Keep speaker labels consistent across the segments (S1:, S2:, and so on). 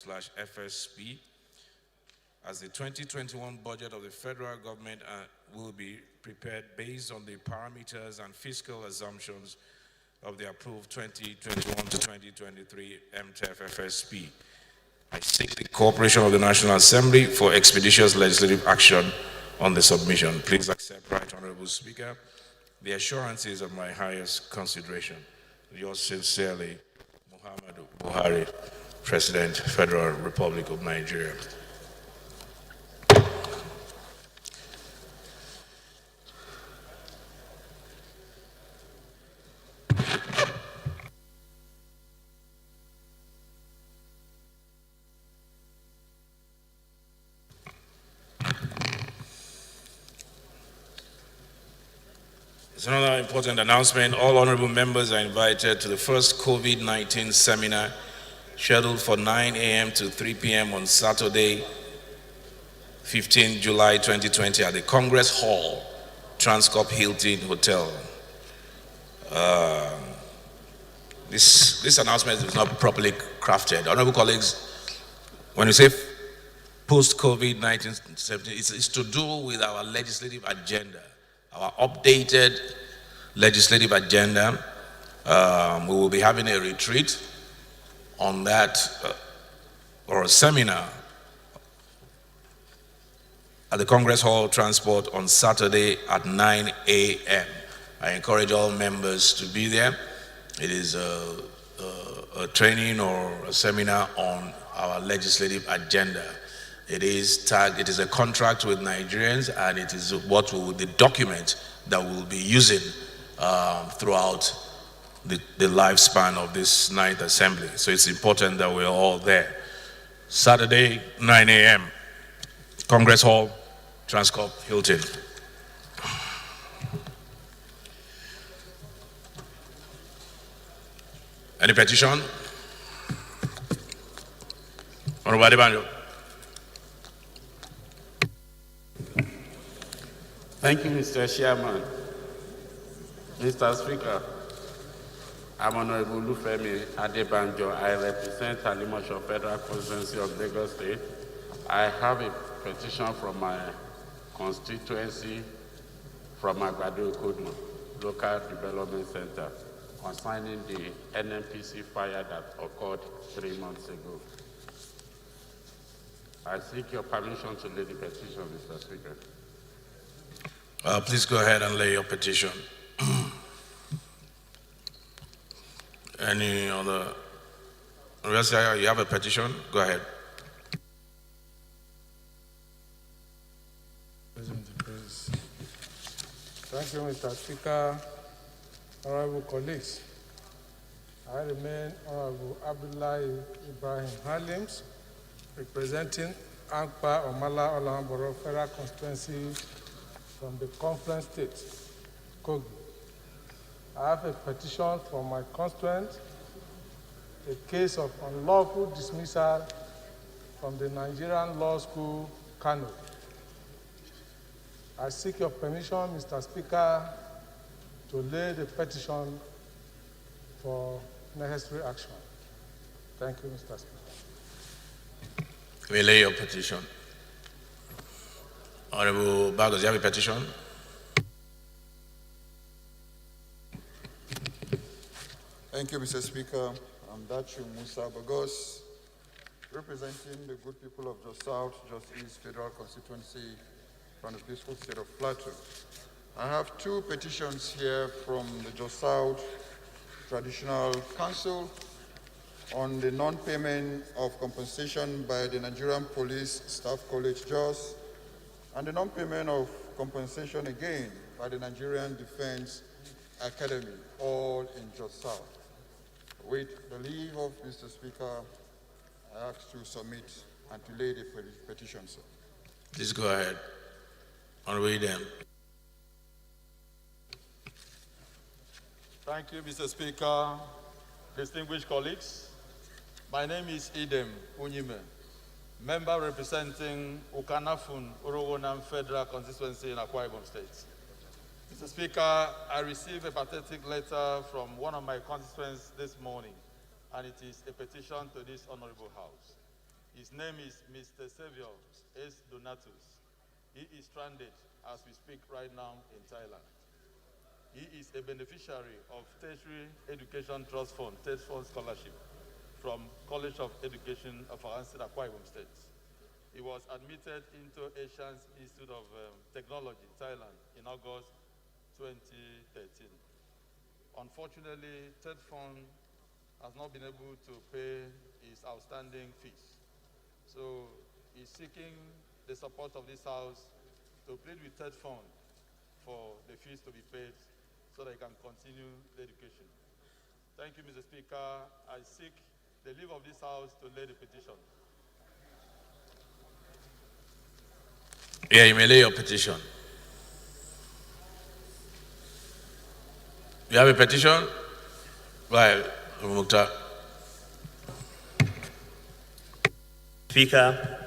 S1: FSP, as the 2021 budget of the federal government will be prepared based on the parameters and fiscal assumptions of the approved 2021 to 2023 MTEF FSP. I seek the cooperation of the National Assembly for expeditious legislative action on the submission. Please accept, Right Honorable Speaker, the assurances of my highest consideration. Yours sincerely, Muhammadu Buhari, President, Federal Republic of Nigeria. It's another important announcement. All honorable members are invited to the first COVID-19 seminar scheduled for 9 a.m. to 3 p.m. on Saturday, 15 July 2020 at the Congress Hall, Transcorp Hilton Hotel. This announcement is not properly crafted. Honorable colleagues, when you say post-COVID-19, it's to do with our legislative agenda. Our updated legislative agenda. We will be having a retreat on that, or a seminar at the Congress Hall Transport on Saturday at 9 a.m. I encourage all members to be there. It is a training or a seminar on our legislative agenda. It is tagged, it is a contract with Nigerians, and it is the document that we'll be using throughout the lifespan of this ninth assembly. So it's important that we're all there. Saturday, 9 a.m., Congress Hall, Transcorp Hilton. Any petition? Honorable Adebanjo.
S2: Thank you, Mr. Chairman. Mr. Speaker, I'm Honorable Lufemi Adebanjo. I represent Alimosho Federal Constituency of Lagos State. I have a petition from my constituency from Agbado Kodun, Local Development Center, concerning the NNPC fire that occurred 3 months ago. I seek your permission to lay the petition, Mr. Speaker.
S1: Please go ahead and lay your petition. Any other? You have a petition? Go ahead.
S3: Thank you, Mr. Speaker. Honorable colleagues, I remain Honorable Abdullahi Ibrahim Halims, representing Ankpa Omala Olamboro Federal Constituency from the Conference State, Kogi. I have a petition from my constituent, a case of unlawful dismissal from the Nigerian Law School, Kano. I seek your permission, Mr. Speaker, to lay the petition for necessary action. Thank you, Mr. Speaker.
S1: We lay your petition. Honorable Bagos, you have a petition?
S4: Thank you, Mr. Speaker. I'm Dachu Musa Bagos, representing the good people of Jos South, Jos East Federal Constituency from the peaceful state of Plateau. I have two petitions here from the Jos South Traditional Council on the non-payment of compensation by the Nigerian Police Staff College Jos, and the non-payment of compensation again by the Nigerian Defense Academy, all in Jos South. With the leave of Mr. Speaker, I ask to submit and to lay the petition, sir.
S1: Please go ahead. Honorable Idem.
S5: Thank you, Mr. Speaker. Distinguished colleagues, my name is Idem Unyime, member representing Ukanafun Urowonam Federal Constituency in Akwa Ibom State. Mr. Speaker, I received a pathetic letter from one of my constituents this morning, and it is a petition to this honorable house. His name is Mr. Savior S. Donatus. He is stranded as we speak right now in Thailand. He is a beneficiary of Tertiary Education Trust Fund, TED Fund Scholarship from College of Education of Akwa Ibom State. He was admitted into Asian Institute of Technology, Thailand, in August 2013. Unfortunately, TED Fund has not been able to pay his outstanding fees. So he's seeking the support of this House to plead with TED Fund for the fees to be paid so that he can continue the education. Thank you, Mr. Speaker. I seek the leave of this House to lay the petition.
S1: Yeah, you may lay your petition. You have a petition? Right, Mukhtar.
S6: Speaker,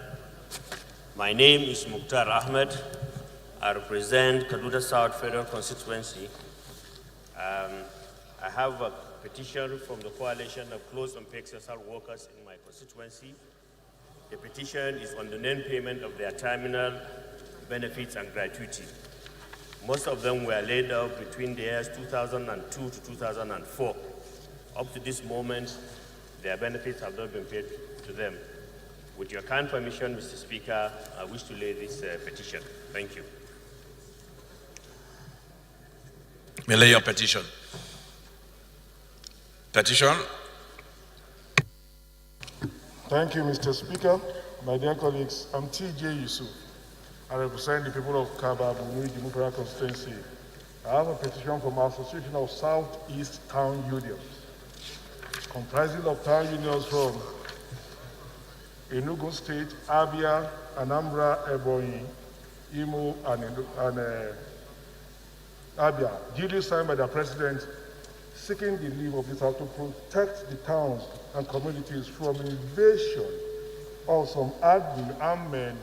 S6: my name is Mukhtar Ahmed. I represent Kaduta South Federal Constituency. I have a petition from the Coalition of Close and Paid Social Workers in my constituency. The petition is on the non-payment of their terminal benefits and gratuity. Most of them were laid off between the years 2002 to 2004. Up to this moment, their benefits have not been paid to them. With your kind permission, Mr. Speaker, I wish to lay this petition. Thank you.
S1: May lay your petition. Petition.
S7: Thank you, Mr. Speaker. My dear colleagues, I'm T.J. Yusuf. I represent the people of Kaba Bumui Democratic Constituency. I have a petition from our Association of Southeast Town Unions, comprising of town unions from Enugu State, Abia, Anambra, Ebonyi, Imo, and Abia, duly signed by the President, seeking the leave of this House to protect the towns and communities from invasion of some armed men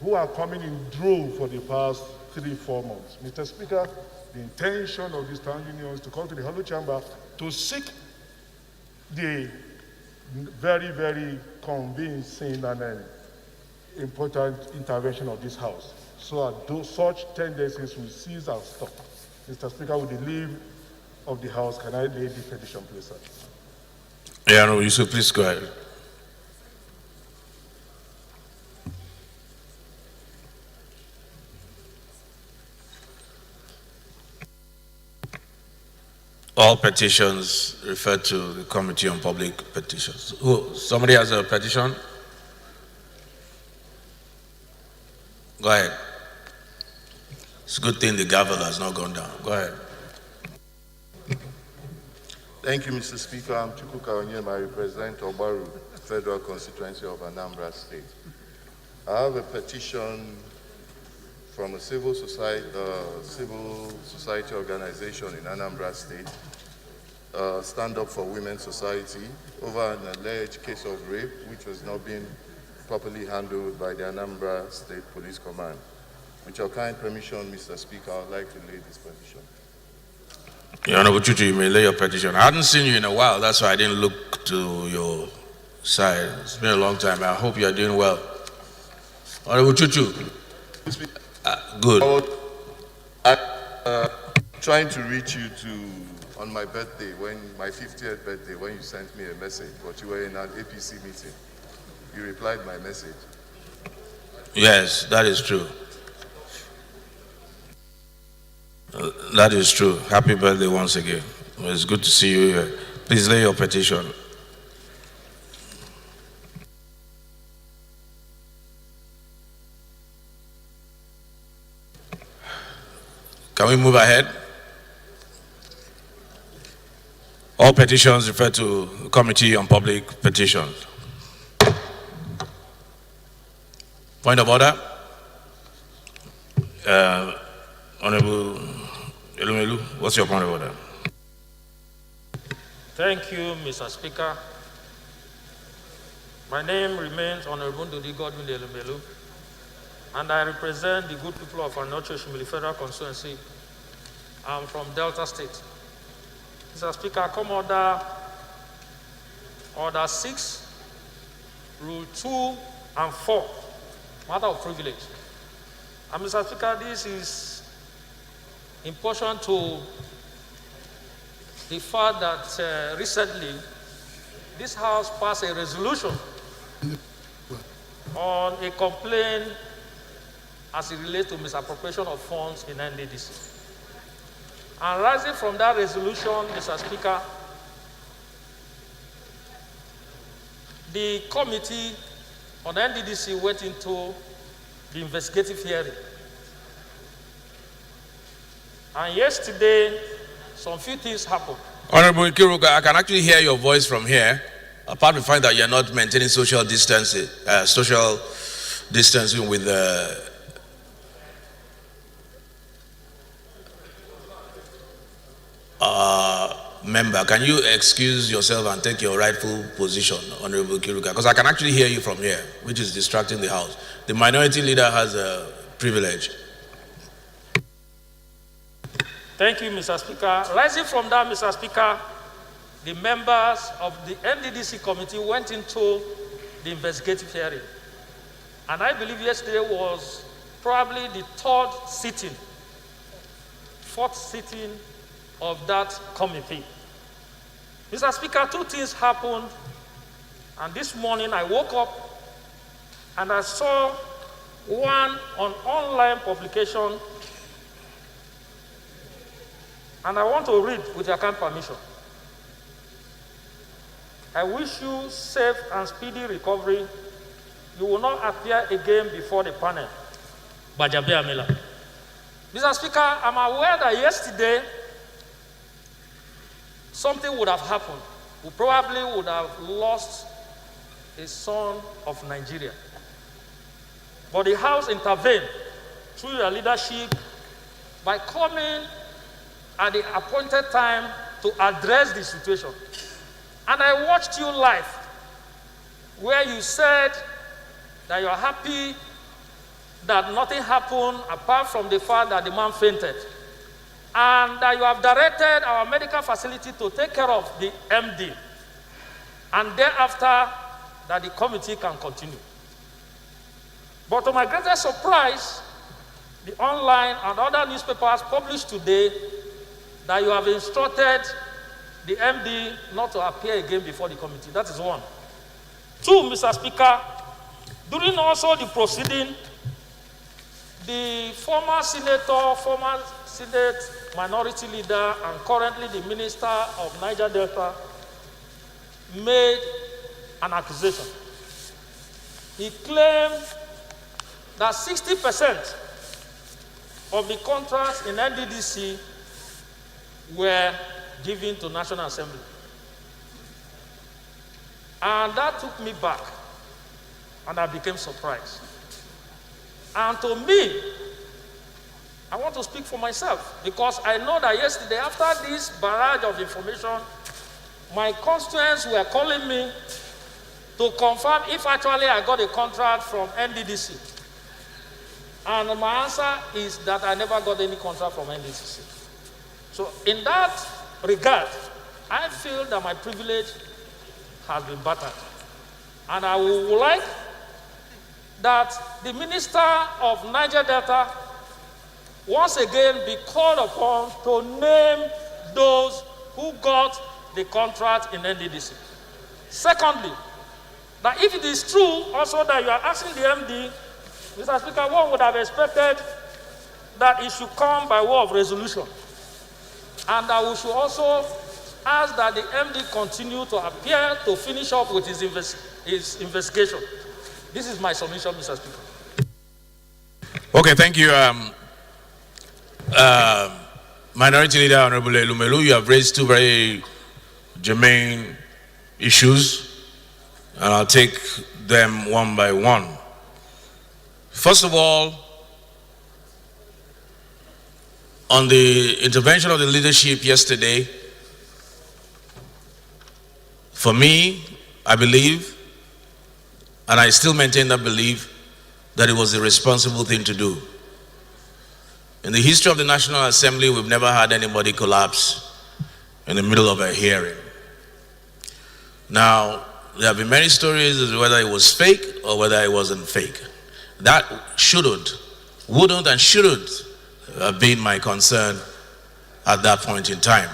S7: who are coming in droves for the past 3-4 months. Mr. Speaker, the intention of this town union is to come to the Hollow Chamber to seek the very, very convincing and important intervention of this House, so that such tendencies will cease and stop. Mr. Speaker, with the leave of the House, can I lay the petition, please, sir?
S1: Yeah, no, you should please go ahead. All petitions refer to the Committee on Public Petitions. Somebody has a petition? Go ahead. It's a good thing the gavel has not gone down. Go ahead.
S8: Thank you, Mr. Speaker. I'm Chukwuka Onyema. I represent Obaru, Federal Constituency of Anambra State. I have a petition from a civil society organization in Anambra State, Stand Up for Women Society, over an alleged case of rape, which was not being properly handled by the Anambra State Police Command. With your kind permission, Mr. Speaker, I would like to lay this petition.
S1: Your Honorable Chuchu, you may lay your petition. I hadn't seen you in a while, that's why I didn't look to your side. It's been a long time. I hope you are doing well. Honorable Chuchu. Good.
S8: I'm trying to reach you on my birthday, my 50th birthday, when you sent me a message, but you were in an APC meeting. You replied my message.
S1: Yes, that is true. That is true. Happy birthday once again. It's good to see you here. Please lay your petition. Can we move ahead? All petitions refer to the Committee on Public Petitions. Point of order. Honorable Elumelu, what's your point of order?
S9: Thank you, Mr. Speaker. My name remains Honorable Ndudi Godwin Elumelu, and I represent the good people of Anocho Shimili Federal Constituency. I'm from Delta State. Mr. Speaker, come order 6, Rule 2, And 4, matter of privilege. And Mr. Speaker, this is in portion to the fact that recently this House passed a resolution on a complaint as it relates to misappropriation of funds in NDDC. And rising from that resolution, Mr. Speaker, the committee on NDDC went into the investigative hearing. And yesterday, some few things happened.
S1: Honorable Kiruka, I can actually hear your voice from here. Apart from the fact that you're not maintaining social distancing with the member, can you excuse yourself and take your rightful position, Honorable Kiruka? Because I can actually hear you from here, which is distracting the House. The minority leader has a privilege.
S9: Thank you, Mr. Speaker. Rising from that, Mr. Speaker, the members of the NDDC committee went into the investigative hearing. And I believe yesterday was probably the 4th sitting of that committee. Mr. Speaker, 2 things happened. And this morning I woke up and I saw one on online publication. And I want to read with your kind permission. I wish you safe and speedy recovery. You will not appear again before the panel. Bajabe Amila. Mr. Speaker, I'm aware that yesterday something would have happened. We probably would have lost a son of Nigeria. But the House intervened through your leadership by coming at the appointed time to address the situation. And I watched you live, where you said that you are happy that nothing happened apart from the fact that the man fainted. And that you have directed our medical facility to take care of the MD. And thereafter, that the committee can continue. But to my greatest surprise, the online and other newspapers published today that you have instructed the MD not to appear again before the committee. That is 1. 2, Mr. Speaker, during also the proceeding, the former senator, former Senate minority leader, and currently the Minister of Niger Delta made an accusation. He claimed that 60% of the contracts in NDDC were given to National Assembly. And that took me back, and I became surprised. And to me, I want to speak for myself, because I know that yesterday, after this barrage of information, my constituents were calling me to confirm if actually I got a contract from NDDC. And my answer is that I never got any contract from NDDC. So in that regard, I feel that my privilege has been battered. And I would like that the Minister of Niger Delta once again be called upon to name those who got the contract in NDDC. Secondly, that if it is true also that you are asking the MD, Mr. Speaker, one would have expected that it should come by way of resolution. And that we should also ask that the MD continue to appear to finish up with his investigation. This is my submission, Mr. Speaker.
S1: Okay, thank you. Minority Leader Honorable Elumelu, you have raised 2 very germane issues, and I'll take them one by one. First of all, on the intervention of the leadership yesterday, for me, I believe, and I still maintain that belief, that it was the responsible thing to do. In the history of the National Assembly, we've never had anybody collapse in the middle of a hearing. Now, there have been many stories as to whether it was fake or whether it wasn't fake. That wouldn't and shouldn't have been my concern at that point in time.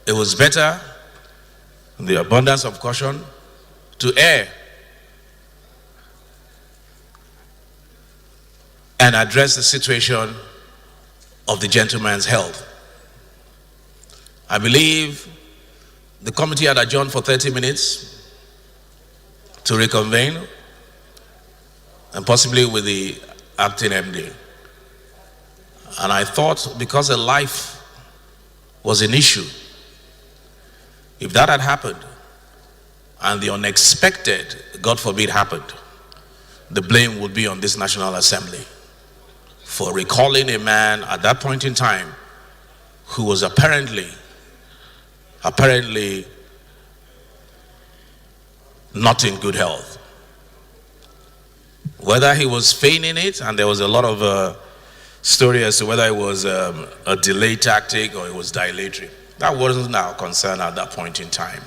S1: It was better, in the abundance of caution, to err and address the situation of the gentleman's health. I believe the committee had adjourned for 30 minutes to reconvene, and possibly with the acting MD. And I thought, because a life was an issue, if that had happened and the unexpected, God forbid, happened, the blame would be on this National Assembly for recalling a man at that point in time who was apparently not in good health. Whether he was feigning it, and there was a lot of story as to whether it was a delay tactic or it was dilatory. That wasn't our concern at that point in time.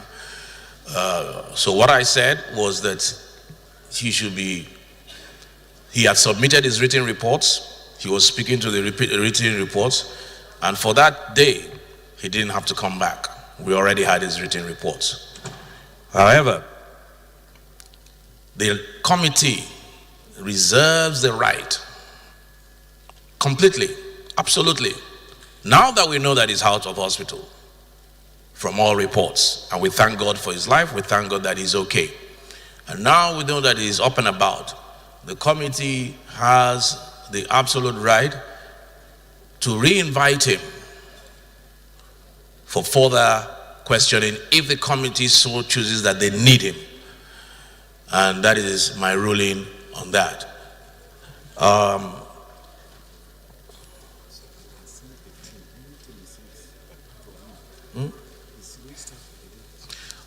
S1: So what I said was that he had submitted his written reports. He was speaking to the written reports, and for that day, he didn't have to come back. We already had his written reports. However, the committee reserves the right, completely, absolutely, now that we know that he's out of hospital, from all reports, and we thank God for his life, we thank God that he's okay. And now we know that he's up and about. The committee has the absolute right to re-invite him for further questioning if the committee so chooses that they need him. And that is my ruling on that.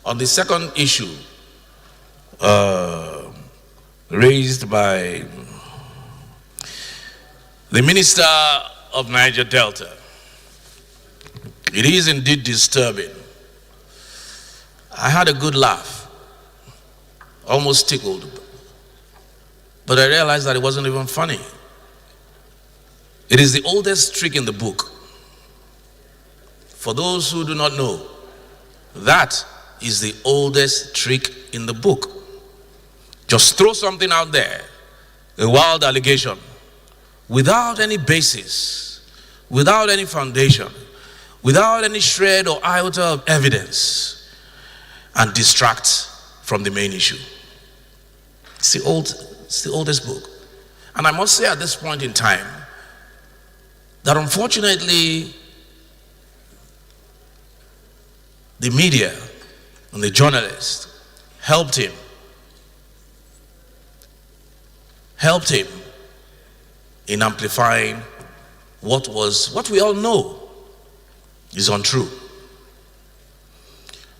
S1: On the second issue raised by the Minister of Niger Delta, it is indeed disturbing. I had a good laugh, almost tickled, but I realized that it wasn't even funny. It is the oldest trick in the book. For those who do not know, that is the oldest trick in the book. Just throw something out there, a wild allegation, without any basis, without any foundation, without any shred or iota of evidence, and distract from the main issue. It's the oldest book. And I must say at this point in time that unfortunately the media and the journalists helped him in amplifying what we all know is untrue.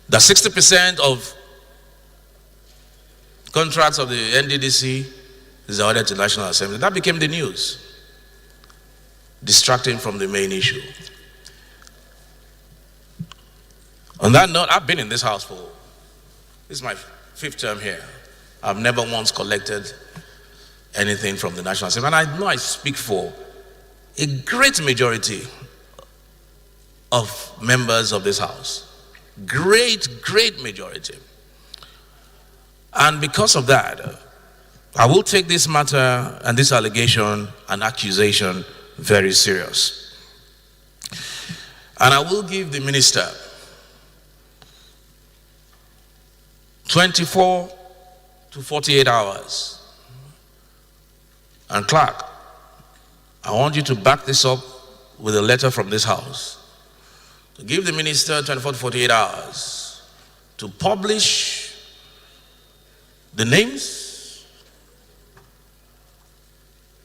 S1: That 60% of contracts of the NDDC is awarded to National Assembly. That became the news, distracting from the main issue. On that note, I've been in this house this is my 5th term here. I've never once collected anything from the National Assembly. And I know I speak for a great majority of members of this house. Great majority. And because of that, I will take this matter and this allegation and accusation very serious. And I will give the minister 24 to 48 hours. And clerk, I want you to back this up with a letter from this house. To give the minister 24 to 48 hours to publish the names,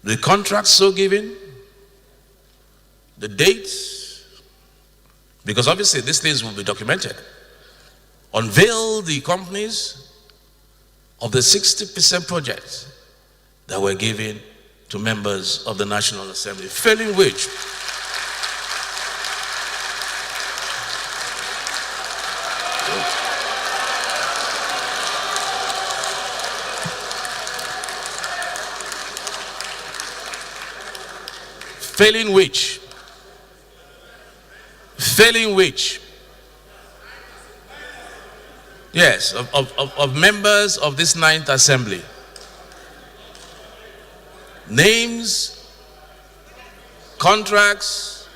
S1: the contracts so given, the dates, because obviously these things will be documented. Unveil the companies of the 60% projects that were given to members of the National Assembly, failing which failing which, yes, of members of this 9th Assembly, names, contracts,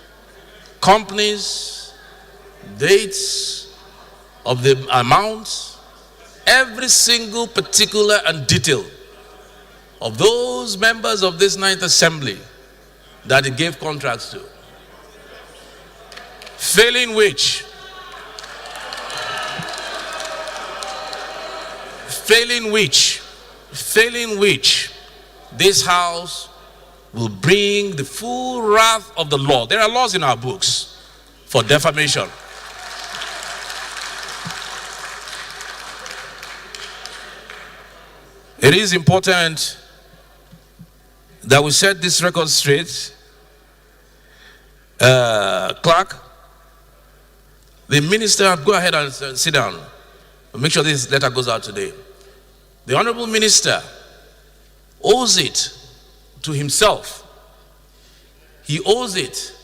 S1: companies, dates of the amounts, every single particular and detail of those members of this 9th Assembly that he gave contracts to. Failing which, this House will bring the full wrath of the law. There are laws in our books for defamation. It is important that we set this record straight. Clerk, the minister, go ahead and sit down. Make sure this letter goes out today. The Honorable Minister owes it to himself. He owes it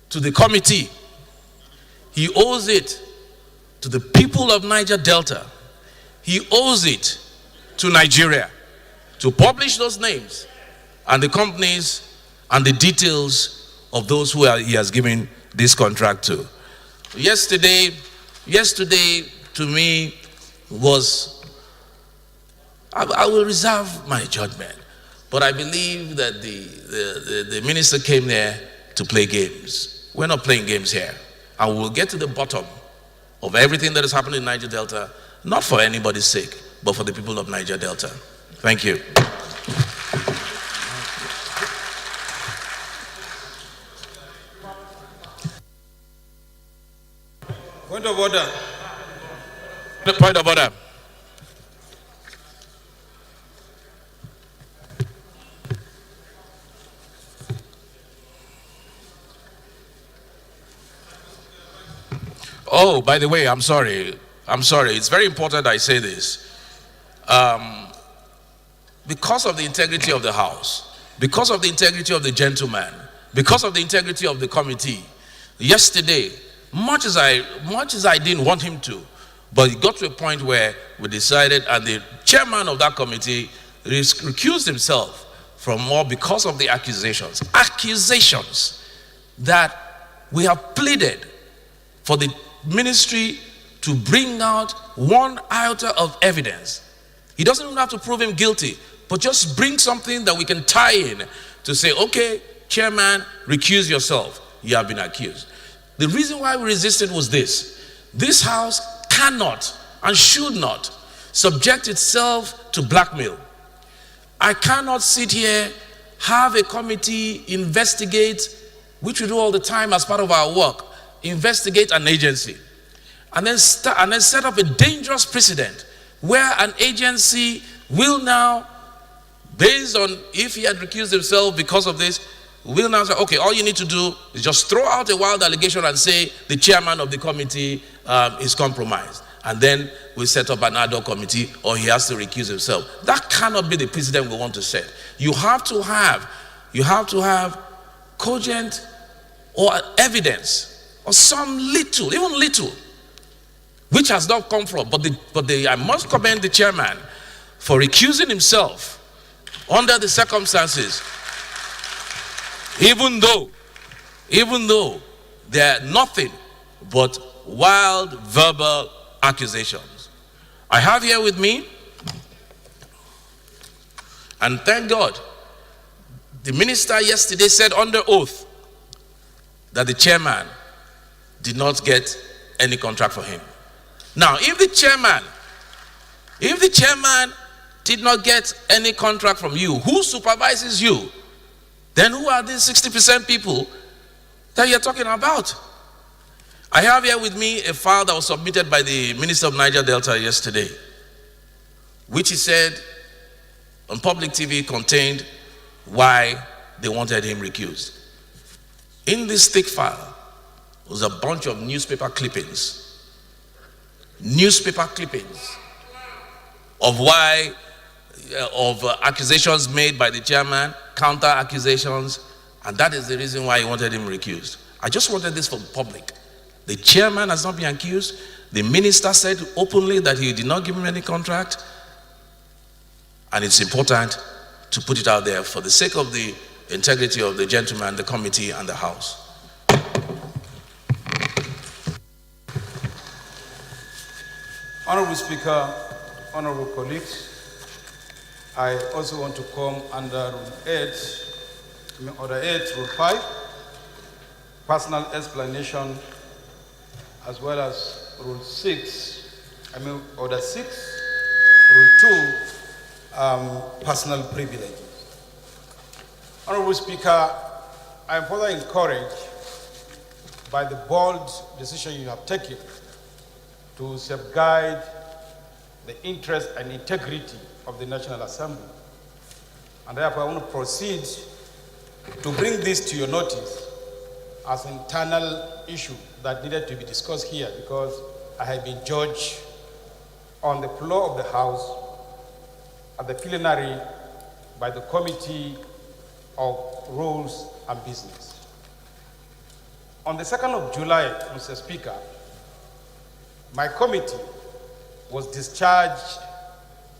S1: to the committee. He owes it to the people of Niger Delta. He owes it to Nigeria to publish those names and the companies and the details of those who he has given this contract to. Yesterday to me was, I will reserve my judgment, but I believe that the minister came there to play games. We're not playing games here, and we'll get to the bottom of everything that is happening in Niger Delta, not for anybody's sake, but for the people of Niger Delta. Thank you.
S10: Point of order.
S1: Point of order. Oh, by the way, I'm sorry. It's very important I say this. Because of the integrity of the House, because of the integrity of the gentleman, because of the integrity of the committee, yesterday, much as I didn't want him to, but it got to a point where we decided, and the chairman of that committee recused himself from more because of the accusations that we have pleaded for the ministry to bring out one iota of evidence. He doesn't even have to prove him guilty, but just bring something that we can tie in to say, okay, chairman, recuse yourself. You have been accused. The reason why we resisted was this. This House cannot and should not subject itself to blackmail. I cannot sit here, have a committee investigate, which we do all the time as part of our work, investigate an agency, and then set up a dangerous precedent where an agency will now, based on if he had recused himself because of this, will now say, okay, all you need to do is just throw out a wild allegation and say the chairman of the committee is compromised. And then we set up an ad hoc committee, or he has to recuse himself. That cannot be the precedent we want to set. You have to have cogent or evidence or some little, even little, which has not come from. But I must commend the chairman for recusing himself under the circumstances, even though they're nothing but wild verbal accusations. I have here with me, and thank God, the minister yesterday said under oath that the chairman did not get any contract for him. Now, if the chairman did not get any contract from you, who supervises you? Then who are these 60% people that you're talking about? I have here with me a file that was submitted by the Minister of Niger Delta yesterday, which he said on public TV contained why they wanted him recused. In this thick file was a bunch of newspaper clippings of accusations made by the chairman, counter accusations, And that is the reason why he wanted him recused. I just wanted this for the public. The chairman has not been accused. The minister said openly that he did not give him any contract. And it's important to put it out there for the sake of the integrity of the gentleman, the committee, and the House.
S10: Honorable Speaker, honorable colleagues, I also want to come under Order 8, Rule 5, personal explanation, as well as Rule 6, Order 6, Rule 2, personal privileges. Honorable Speaker, I am further encouraged by the bold decision you have taken to safeguard the interest and integrity of the National Assembly. And therefore, I want to proceed to bring this to your notice as an internal issue that needed to be discussed here, because I have been judged on the floor of the House at the plenary by the Committee of Rules and Business. On the 2nd of July, Mr. Speaker, my committee was discharged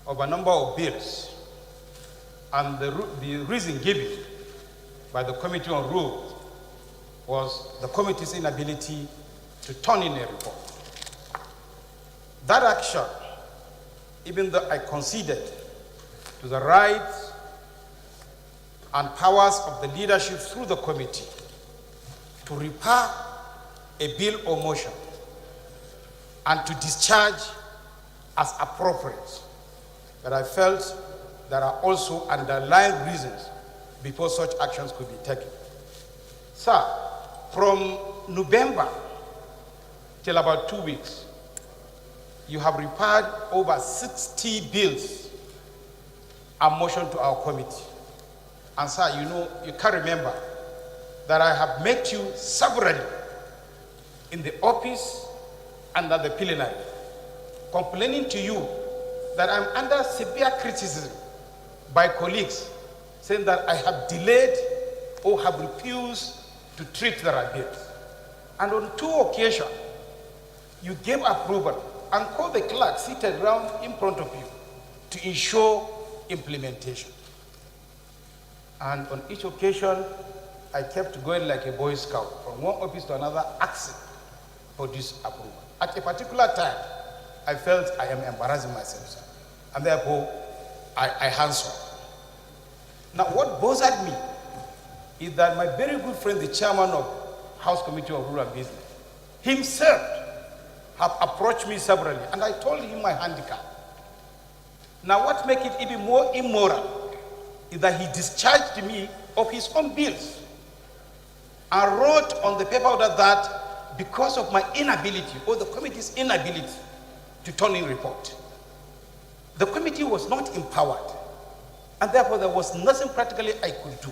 S10: of a number of bills, and the reason given by the Committee on Rules was the committee's inability to turn in a report. That action, even though I conceded to the rights and powers of the leadership through the committee to repair a bill or motion and to discharge as appropriate, but I felt there are also underlying reasons before such actions could be taken. Sir, from November till about 2 weeks, you have repaired over 60 bills and motion to our committee. And sir, you can remember that I have met you severally in the office and at the plenary, complaining to you that I'm under severe criticism by colleagues, saying that I have delayed or have refused to treat their bills. And on 2 occasions, you gave approval and called the clerk seated around in front of you to ensure implementation. And on each occasion, I kept going like a Boy Scout from one office to another, asking for this approval. At a particular time, I felt I am embarrassing myself, sir, and therefore I hands off. Now, what bothered me is that my very good friend, the chairman of House Committee of Rural Business, himself have approached me severally, and I told him my handicap. Now, what makes it even more immoral is that he discharged me of his own bills and wrote on the paper that because of my inability, or the committee's inability, to turn in report, the committee was not empowered, and therefore there was nothing practically I could do.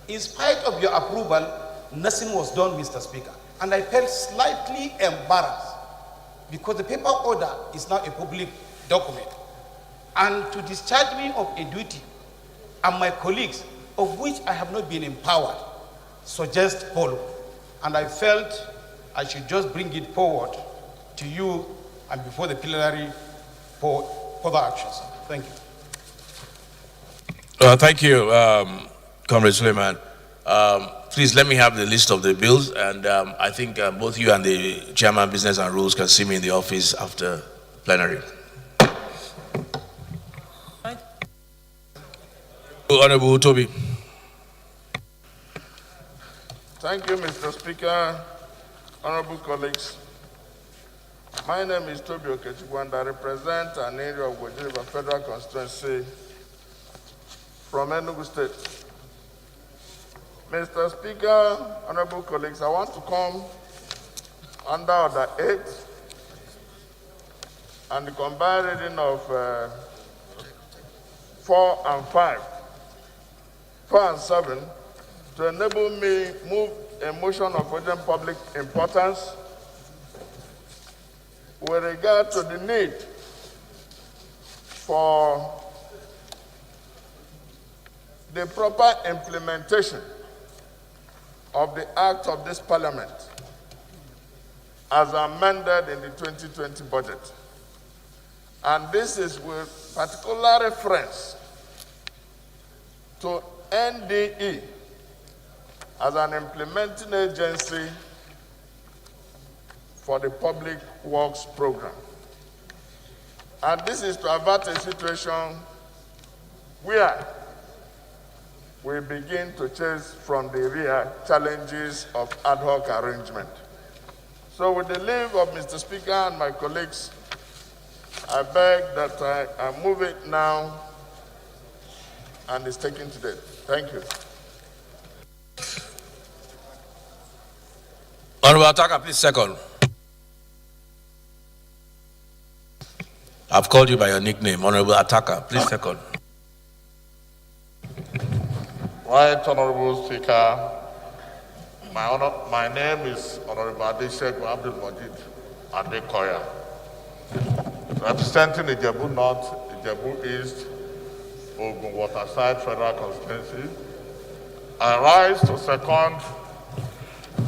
S10: In spite of your approval, nothing was done, Mr. Speaker, and I felt slightly embarrassed because the paper order is now a public document, and to discharge me of a duty and my colleagues, of which I have not been empowered, suggest follow. And I felt I should just bring it forward to you and before the plenary for further actions. Thank you.
S1: Thank you, Comrade Suleiman. Please let me have the list of the bills, and I think both you and the Chairman Business and Rules can see me in the office after plenary. Honorable Toby.
S8: Thank you, Mr. Speaker. Honorable colleagues, my name is Toby Okechukwu, and I represent an area of Wojiriba Federal Constituency from Enugu State. Mr. Speaker, honorable colleagues, I want to come under Order 8 and the combined reading of 4 and 5, 4 and 7, to enable me move a motion of urgent public importance with regard to the need for the proper implementation
S11: of the Act of this Parliament as amended in the 2020 budget. And this is with particular reference to NDE as an implementing agency for the Public Works Program. And this is to avert a situation where we begin to chase from the rear challenges of ad hoc arrangement. So with the leave of Mr. Speaker and my colleagues, I beg that I move it now and is taken today. Thank you.
S1: Honorable Attacker, please second. I've called you by your nickname, Honorable Attacker. Please second.
S11: Right, Honorable Speaker. My name is Honorable Adeshegu Abdul Majid Adekoya, representing Ijebu North, Ijebu East, Ogun Waterside Federal Constituency. I rise to second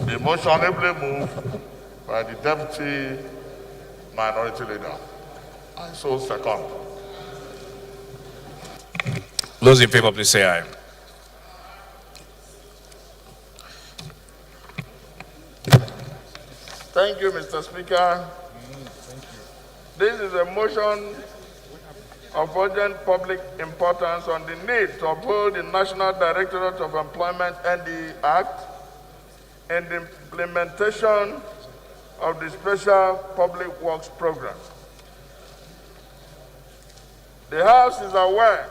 S11: the motion ably moved by the Deputy Minority Leader. I so second.
S1: Those in favor, please say aye.
S11: Thank you, Mr. Speaker. This is a motion of urgent public importance on the need to uphold the National Directorate of Employment NDE Act and the implementation of the Special Public Works Program. The House is aware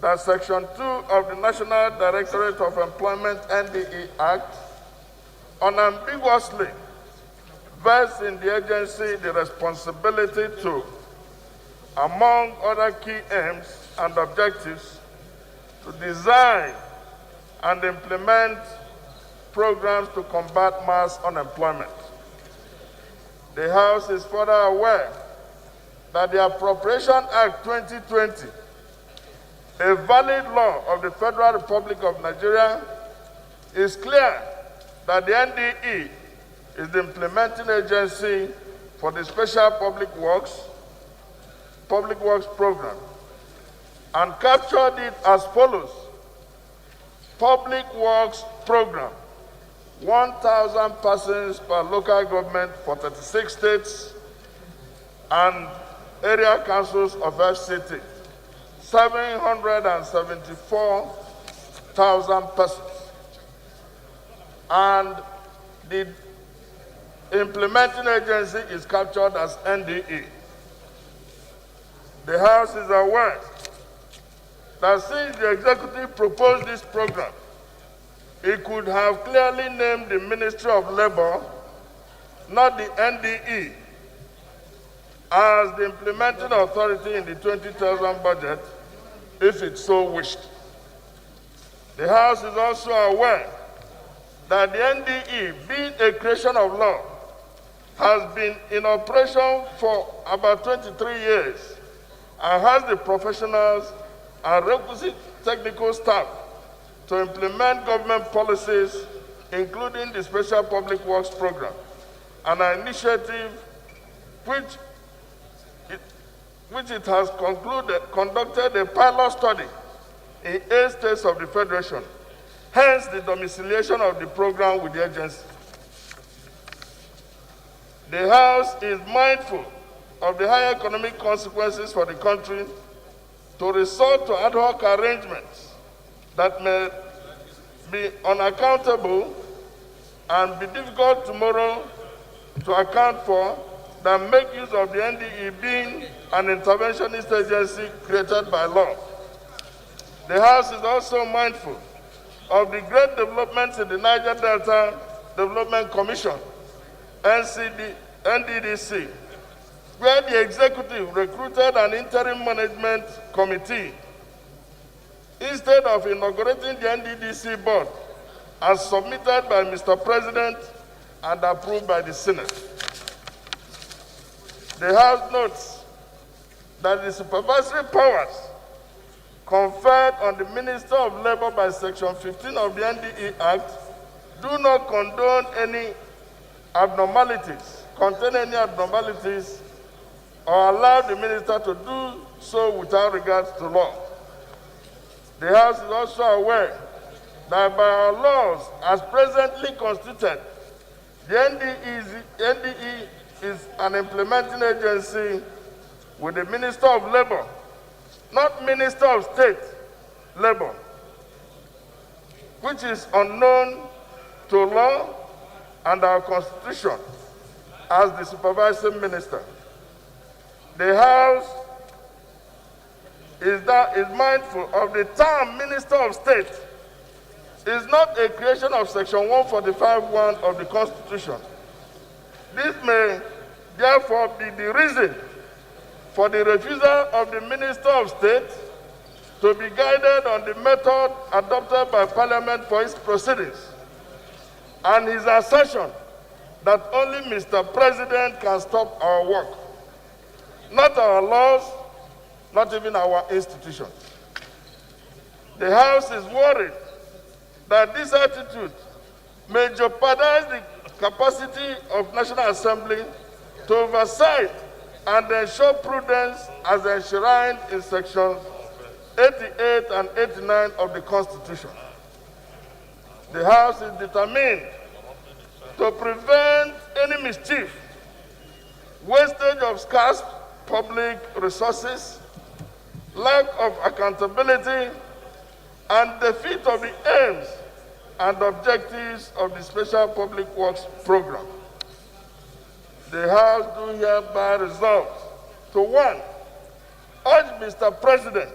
S11: that Section 2 of the National Directorate of Employment NDE Act unambiguously vests in the agency the responsibility to, among other key aims and objectives, to design and implement programs to combat mass unemployment. The House is further aware that the Appropriation Act 2020, a valid law of the Federal Republic of Nigeria, is clear that the NDE is the implementing agency for the Special Public Works Program, and captured it as follows. Public Works Program, 1,000 persons per local government for 36 states and area councils of FCT, 774,000 persons. And the implementing agency is captured as NDE. The House is aware that since the executive proposed this program, it could have clearly named the Ministry of Labor, not the NDE, as the implementing authority in the 20,000 budget, if it so wished. The House is also aware that the NDE, being a creation of law, has been in operation for about 23 years and has the professionals and requisite technical staff to implement government policies, including the Special Public Works Program, an initiative which it has conducted a pilot study in 8 states of the Federation, hence the domiciliation of the program with the agency. The House is mindful of the high economic consequences for the country to resort to ad hoc arrangements that may be unaccountable and be difficult tomorrow to account for, that make use of the NDE being an interventionist agency created by law. The House is also mindful of the great developments in the Niger Delta Development Commission, NDDC, where the executive recruited an interim management committee instead of inaugurating the NDDC board as submitted by Mr. President and approved by the Senate. The House notes that the supervisory powers conferred on the Minister of Labor by Section 15 of the NDE Act do not condone any abnormalities, contain any abnormalities, or allow the minister to do so without regards to law. The House is also aware that by our laws, as presently constituted, the NDE is an implementing agency with the Minister of Labor, not Minister of State Labor, which is unknown to law and our Constitution as the supervising minister. The House is mindful of the term Minister of State is not a creation of Section 145(1) of the Constitution. This may therefore be the reason for the refusal of the Minister of State to be guided on the method adopted by Parliament for its proceedings, and his assertion that only Mr. President can stop our work, not our laws, not even our institutions. The House is worried that this attitude may jeopardize the capacity of National Assembly to oversight and ensure prudence as enshrined in Sections 88 and 89 of the Constitution. The House is determined to prevent any mischief, wastage of scarce public resources, lack of accountability, and defeat of the aims and objectives of the Special Public Works Program. The House do hereby resolve to 1, urge Mr. President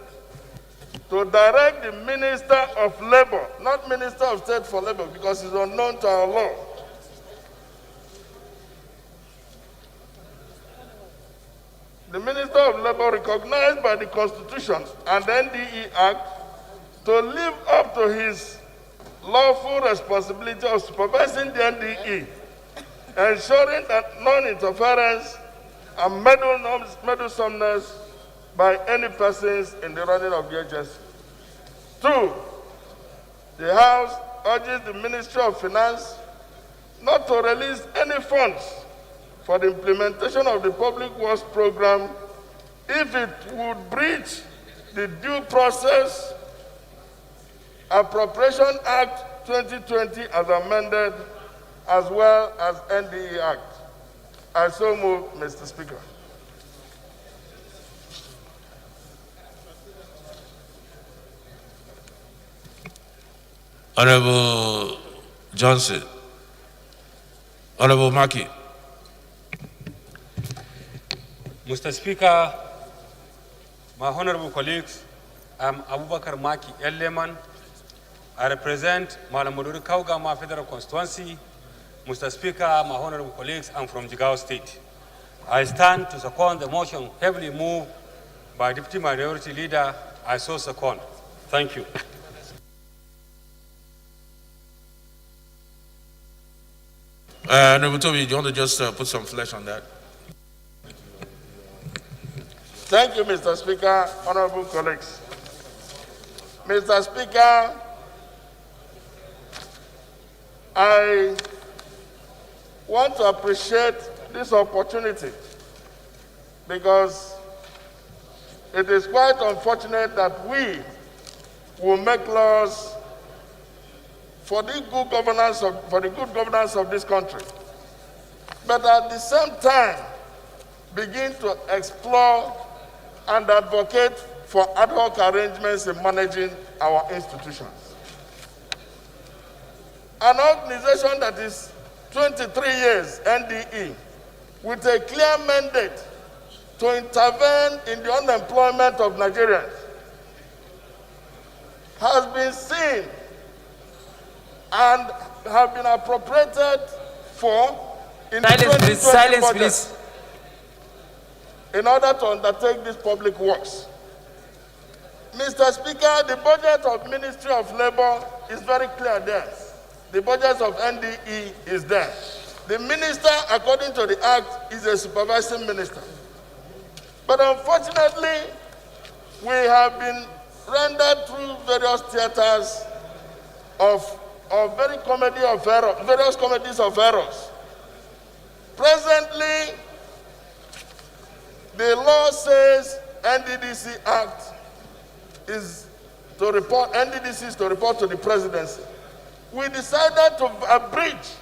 S11: to direct the Minister of Labor, not Minister of State for Labor, because it's unknown to our law, the Minister of Labor, recognized by the Constitution and the NDE Act, to live up to his lawful responsibility of supervising the NDE, ensuring that non-interference and meddlesomeness by any persons in the running of the agency. 2, the House urges the Ministry of Finance not to release any funds for the implementation of the Public Works Program if it would breach the Due Process Appropriation Act 2020 as amended, as well as NDE Act. I so move, Mr. Speaker.
S1: Honorable Johnson. Honorable Maki.
S12: Mr. Speaker, my honorable colleagues, I'm Abubakar Maki Elleman. I represent Malamuduri Kaugama Federal Constituency. Mr. Speaker, my honorable colleagues, I'm from Jigawa State. I stand to second the motion heavily moved by Deputy Minority Leader. I so second. Thank you.
S1: Honorable Toby, do you want to just put some flesh on that?
S11: Thank you, Mr. Speaker, honorable colleagues. Mr. Speaker, I want to appreciate this opportunity because it is quite unfortunate that we will make laws for the good governance of this country, but at the same time begin to explore and advocate for ad hoc arrangements in managing our institutions. An organization that is 23 years, NDE, with a clear mandate to intervene in the unemployment of Nigerians, has been seen and have been appropriated for in the 2020
S13: silence,
S11: budget
S13: please.
S11: in order to undertake these public works. Mr. Speaker, the budget of Ministry of Labor is very clear there. The budget of NDE is there. The minister, according to the Act, is a supervising minister. But unfortunately, we have been rendered through various theaters of of various comedies of errors. Presently, the law says NDDC Act is to report, NDDC is to report to the presidency. We decided to abridge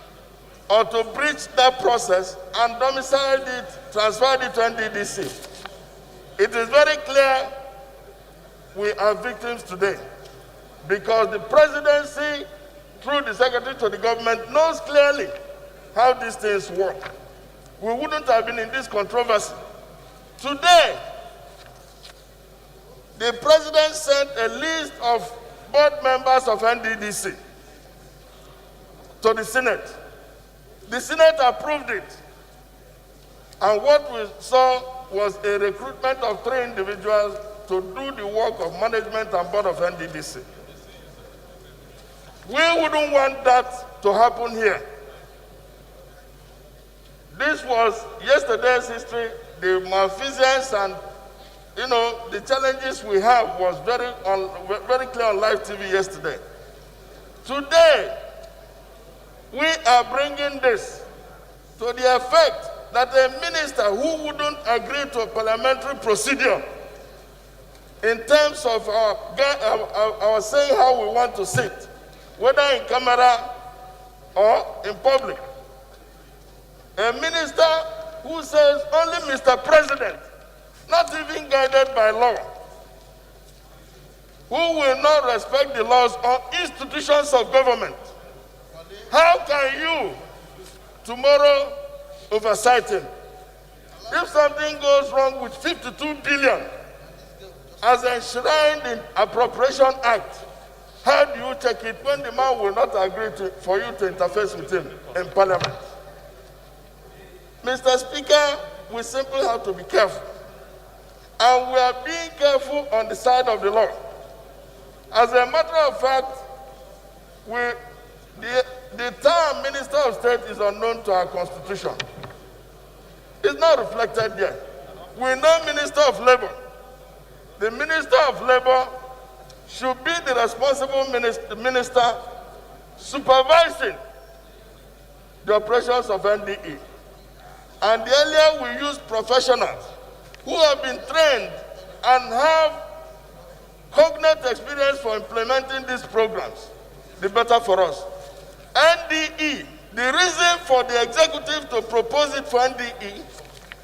S11: or to breach that process and domiciled it, transferred it to NDDC. It is very clear we are victims today because the presidency, through the secretary to the government, knows clearly how these things work. We wouldn't have been in this controversy. Today, the president sent a list of board members of NDDC to the Senate. The Senate approved it. And what we saw was a recruitment of 3 individuals to do the work of management and board of NDDC. We wouldn't want that to happen here. This was yesterday's history. The malfeasance and the challenges we have was very clear on live TV yesterday. Today, we are bringing this to the effect that a minister who wouldn't agree to a parliamentary procedure in terms of our saying how we want to sit, whether in camera or in public, a minister who says only Mr. President, not even guided by law, who will not respect the laws or institutions of government. How can you tomorrow oversight him? If something goes wrong with 52 billion as enshrined in Appropriation Act, how do you take it when the man will not agree for you to interface with him in Parliament? Mr. Speaker, we simply have to be careful. And we are being careful on the side of the law. As a matter of fact, the term Minister of State is unknown to our Constitution. It's not reflected there. We know Minister of Labor. The Minister of Labor should be the responsible minister supervising the operations of NDE. And earlier we used professionals who have been trained and have cognate experience for implementing these programs, the better for us. NDE, the reason for the executive to propose it for NDE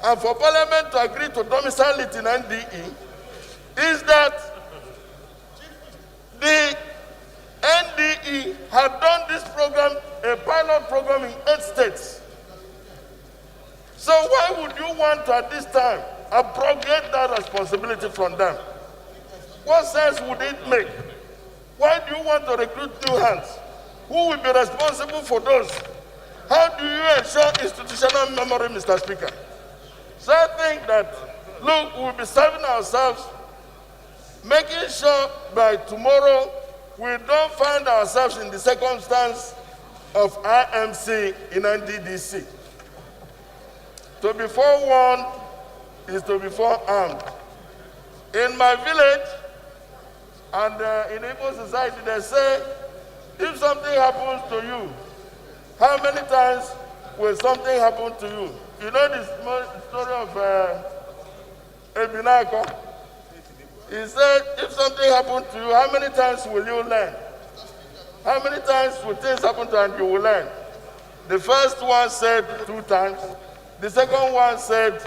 S11: and for Parliament to agree to domicile it in NDE is that the NDE had done this program, a pilot program in 8 states. So why would you want to, at this time, abrogate that responsibility from them? What sense would it make? Why do you want to recruit new hands? Who will be responsible for those? How do you ensure institutional memory, Mr. Speaker? So I think that, look, we'll be serving ourselves, making sure by tomorrow we don't find ourselves in the circumstance of IMC in NDDC. To be forewarned is to be forearmed. In my village and in Igbo society, they say, if something happens to you, how many times will something happen to you? You know the story of Ebinako? He said, if something happened to you, how many times will you learn? How many times will things happen to you and you will learn? The first one said 2 times. The second one said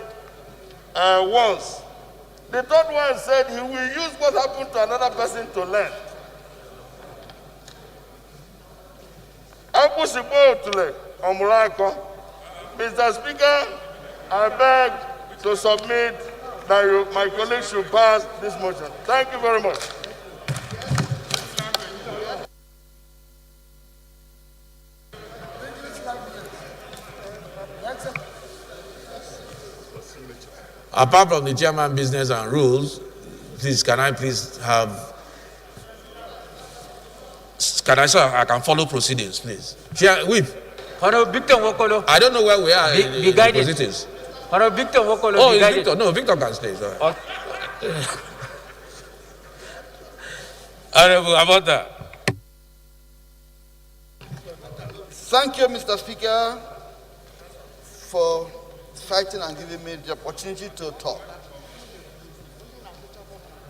S11: once. The third one said he will use what happened to another person to learn. Mr. Speaker, I beg to submit that my colleagues should pass this motion. Thank you very much.
S1: Apart from the chairman business and rules, please, can I please have, I can follow proceedings, please. Chair, whip.
S13: Victor Wokolo.
S1: I don't know where we are in the proceedings.
S13: Victor Wokolo.
S1: Oh, it's Victor. No, Victor can stay. Sorry.
S12: Honorable, about that.
S4: Thank you, Mr. Speaker, for citing and giving me the opportunity to talk.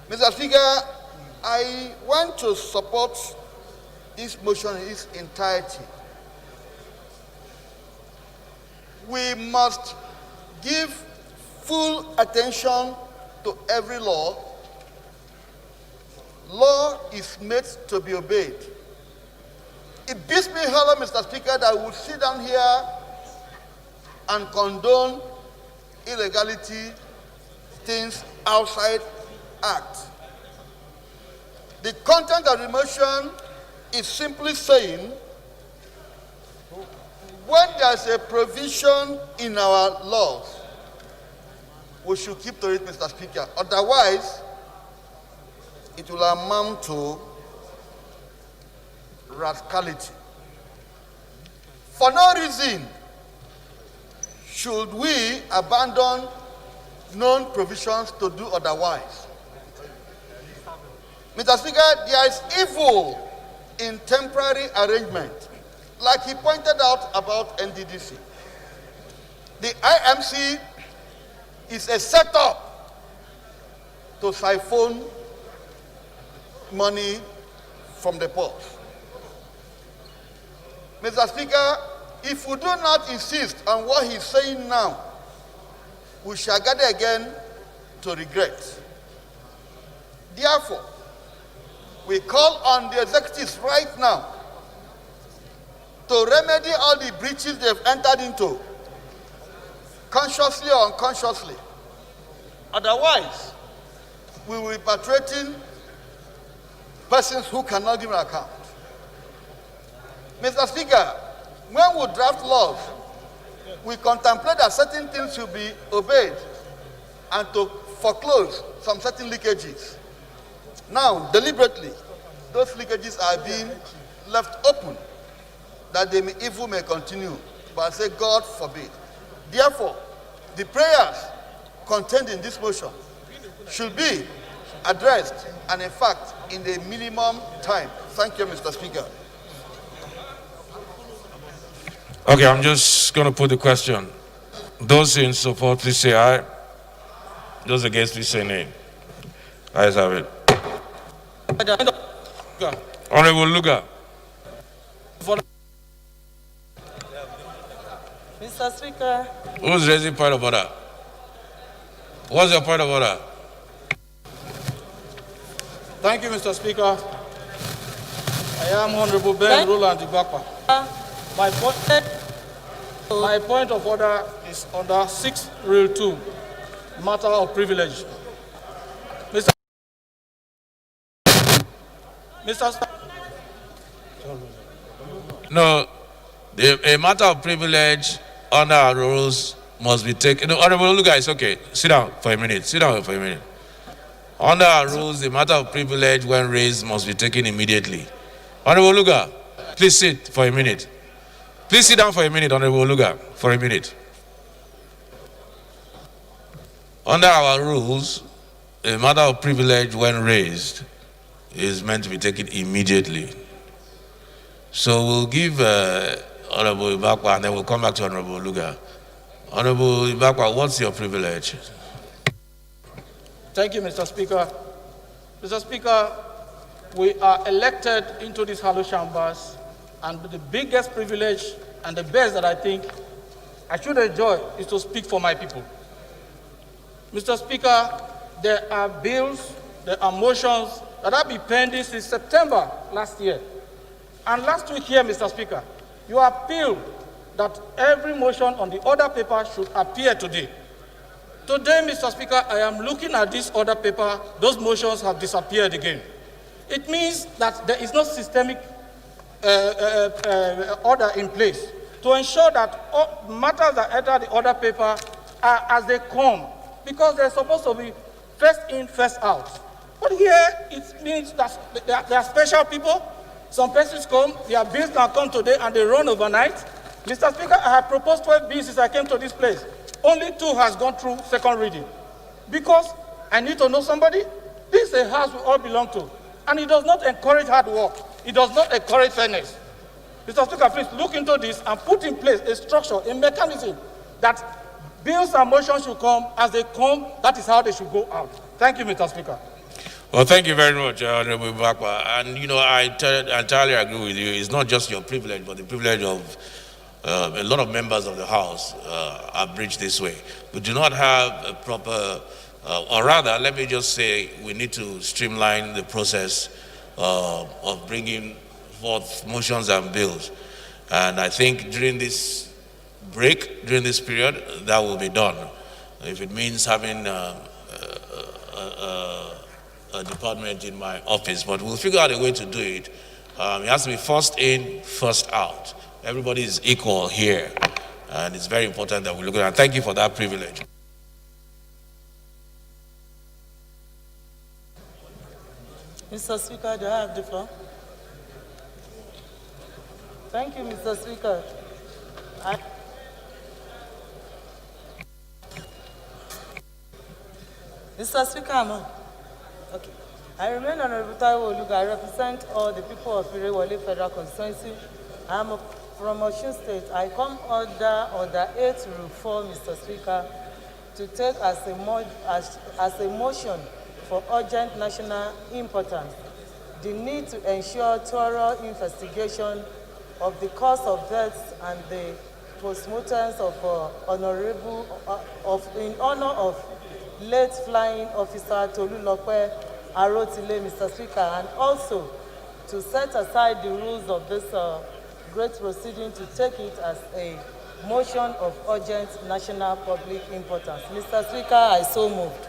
S4: Mr. Speaker, I want to support this motion in its entirety. We must give full attention to every law. Law is made to be obeyed. It beats me hollow, Mr. Speaker, that we would sit down here and condone illegality, things outside Act. The content of the motion is simply saying, when there's a provision in our laws, we should keep to it, Mr. Speaker. Otherwise, it will amount to rascality. For no reason should we abandon known provisions to do otherwise. Mr. Speaker, there is evil in temporary arrangement, like he pointed out about NDDC. The IMC is a setup to siphon money from the poor. Mr. Speaker, if we do not insist on what he's saying now, we shall gather again to regret. Therefore, we call on the executives right now to remedy all the breaches they've entered into, consciously or unconsciously. Otherwise, we will be repatriating persons who cannot give an account. Mr. Speaker, when we draft laws, we contemplate that certain things should be obeyed and to foreclose some certain leakages. Now, deliberately, those leakages are being left open that evil may continue. But I say, God forbid. Therefore, the prayers contained in this motion should be addressed and, in fact, in the minimum time. Thank you, Mr. Speaker.
S1: Okay, I'm just going to put the question. Those in support, please say aye. Those against, please say nay. Ayes have it. Honorable Luga.
S14: Mr. Speaker.
S1: Who's raising point of order? What's your point of order?
S13: Thank you, Mr. Speaker. I am Honorable Ben Roland Ibakwa. My point of order is under 6 Rule 2, matter of privilege. Mr. Speaker.
S1: No, a matter of privilege under our rules must be taken. No, Honorable Luga, it's okay. Sit down for a minute. Sit down for a minute. Under our rules, the matter of privilege, when raised, must be taken immediately. Honorable Luga, please sit for a minute. Please sit down for a minute, Honorable Luga, for a minute. Under our rules, a matter of privilege, when raised, is meant to be taken immediately. So we'll give Honorable Ibakwa, and then we'll come back to Honorable Luga. Honorable Ibakwa, what's your privilege?
S13: Thank you, Mr. Speaker. Mr. Speaker, we are elected into these hollow chambers, and the biggest privilege and the best that I think I should enjoy is to speak for my people. Mr. Speaker, there are bills, there are motions that have been pending since September last year. And last week here, Mr. Speaker, you appealed that every motion on the order paper should appear today. Today, Mr. Speaker, I am looking at this order paper. Those motions have disappeared again. It means that there is no systemic order in place to ensure that all matters that enter the order paper are as they come, because they're supposed to be first in, first out. But here, it means that there are special people. Some persons come, their bills can come today and they run overnight. Mr. Speaker, I have proposed 12 bills since I came to this place. Only 2 has gone through second reading. Because I need to know somebody. This is a house we all belong to. And it does not encourage hard work. It does not encourage fairness. Mr. Speaker, please look into this and put in place a structure, a mechanism that bills and motions should come as they come. That is how they should go out. Thank you, Mr. Speaker.
S1: Well, thank you very much, Honorable Bakwa. And, I entirely agree with you. It's not just your privilege, but the privilege of a lot of members of the House are bridged this way. We do not have a proper, or rather, let me just say, we need to streamline the process of bringing forth motions and bills. And I think during this break, during this period, that will be done. If it means having a department in my office, but we'll figure out a way to do it. It has to be first in, first out. Everybody is equal here, and it's very important that we look at it. Thank you for that privilege.
S14: Mr. Speaker, do I have the floor? Thank you, Mr. Speaker. Mr. Speaker, I'm on. Okay. I remain Honorable Taiwo Oluga. I represent all the people of Irewole Federal Constituency. I am from Osun State. I come order 8 Rule 4, Mr. Speaker, to take as a motion for urgent national importance the need to ensure thorough investigation of the cause of deaths and the postmortems of in honor of late flying officer Tolulope Arotile, Mr. Speaker, and also to set aside the rules of this great proceeding to take it as a motion of urgent national public importance. Mr. Speaker, I so moved.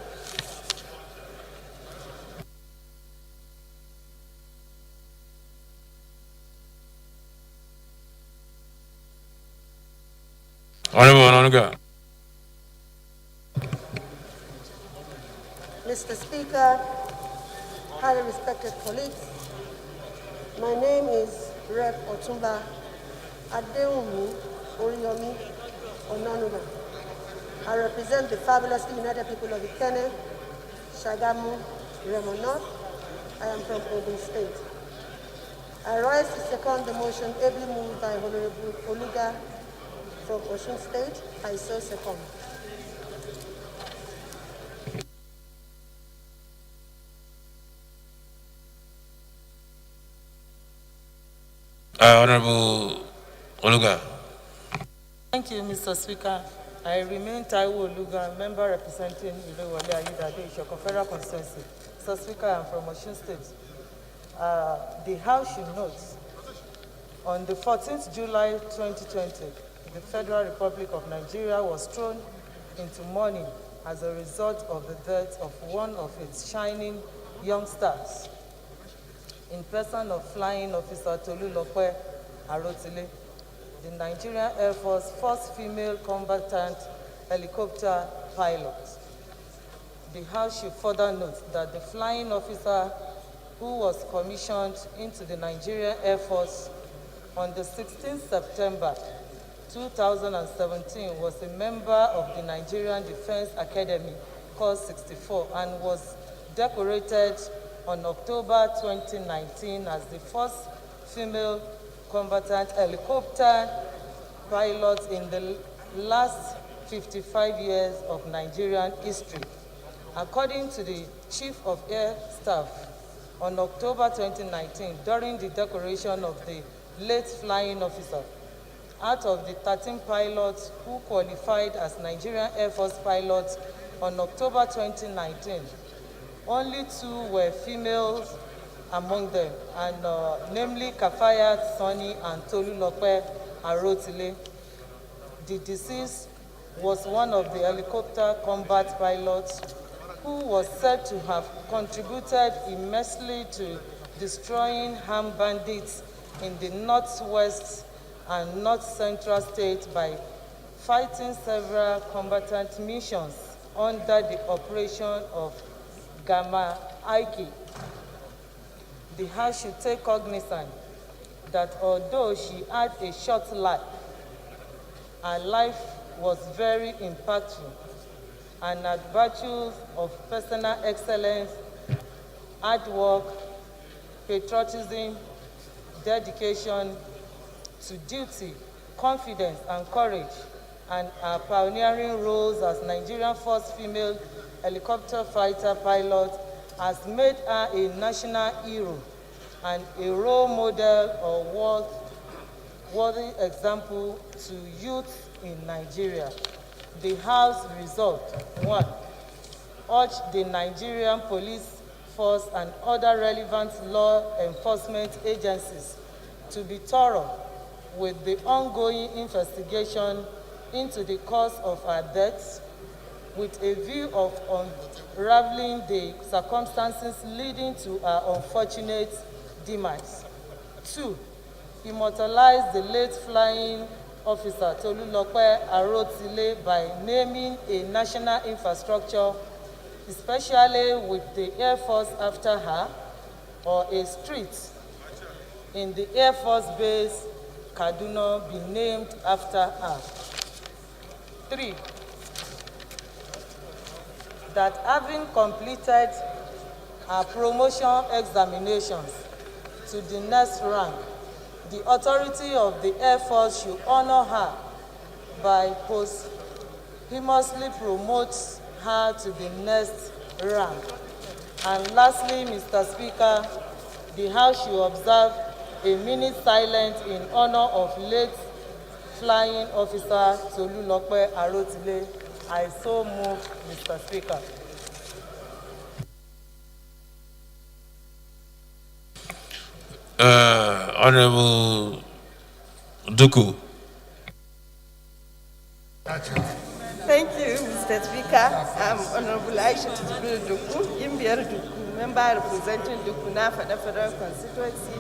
S1: Honorable Onuga.
S15: Mr. Speaker, highly respected colleagues, my name is Rep. Otumba Adewumi Oriyomi Onanuga. I represent the fabulously united people of Ikene, Shagamu, Remo North. I am from Ogun State. I rise to second the motion ably moved by Honorable Oluga from Osun State. I so second.
S1: Honorable Oluga.
S14: Thank you, Mr. Speaker. I remain Taiwo Oluga, member representing Irewole Ayudade, Ishoko Federal Constituency. Mr. Speaker, I am from Osun State. The House should note, on the 14th July 2020, the Federal Republic of Nigeria was thrown into mourning as a result of the death of one of its shining young stars, in person of Flying Officer Tolulope Arotile, the Nigerian Air Force first female combatant helicopter pilot. The House should further note that the flying officer who was commissioned into the Nigerian Air Force on the 16th September 2017 was a member of the Nigerian Defense Academy, Course 64, and was decorated on October 2019 as the first female combatant helicopter pilot in the last 55 years of Nigerian history. According to the Chief of Air Staff, on October 2019, during the decoration of the late flying officer, out of the 13 pilots who qualified as Nigerian Air Force pilots on October 2019, only 2 were females among them, and namely Kafayat Sani and Tolulope Arotile. The deceased was one of the helicopter combat pilots who was said to have contributed immensely to destroying armed bandits in the northwest and north central states by fighting several combatant missions under the operation of Gamma Ike. The House should take cognizance that although she had a short life, her life was very impactful, and had virtues of personal excellence, hard work, patriotism, dedication, to duty, confidence, and courage, and her pioneering roles as Nigeria's first female helicopter fighter pilot has made her a national hero and a role model or worthy example to youth in Nigeria. The House resolved: 1. Urge the Nigerian police force and other relevant law enforcement agencies to be thorough with the ongoing investigation into the cause of her death, with a view of unraveling the circumstances leading to her unfortunate demise. 2. Immortalize the late flying officer Tolulope Arotile by naming a national infrastructure, especially with the Air Force after her, or a street in the Air Force Base Kaduna be named after her. 3. That having completed her promotion examinations to the next rank, the authority of the Air Force should honor her by posthumously promote her to the next rank. And lastly, Mr. Speaker, the House should observe a minute silence in honor of late flying officer Tolulope Arotile. I so move, Mr. Speaker.
S1: Honorable Duku.
S16: Thank you, Mr. Speaker. I'm Honorable Aisha Jibril Duku, Imbiar Duku, member representing Dukuna for the Federal Constituency.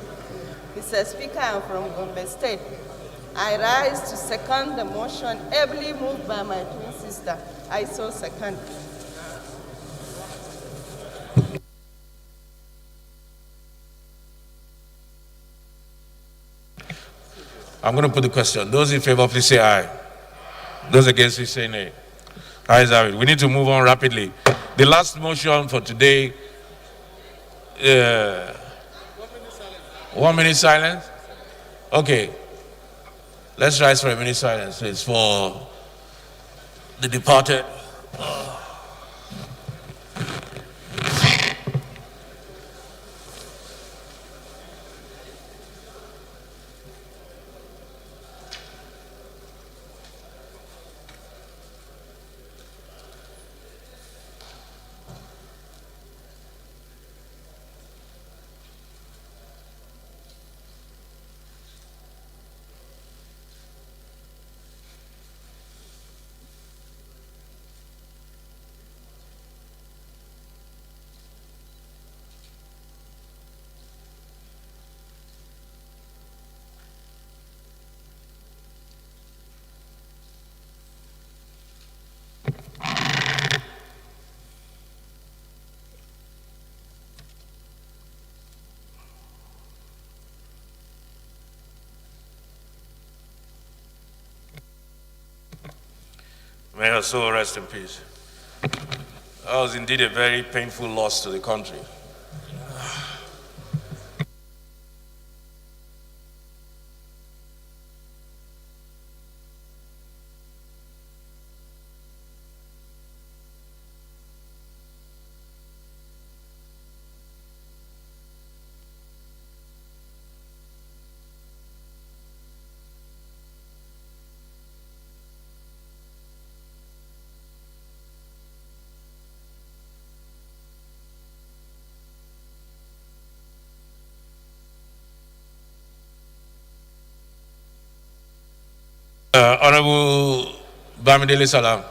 S16: Mr. Speaker, I'm from Gombe State. I rise to second the motion ably moved by my twin sister. I so second.
S1: I'm going to put the question. Those in favor, please say aye. Those against, please say nay. Ayes have it. We need to move on rapidly. The last motion for today. 1 minute silence. Okay. Let's rise for a minute silence, please, for the departed. May her soul rest in peace. That was indeed a very painful loss to the country. Honorable Bamidele Salam.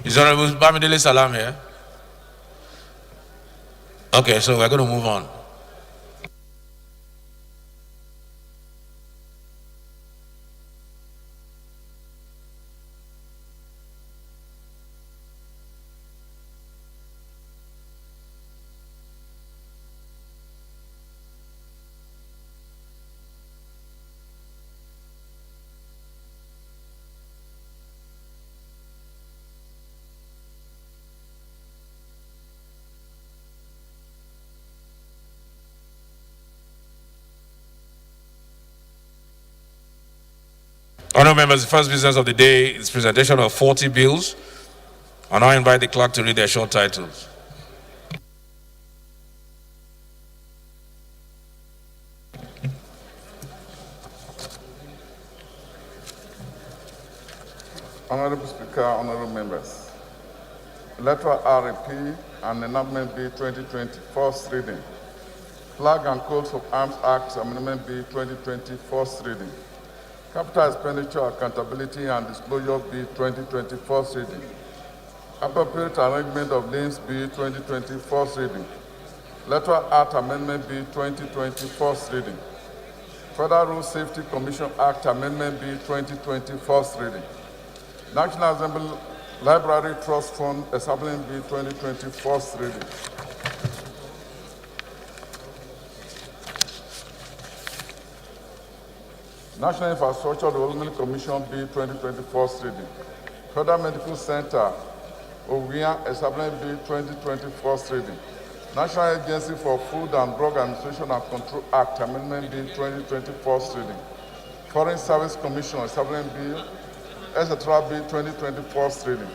S1: Is Honorable Bamidele Salam here? Okay, so we're going to move on. Honourable members, the first business of the day is presentation of 40 bills. I now invite the clerk to read their short titles.
S11: Honorable Speaker, honorable members. Electoral RAP and Enactment Bill 2020, first reading. Flag and Coats of Arms Act Amendment Bill 2020, first reading. Capital Expenditure Accountability and Disclosure Bill 2020, first reading. Appropriate Arrangement of Names Bill 2020, first reading. Electoral Act Amendment Bill 2020, first reading. Federal Road Safety Commission Act Amendment Bill 2020, first reading. National Assembly Library Trust Fund Establishment Bill 2020, first reading. National Infrastructure Development Commission Bill 2020, first reading. Federal Medical Center Owian Establishment Bill 2020, first reading. National Agency for Food and Drug Administration and Control Act Amendment Bill 2020, first reading. Foreign Service Commission Establishment Bill, etc. Bill 2020, first reading.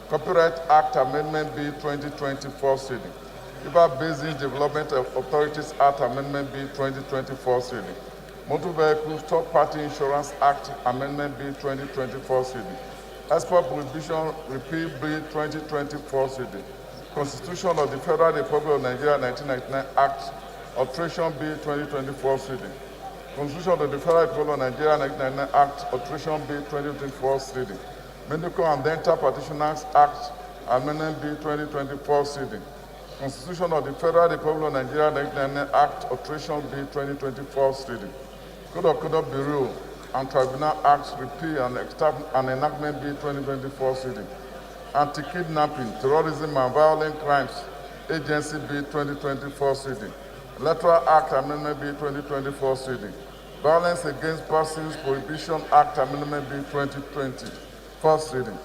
S11: Copyright Act Amendment Bill 2020, first reading. River Basin Development Authorities Act Amendment Bill 2020, first reading. Motor Vehicles Third Party Insurance Act Amendment Bill 2020, first reading. Export Prohibition Repeal Bill 2020, first reading. Constitution of the Federal Republic of Nigeria 1999 Act Alteration Bill 2020, first reading. Constitution of the Federal Republic of Nigeria 1999 Act Alteration Bill 2020, first reading. Medical and Dental Practitioners Act Amendment Bill 2020, first reading. Constitution of the Federal Republic of Nigeria 1999 Act Alteration Bill 2020, first reading. Code of Conduct Bureau and Tribunal Acts Repeal and Enactment Bill 2020, first reading. Anti-Kidnapping, Terrorism and Violent Crimes Agency Bill 2020, first reading. Electoral Act Amendment Bill 2020, first reading. Violence Against Persons Prohibition Act Amendment Bill 2020, first reading.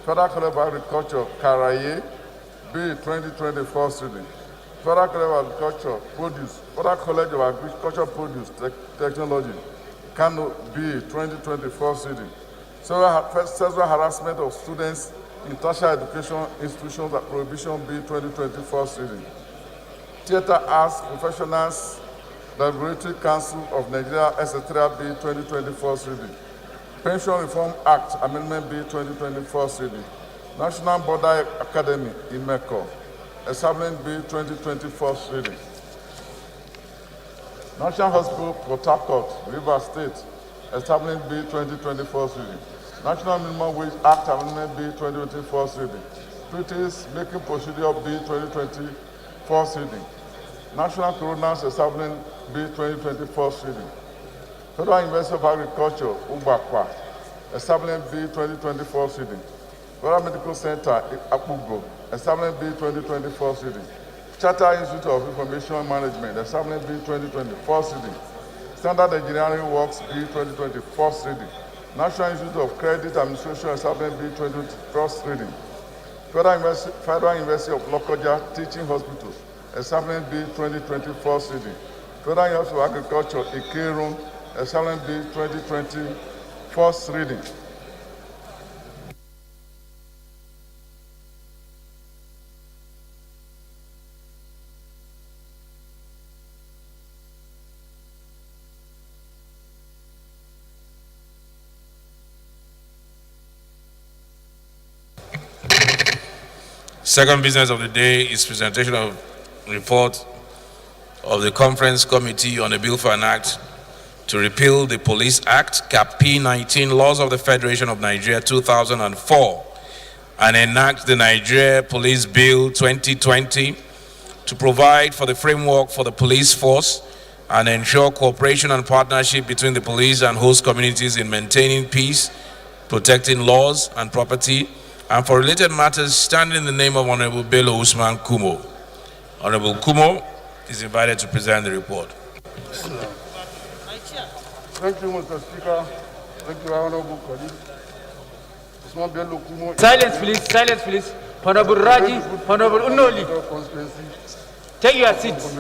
S11: Federal College of Agriculture, Karaye, Bill 2020, first reading. Federal College of Agriculture, Produce, Federal College of Agriculture Produce Technology, Kano, Bill 2020, first reading. Sexual harassment of students in tertiary education institutions and prohibition Bill 2020, first reading. Theatre Arts Professionals Regulatory Council of Nigeria, etc. Bill 2020, first reading. Pension Reform Act Amendment Bill 2020, first reading. National Border Academy, IMECO, Establishment Bill 2020, first reading. National Hospital, Port Harcourt, River State, Establishment Bill 2020, first reading. National Minimum Wage Act Amendment Bill 2020, first reading. Treaties Making Procedure Bill 2020, first reading. National Coroners Establishment Bill 2020, first reading. Federal University of Agriculture, Ubakwa, Establishment Bill 2020, first reading. Federal Medical Center, Apugo, Establishment Bill 2020, first reading. Charter Institute of Information Management, Establishment Bill 2020, first reading. Standard Engineering Works Bill 2020, first reading. National Institute of Credit Administration, Establishment Bill 2020, first reading. Federal University of Lokoja Teaching Hospitals, Establishment Bill 2020, first reading. Federal University of Agriculture, Ikerun, Establishment Bill 2020, first reading.
S1: Second business of the day is presentation of report of the Conference Committee on a Bill for an Act to repeal the Police Act, Cap P19, Laws of the Federation of Nigeria 2004, and enact the Nigeria Police Bill 2020 to provide for the framework for the police force and ensure cooperation and partnership between the police and host communities in maintaining peace, protecting laws and property, and for related matters, standing in the name of Honorable Bello Usman Kumo. Honorable Kumo is invited to present the report.
S7: Thank you, Mr. Speaker. Thank you, Honorable colleague. Usman Bello Kumo.
S17: Silence, please. Silence, please. Honorable Raji, Honorable Unoli. Take your seats.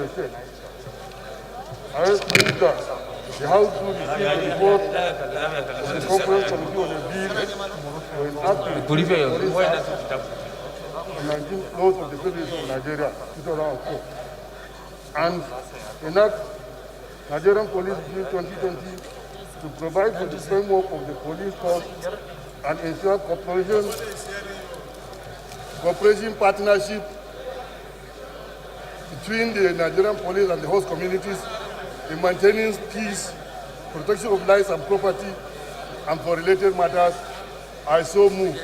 S7: I move that The House will receive the report of the Conference Committee on the Bill for enacting the Police Act of 19 laws of the Federation of Nigeria, 2004, and enact Nigerian Police Bill 2020 to provide for the framework of the police force and ensure cooperation partnership between the Nigerian police and the host communities in maintaining peace, protection of lives and property, and for related matters. I so move.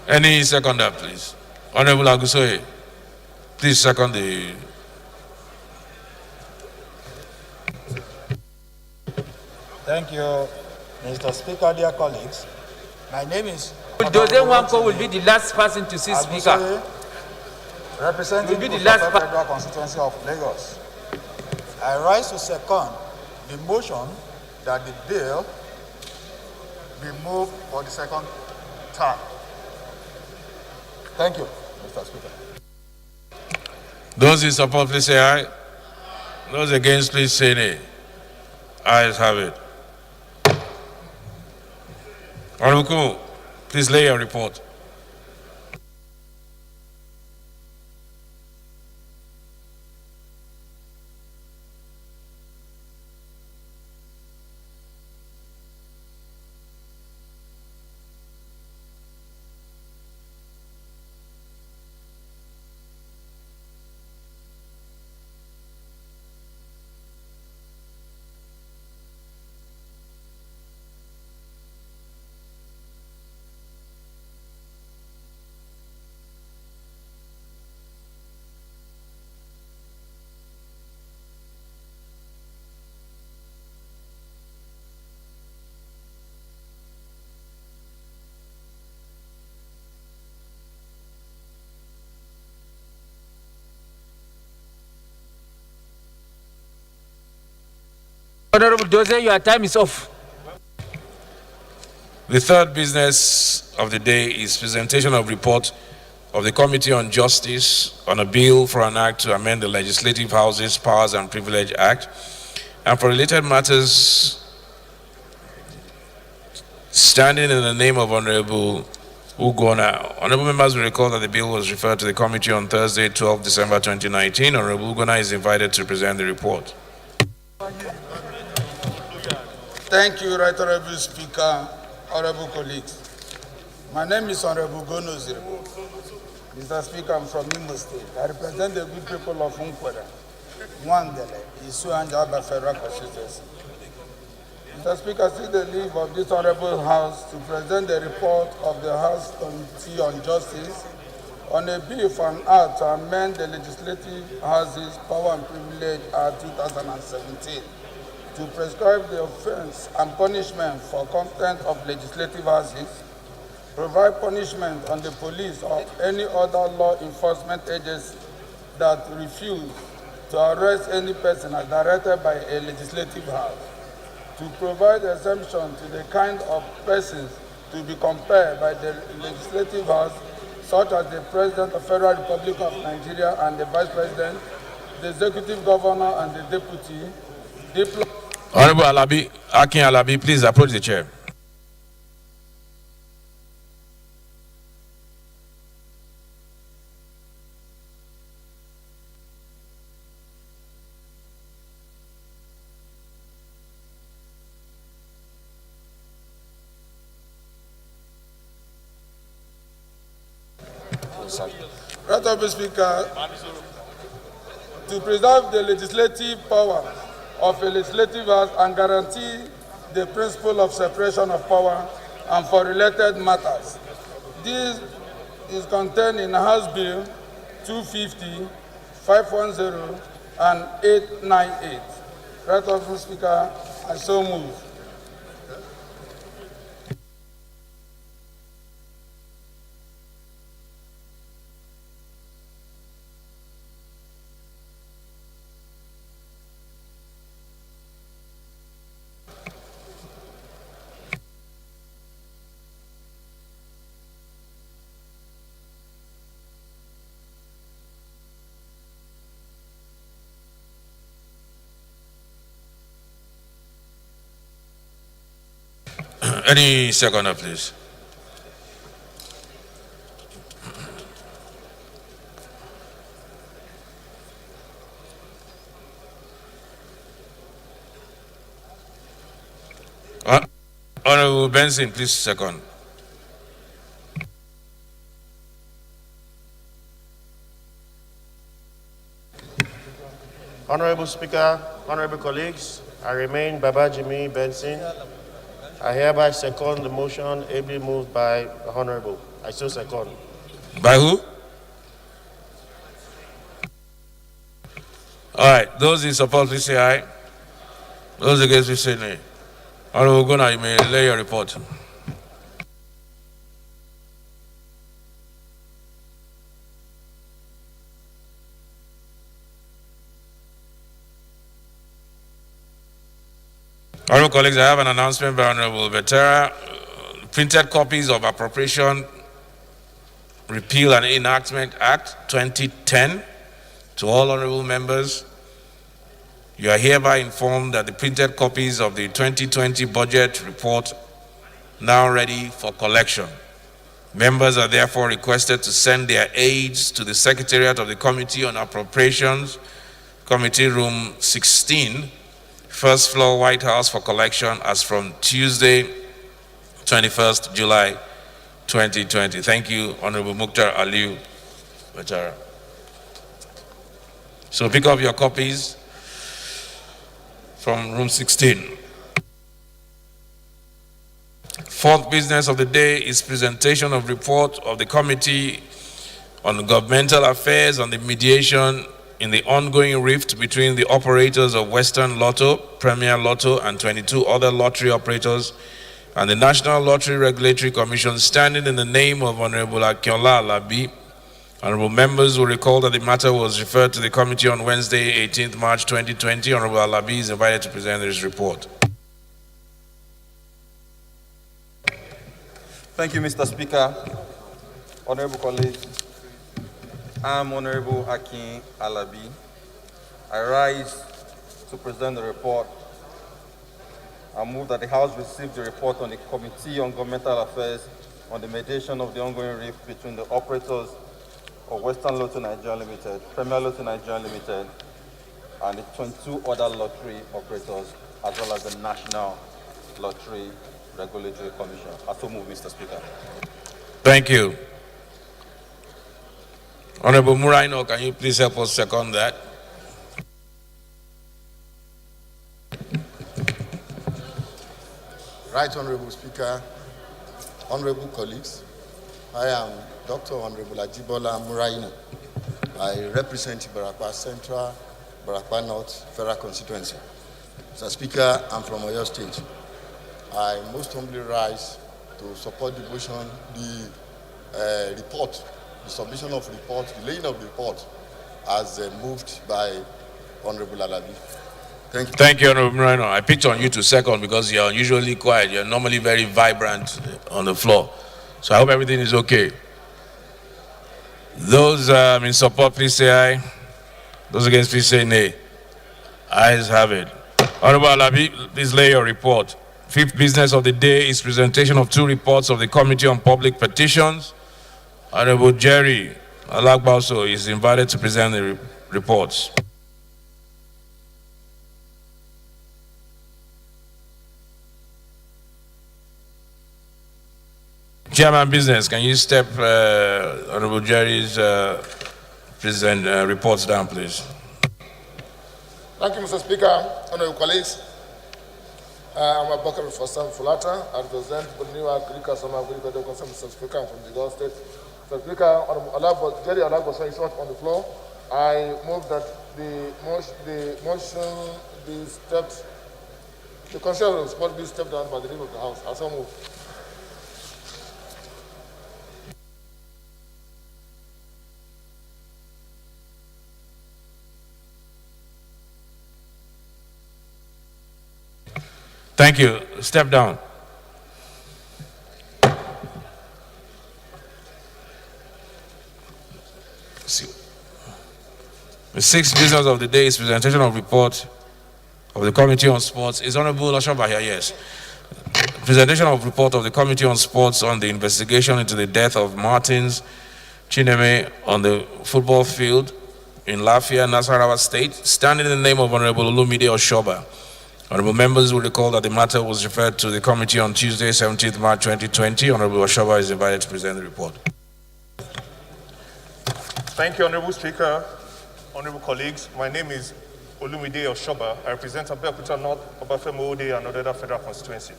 S1: Any seconder, please? Honorable Agusoye, please second the...
S18: Thank you, Mr. Speaker, dear colleagues. My name is...
S17: Bulldozer Wanko will be the last person to see Speaker.
S18: Representing the Federal Constituency of Lagos. I rise to second the motion that the bill be moved for the second term. Thank you, Mr. Speaker.
S1: Those in support, please say aye. Those against, please say nay. Ayes have it. Honorable Kumu, please lay your report.
S17: Honorable Doze, your time is off.
S1: The third business of the day is presentation of report of the Committee on Justice on a bill for an act to amend the Legislative Houses Powers and Privilege Act, and for related matters, standing in the name of Honorable Ugona. Honorable members will recall that the bill was referred to the committee on Thursday, 12 December 2019. Honorable Ugona is invited to present the report.
S19: Thank you, Right Honorable Speaker, honorable colleagues. My name is Honorable Gonozir. Mr. Speaker, I'm from Imo State. I represent the good people of Unkweda, Nwangele, Isu and Jaba Federal Constituency. Mr. Speaker, I seek the leave of this Honorable House to present the report of the House Committee on Justice on a bill for an act to amend the Legislative Houses Power and Privilege Act 2017 to prescribe the offense and punishment for contempt of legislative houses, provide punishment on the police or any other law enforcement agency that refuse to arrest any person as directed by a legislative house, to provide exemption to the kind of persons to be compared by the legislative house, such as the President of the Federal Republic of Nigeria and the Vice President, the Executive Governor and the Deputy.
S1: Honorable Alabi, Akin Alabi, please approach the chair.
S19: Right, Honorable Speaker, to preserve the legislative power of a legislative house and guarantee the principle of separation of power and for related matters. This is contained in House Bill 250, 510, and 898. Right, Honorable Speaker, I so move.
S1: Any seconder, please. Honorable Benson, please second.
S20: Honorable Speaker, honorable colleagues, I remain Babajimi Benson. I hereby second the motion ably moved by the Honorable. I so second.
S1: By who? All right, those in support, please say aye. Those against, please say nay. Honorable Gona, you may lay your report. Honorable colleagues, I have an announcement by Honorable Vetera. Printed copies of Appropriation Repeal and Enactment Act 2010 to all honorable members. You are hereby informed that the printed copies of the 2020 budget report now ready for collection. Members are therefore requested to send their aides to the Secretariat of the Committee on Appropriations, Committee Room 16, first floor, White House, for collection as from Tuesday, 21st July 2020. Thank you, Honorable Mukhtar Aliu Bachara. So pick up your copies from room 16. Fourth business of the day is presentation of report of the Committee on Governmental Affairs on the mediation in the ongoing rift between the operators of Western Lotto, Premier Lotto, and 22 other lottery operators and the National Lottery Regulatory Commission, standing in the name of Honorable Akinola Alabi. Honorable members will recall that the matter was referred to the committee on Wednesday, 18th March 2020. Honorable Alabi is invited to present his report.
S21: Thank you, Mr. Speaker. Honorable colleagues, I'm Honorable Akin Alabi. I rise to present the report. I move that the House receive the report on the Committee on Governmental Affairs on the mediation of the ongoing rift between the operators of Western Lotto Nigeria Limited, Premier Lotto Nigeria Limited, and the 22 other lottery operators, as well as the National Lottery Regulatory Commission. I so move, Mr. Speaker.
S1: Thank you. Honorable Muraino, can you please help us second that?
S22: Right Honorable Speaker, honorable colleagues, I am Dr. Honorable Ajibola Muraino. I represent Barakwa Central, Barakwa North Federal Constituency. Mr. Speaker, I'm from Oyo State. I most humbly rise to support the motion, the report, the submission of report, the laying of the report as moved by Honorable Alabi. Thank you.
S1: Thank you, Honorable Muraino. I picked on you to second because you're usually quiet. You're normally very vibrant on the floor. So I hope everything is okay. Those in support, please say aye. Those against, please say nay. Ayes have it. Honorable Alabi, please lay your report. Fifth business of the day is presentation of two reports of the Committee on Public Petitions. Honorable Jerry Alagbauso is invited to present the reports. Chairman Business, can you step Honorable Jerry's reports down, please?
S23: Thank you, Mr. Speaker. Honorable colleagues, I'm Abubakar Fassam Fulata. I represent the New Agriculture Summer Agriculture Concern, Mr. Speaker. I'm from the Lagos State. Mr. Speaker, Honorable Jerry Alagbauso is not on the floor. I move that the motion be stepped, the consent of the support be stepped down by the leader of the House. I so move.
S1: Thank you. Step down. The sixth business of the day is presentation of report of the Committee on Sports. Is Honorable Oshoba here? Yes. Presentation of report of the Committee on Sports on the investigation into the death of Martins Chineme on the football field in Lafia, Nasarawa State, standing in the name of Honorable Olumide Oshoba. Honorable members will recall that the matter was referred to the committee on Tuesday, 17th March 2020. Honorable Oshoba is invited to present the report.
S2: Thank you, Honorable Speaker, honorable colleagues. My name is Olumide Oshoba. I represent Abeokuta North, Obafemi Ode, and Odeda Federal Constituency.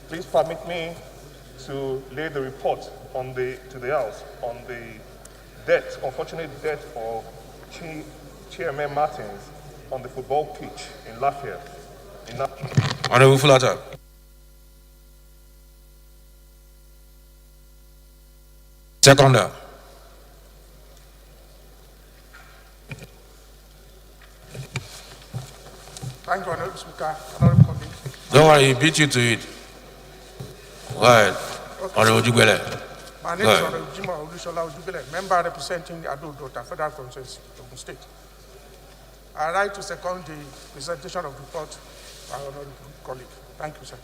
S2: Please permit me to lay the report to the House on the unfortunate death of Chairman Martins on the football pitch in Lafayette.
S1: Honorable Fulata. Seconder.
S7: Thank you, Honorable Speaker. Honorable colleagues.
S1: Don't worry, he beat you to it. Go ahead. Honorable Jugbele.
S7: My name is Honorable Jima Olushola Ojubele, member representing the Ado Dota Federal Constituency of Ogun State. I write to second the presentation of the report by honorable colleague. Thank you, sir.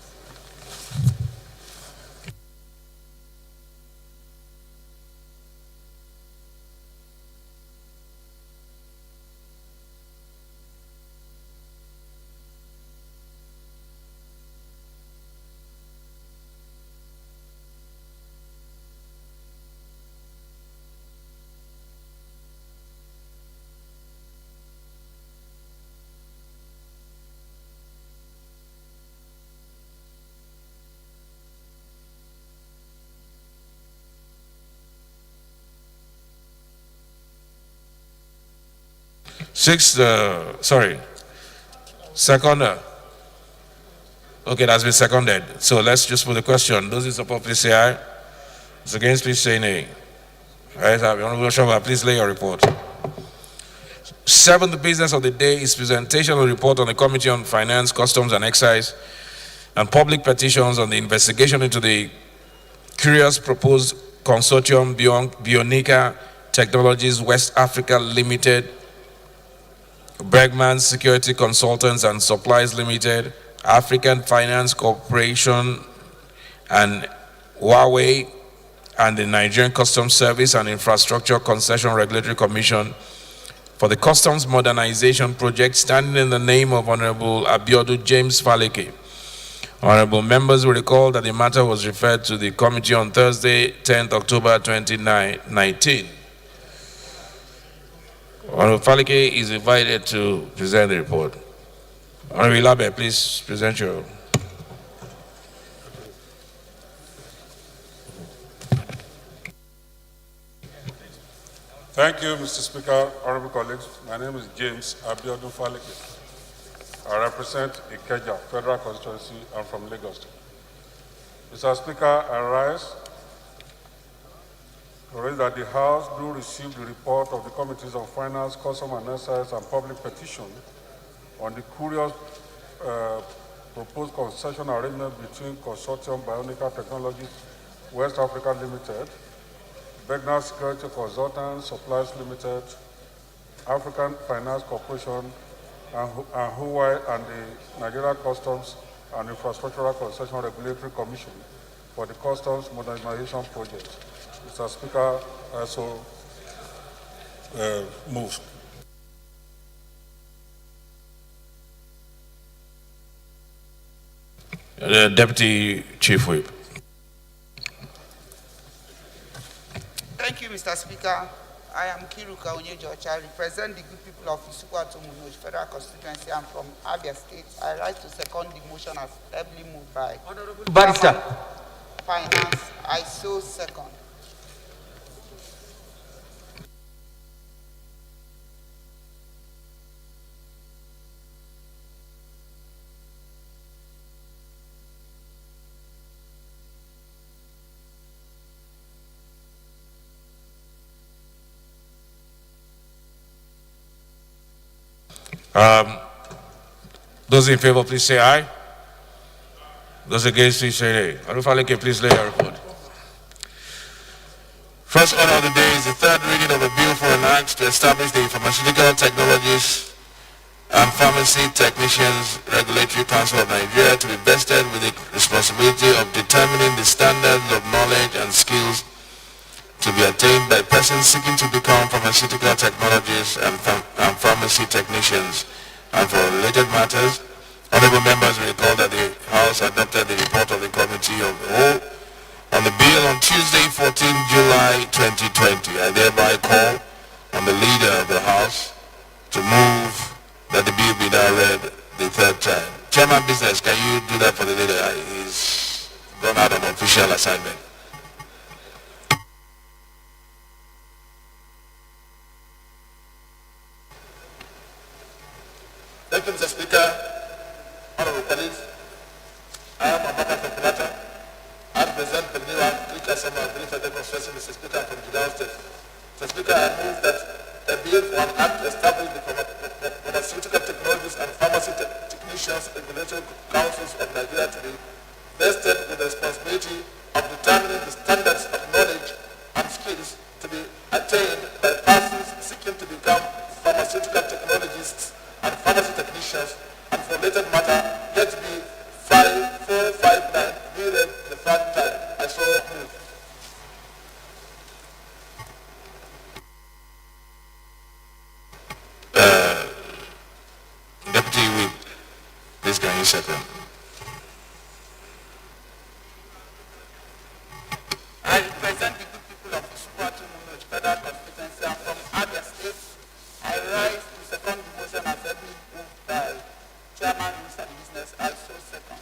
S1: Seconder. Okay, that's been seconded. So let's just put the question. Those in support, please say aye. Those against, please say nay. All right, Honorable Oshoba, please lay your report. Seventh business of the day is presentation of the report on the Committee on Finance, Customs and Excise and Public Petitions on the investigation into the curious proposed consortium Bionica Technologies West Africa Limited, Bergman Security Consultants and Supplies Limited, African Finance Corporation, and Huawei, and the Nigerian Customs Service and Infrastructure Concession Regulatory Commission for the Customs Modernization Project, standing in the name of Honorable Abiodu James Faleke. Honorable members will recall that the matter was referred to the committee on Thursday, 10th October 2019. Honorable Faleke is invited to present the report. Honorable Ilabe, please present your.
S3: Thank you, Mr. Speaker, honorable colleagues. My name is James Abiodun Faleke. I represent Ikeja Federal Constituency. I'm from Lagos. Mr. Speaker, I rise to raise that the House do receive the report of the Committees of Finance, Customs and Excise and Public Petition on the curious proposed concession arrangement between Consortium Bionica Technologies West Africa Limited, Bergman Security Consultants Supplies Limited, African Finance Corporation, and Huawei and the Nigeria Customs and Infrastructural Concession Regulatory Commission for the Customs Modernization Project. Mr. Speaker, I so move.
S1: Deputy Chief Whip.
S5: Thank you, Mr. Speaker. I am Kiruka Onyejocha. I represent the good people of Isukwatu Munoj Federal Constituency. I'm from Abia State. I rise to second the motion as heavily moved by
S17: Barrister.
S5: Finance. I so second.
S1: Those in favor, please say aye. Those against, please say nay. Honorable Faleke, please lay your report. First order of the day is the third reading of the bill for an act to establish the Pharmaceutical Technologies and Pharmacy Technicians Regulatory Council of Nigeria to be vested with the responsibility of related matters, honorable members recall that the House adopted the report of the Committee of the Whole on the bill on Tuesday, 14 July 2020. I thereby call on the leader of the House to move that the bill be now read the third time. Chairman Business, can you do that for the leader? He's gone out on official assignment.
S23: Thank you, Mr. Speaker. Honorable colleagues, I am Abubakar from Plata. I represent the new Africa Summer Brief and Demonstration, Mr. Speaker, from Jigawa State. Mr. Speaker, I move that a bill for an act to establish the Pharmaceutical Technologies and Pharmacy Technicians Regulatory Councils of Nigeria to be vested with the responsibility of determining the standards of knowledge and skills to be attained by persons seeking to become pharmaceutical technologists and pharmacy technicians, and for related matter, yet be 5459 be read the third time. I so move.
S1: Deputy Whip, please can you second?
S5: I represent the good people of Procedural Federal Constituency and from Abia State. I rise to second the motion as every moved by Chairman Minister of Business. I so second.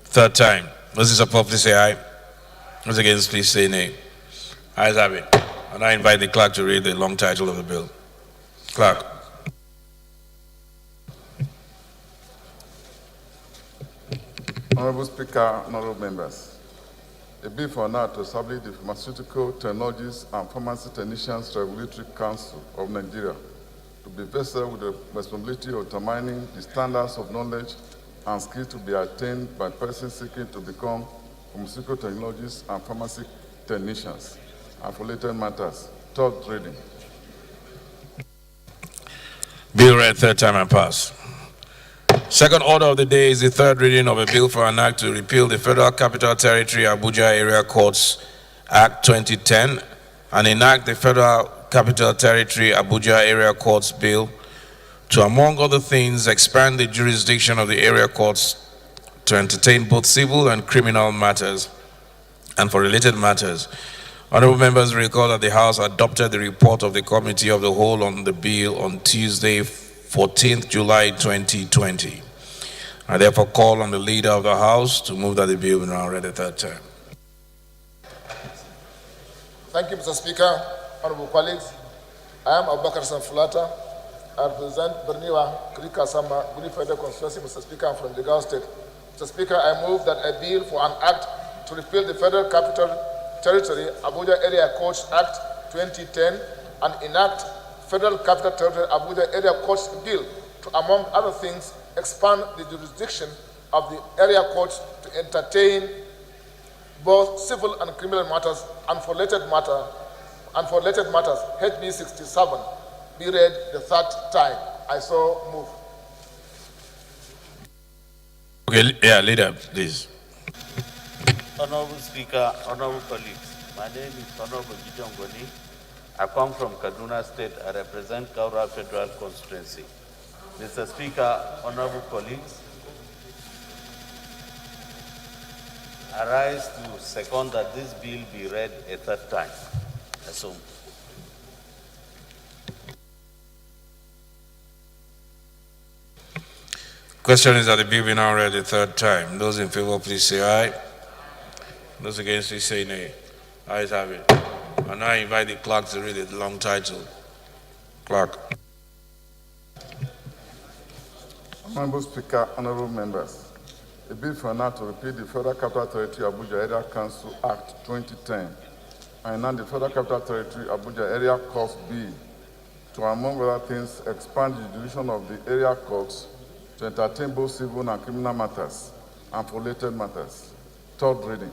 S1: Third time. Those in support, please say aye. Those against, please say nay. Ayes have it. And I invite the clerk to read the long title of the bill. Clerk.
S3: Honorable Speaker, honorable members, a bill for an act to establish the Pharmaceutical Technologies and Pharmacy Technicians Regulatory Council of Nigeria to be vested with the responsibility of determining the standards of knowledge and skills to be attained by persons seeking to become pharmaceutical technologists and pharmacy technicians, and for related matters. Third reading.
S1: Bill read third time and pass. Second order of the day is the third reading of a bill for an act to repeal the Federal Capital Territory Abuja Area Courts Act 2010 and enact the Federal Capital Territory Abuja Area Courts Bill to, among other things, expand the jurisdiction of the area courts to entertain both civil and criminal matters and for related matters. Honorable members recall that the House adopted the report of the Committee of the Whole on the bill on Tuesday, 14th July 2020. I therefore call on the leader of the House to move that the bill be now read a third time.
S23: Thank you, Mr. Speaker. Honorable colleagues, I am Abubakar Sanfulata. I represent Berniwa, Krika Sama, Guri Federal Constituency, Mr. Speaker, I'm from Jigawa State. Mr. Speaker, I move that a bill for an act to repeal the Federal Capital Territory Abuja Area Courts Act 2010 and enact Federal Capital Territory Abuja Area Courts Bill to, among other things, expand the jurisdiction of the area courts to entertain both civil and criminal matters and for related matters, HB 67, be read the third time. I so move.
S1: Okay, yeah, leader, please.
S6: Honorable Speaker, honorable colleagues, my name is Honorable Gideon Goni. I come from Kaduna State. I represent Kaura Federal Constituency. Mr. Speaker, honorable colleagues, I rise to second that this bill be read a third time. I so move.
S1: Question is that the bill be now read a third time. Those in favor, please say aye. Those against, please say nay. Ayes have it. And I invite the clerk to read the long title. Clerk.
S3: Honorable Speaker, honorable members, a bill for an act to repeal the Federal Capital Territory Abuja Area Council Act 2010 and enact the Federal Capital Territory Abuja Area Courts Bill to, among other things, expand the jurisdiction of the area courts to entertain both civil and criminal matters and for related matters. Third reading.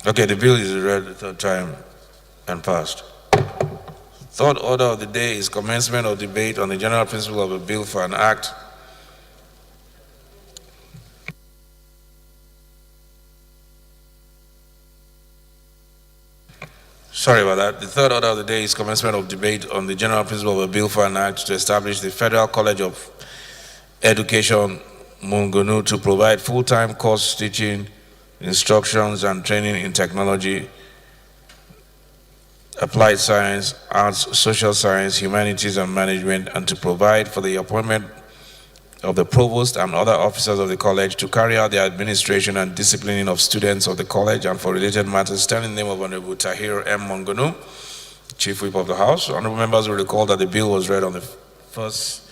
S1: Okay, the bill is read the third time and passed. Third order of the day is commencement of debate on the general principle of a bill for an act Sorry about that. The third order of the day is commencement of debate on the general principle of a bill for an act to establish the Federal College of Education, Mungunu, to provide full-time course teaching, instructions and training in technology, applied science, arts, social science, humanities and management, and to provide for the appointment of the provost and other officers of the college to carry out the administration and disciplining of students of the college and for related matters, stand in the name of Honorable Tahir M. Mongunu, Chief Whip of the House. Honorable members will recall that the bill was read on the first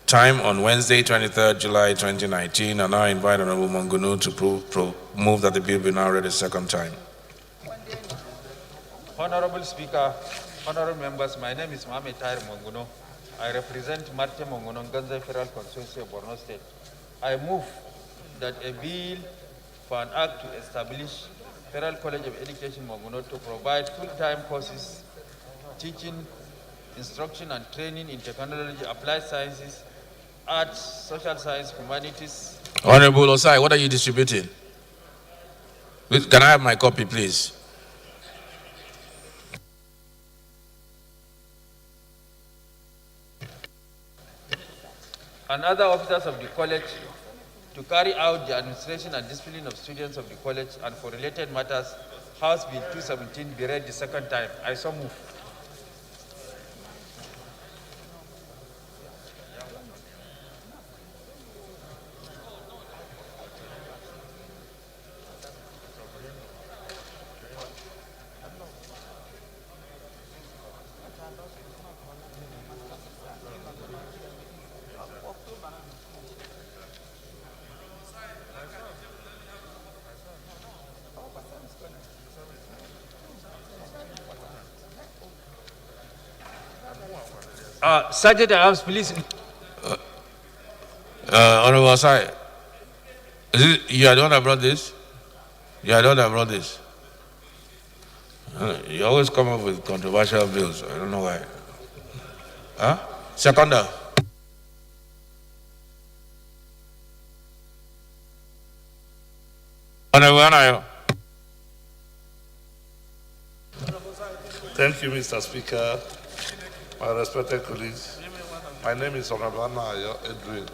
S1: time on Wednesday, 23rd July 2019, and I invite Honorable Mongunu to move that the bill be now read a second time.
S17: Honorable Speaker, honorable members, my name is Mohamed Tahir Mongunu. I represent Marte Mongono Ganze Federal Constituency of Borno State. I move that a bill for an act to establish Federal College of Education Mongono to provide full-time courses, teaching, instruction and training in technology, applied sciences, arts, social science, humanities.
S1: Honorable Osai, what are you distributing? Can I have my copy, please?
S17: And other officers of the college to carry out the administration and discipline of students of the college, and for related matters, House Bill 217 be read the second time. I so move. Sergeant at Arms, please.
S1: Honorable Asai, you are the one that brought this? You are the one that brought this? You always come up with controversial bills. I don't know why. Huh? Seconder. Honorable Anayo.
S8: Thank you, Mr. Speaker. My respected colleagues, my name is Honorable Anayo Edwin.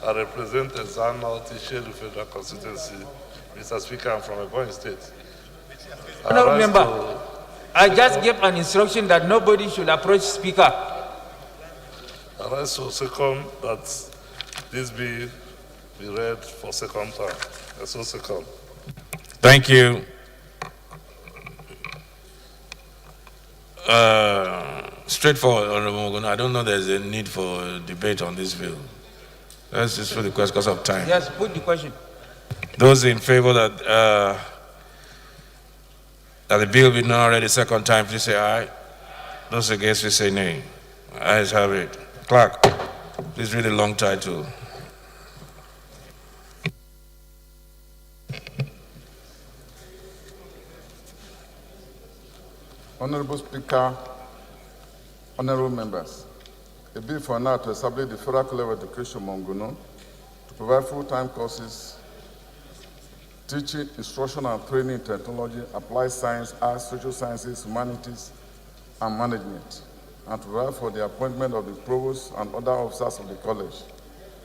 S8: I represent the Zano Tishelu Federal Constituency. Mr. Speaker, I'm from Ebonyi State.
S17: Honorable member, I just gave an instruction that nobody should approach Speaker.
S8: I rise to second that this bill be read for second time. I so second.
S1: Thank you. Straightforward, Honorable Mogono. I don't know there's a need for a debate on this bill. Let's just put the question because of time.
S17: Yes, put the question.
S1: Those in favor that the bill be now read a second time, please say aye. Those against, please say nay. Ayes have it. Clerk, please read the long title.
S3: Honorable Speaker, honorable members, a bill for an act to establish the Federal College of Education Mongono to provide full-time courses, teaching, instruction and training in technology, applied science, arts, social sciences, humanities, and management, and to provide for the appointment of the provost and other officers of the college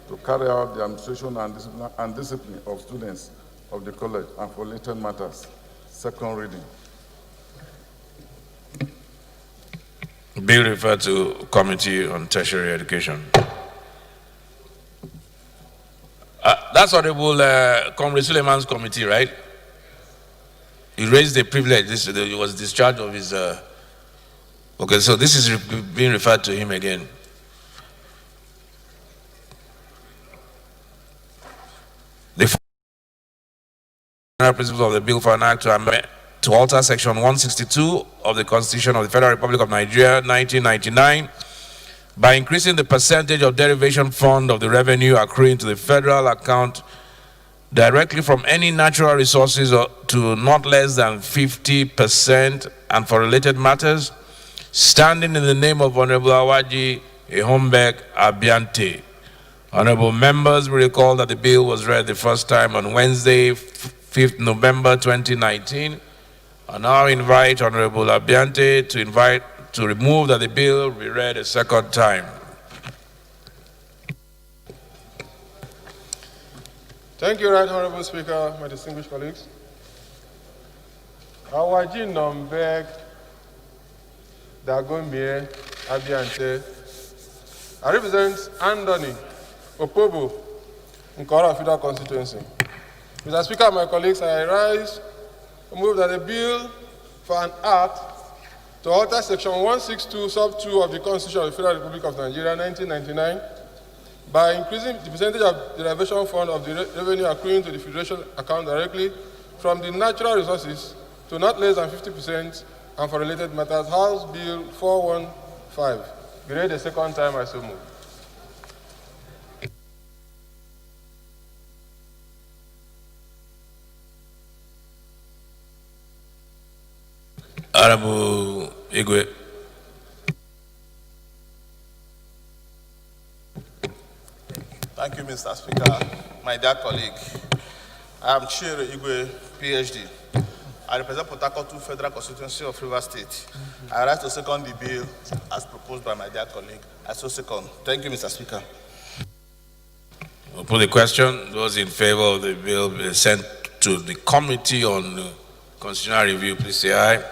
S3: to carry out the administration and discipline of students of the college and for related matters. Second reading.
S1: Bill referred to Committee on Tertiary Education. That's Honorable Comrade Suleiman's committee, right? He raised the privilege. He was discharged of his. Okay, so this is being referred to him again. The principles of the bill for an act to alter Section 162 of the Constitution of the Federal Republic of Nigeria, 1999, by increasing the percentage of derivation fund of the revenue accruing to the federal account directly from any natural resources to not less than 50%, and for related matters, standing in the name of Honorable Awaji Ehombek Abiante. Honorable members will recall that the bill was read the first time on Wednesday, 5th November 2019. I now invite Honorable Abiante to remove that the bill be read a second time.
S7: Thank you, Right Honorable Speaker, my distinguished colleagues. Awaji Nombek Dagomie Abiante. I represent Anthony Opobo in Kora Federal Constituency. Mr. Speaker, my colleagues, I rise to move that a bill for an act to alter Section 162, Sub 2 of the Constitution of the Federal Republic of Nigeria, 1999, by increasing the percentage of the derivation fund of the revenue accruing to the Federation account directly from the natural resources to not less than 50%, and for related matters, House Bill 415. Be read the second time, I so move.
S1: Honorable Igwe.
S9: Thank you, Mr. Speaker. My dear colleague, I am Chiro Igwe, PhD. I represent Port Harcourt 2 Federal Constituency of Rivers State. I rise to second the bill as proposed by my dear colleague. I so second. Thank you, Mr. Speaker.
S1: We'll put the question. Those in favor of the bill be sent to the Committee on Constitutional Review, please say aye.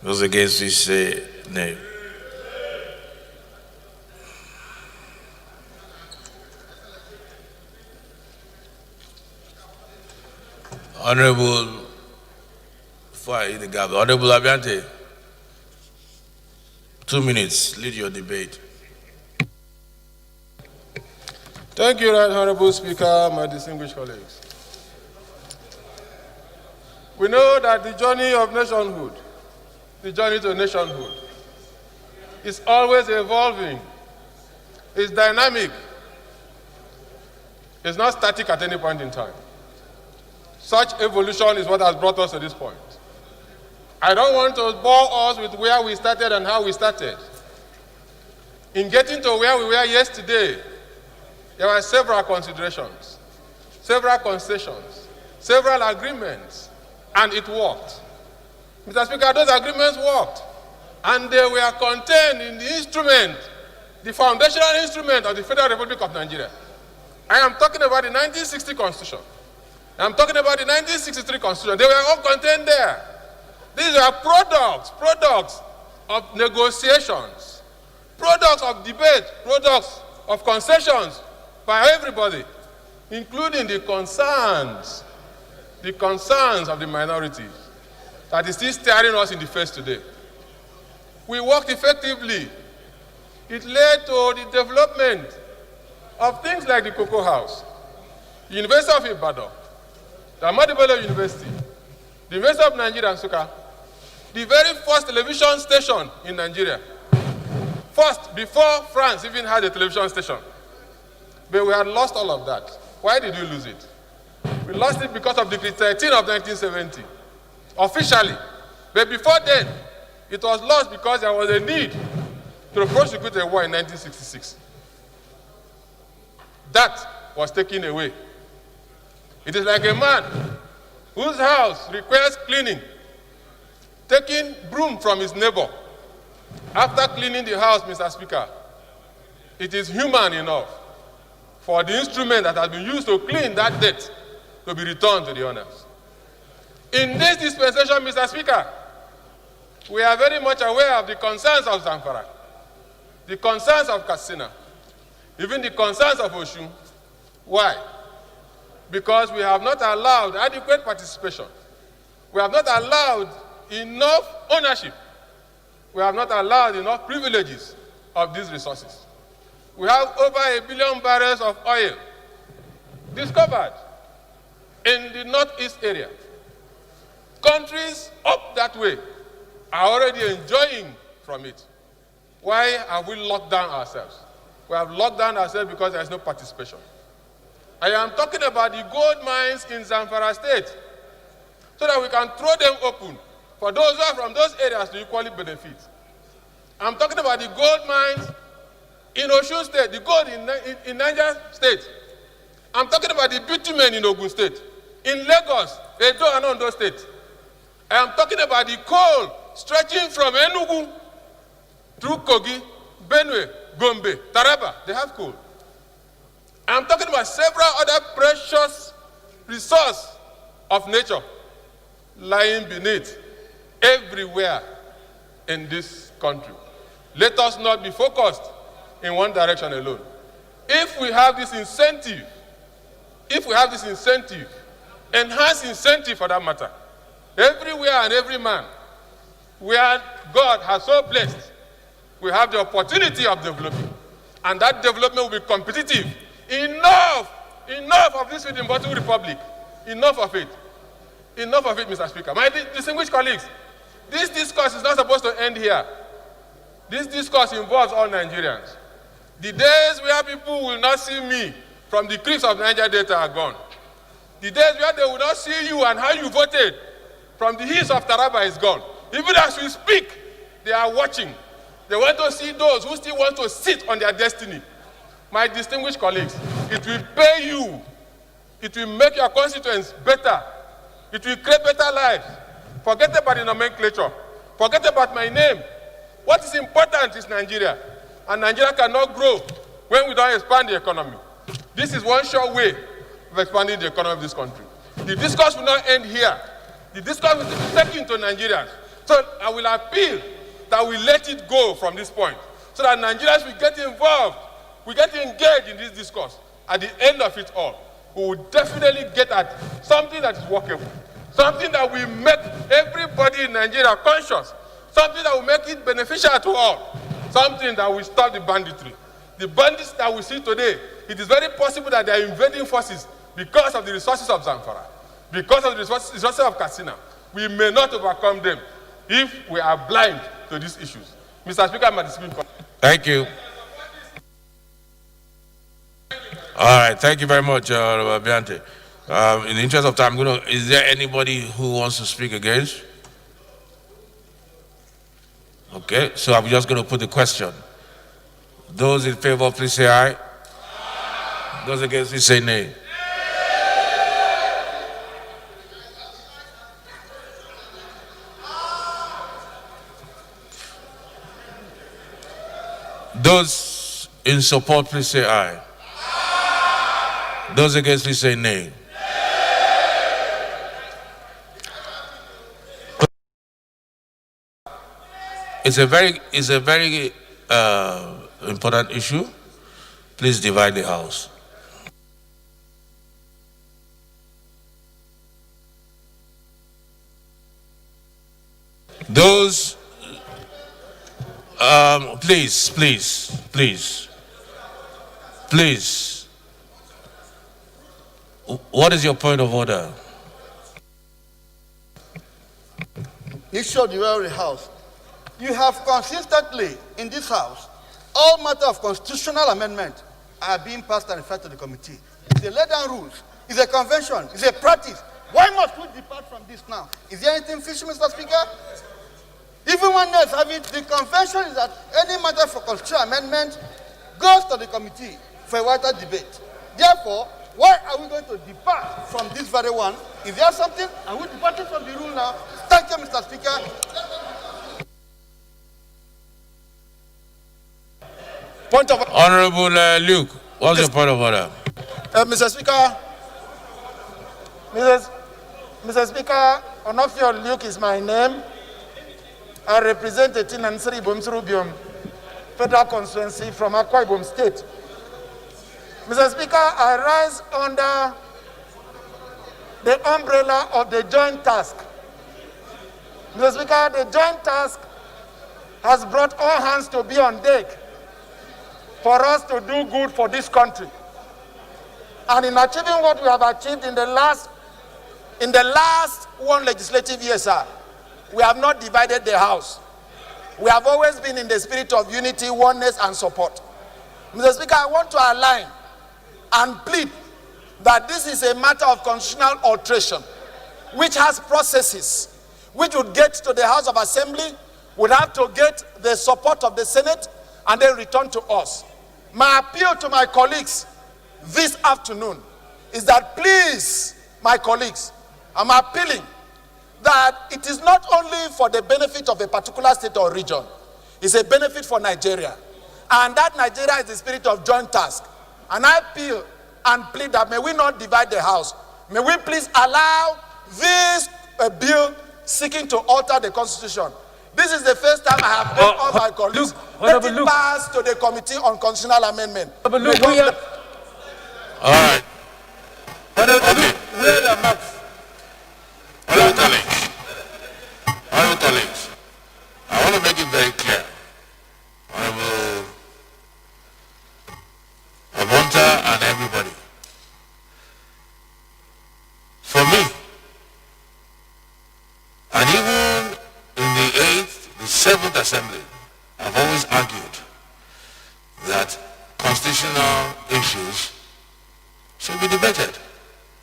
S1: Those against, please say nay. Honorable, before I hit the gavel, Honorable Abiante, 2 minutes, lead your debate.
S7: Thank you, Right Honorable Speaker, my distinguished colleagues. We know that the journey of nationhood, the journey to nationhood, is always evolving, is dynamic, it's not static at any point in time. Such evolution is what has brought us to this point. I don't want to bore us with where we started and how we started. In getting to where we were yesterday, there were several considerations, several concessions, several agreements, and it worked. Mr. Speaker, those agreements worked, and they were contained in the instrument, the foundational instrument of the Federal Republic of Nigeria. I am talking about the 1960 Constitution. I'm talking about the 1963 Constitution. They were all contained there. These are products of negotiations, products of debate, products of concessions by everybody, including the concerns of the minorities that is still staring us in the face today. We worked effectively. It led to the development of things like the Cocoa House, the University of Ibadan, the Ahmadu Bello University, the University of Nigeria, Nsukka, the very first television station in Nigeria. First, before France even had a television station. But we had lost all of that. Why did we lose it? We lost it because of Decree 13 of 1970, officially. But before then, it was lost because there was a need to prosecute a war in 1966. That was taken away. It is like a man whose house requires cleaning, taking broom from his neighbor. After cleaning the house, Mr. Speaker, it is human enough for the instrument that has been used to clean that debt to be returned to the owners. In this dispensation, Mr. Speaker, we are very much aware of the concerns of Zamfara, the concerns of Katsina, even the concerns of Osun. Why? Because we have not allowed adequate participation. We have not allowed enough ownership. We have not allowed enough privileges of these resources. We have over 1 billion barrels of oil discovered in the northeast area. Countries up that way are already enjoying from it. Why have we locked down ourselves? We have locked down ourselves because there is no participation.
S4: I am talking about the gold mines in Zamfara State, so that we can throw them open for those who are from those areas to equally benefit. I'm talking about the gold mines in Osun State, the gold in Niger State. I'm talking about the bitumen in Ogun State, in Lagos, Edo and Ondo State. I am talking about the coal stretching from Enugu through Kogi, Benue, Gombe, Taraba. They have coal. I'm talking about several other precious resources of nature lying beneath everywhere in this country. Let us not be focused in one direction alone. If we have this incentive, enhanced incentive for that matter, everywhere and every man, where God has so blessed, we have the opportunity of developing. And that development will be competitive. Enough of this feeding bottle republic. Enough of it, Mr. Speaker. My distinguished colleagues, this discourse is not supposed to end here. This discourse involves all Nigerians. The days where people will not see me from the creeks of Niger Delta are gone. The days where they will not see you and how you voted from the hills of Taraba is gone. Even as we speak, they are watching. They want to see those who still want to sit on their destiny. My distinguished colleagues, it will pay you. It will make your constituents better. It will create better lives. Forget about the nomenclature. Forget about my name. What is important is Nigeria. And Nigeria cannot grow when we don't expand the economy. This is one sure way of expanding the economy of this country. The discourse will not end here. The discourse will be taken to Nigerians. So I will appeal that we let it go from this point, so that Nigerians will get involved, we get engaged in this discourse. At the end of it all, we will definitely get at something that is workable, something that will make everybody in Nigeria conscious, something that will make it beneficial to all, something that will stop the banditry. The bandits that we see today, it is very possible that they are invading forces because of the resources of Zamfara, because of the resources of Katsina. We may not overcome them if we are blind to these issues. Mr. Speaker, my distinguished colleagues.
S1: Thank you. All right, thank you very much, Biante. In the interest of time, is there anybody who wants to speak against? Okay, so I'm just going to put the question. Those in favor, please say aye. Those against, please say nay. Those in support, please say aye. Those against, please say nay. It's a very important issue. Please divide the House. Those, please. What is your point of order?
S10: Issue of the House. You have consistently in this House, all matter of constitutional amendment are being passed and referred to the committee. It's a laid down rules. It's a convention. It's a practice. Why must we depart from this now? Is there anything fishy, Mr. Speaker? Even when there's having the convention is that any matter for constitutional amendment goes to the committee for a wider debate. Therefore, why are we going to depart from this very one? Is there something? Are we departing from the rule now? Thank you, Mr. Speaker.
S1: Point of Honorable Luke, what's your point of order?
S12: Mr. Speaker, Mr. Speaker, Onofio Luke is my name. I represent the Tinansri Bumsrubium Federal Constituency from Akwa Ibom State. Mr. Speaker, I rise under the umbrella of the joint task. Mr. Speaker, the joint task has brought all hands to be on deck for us to do good for this country. And in achieving what we have achieved in the last one legislative year, sir, we have not divided the House. We have always been in the spirit of unity, oneness, and support. Mr. Speaker, I want to align and plead that this is a matter of constitutional alteration, which has processes, which would get to the House of Assembly, would have to get the support of the Senate, and then return to us. My appeal to my colleagues this afternoon is that please, my colleagues, I'm appealing that it is not only for the benefit of a particular state or region, it's a benefit for Nigeria. And that Nigeria is the spirit of joint task. And I appeal and plead that may we not divide the House. May we please allow this bill seeking to alter the Constitution. This is the first time I have heard all my colleagues let it pass to the Committee on Constitutional Amendment.
S1: All right. Okay. Honorable colleagues, I want to make it very clear. Honorable Abonta and everybody. For me, and even in the 8th, the 7th Assembly, I've always argued that constitutional issues should be debated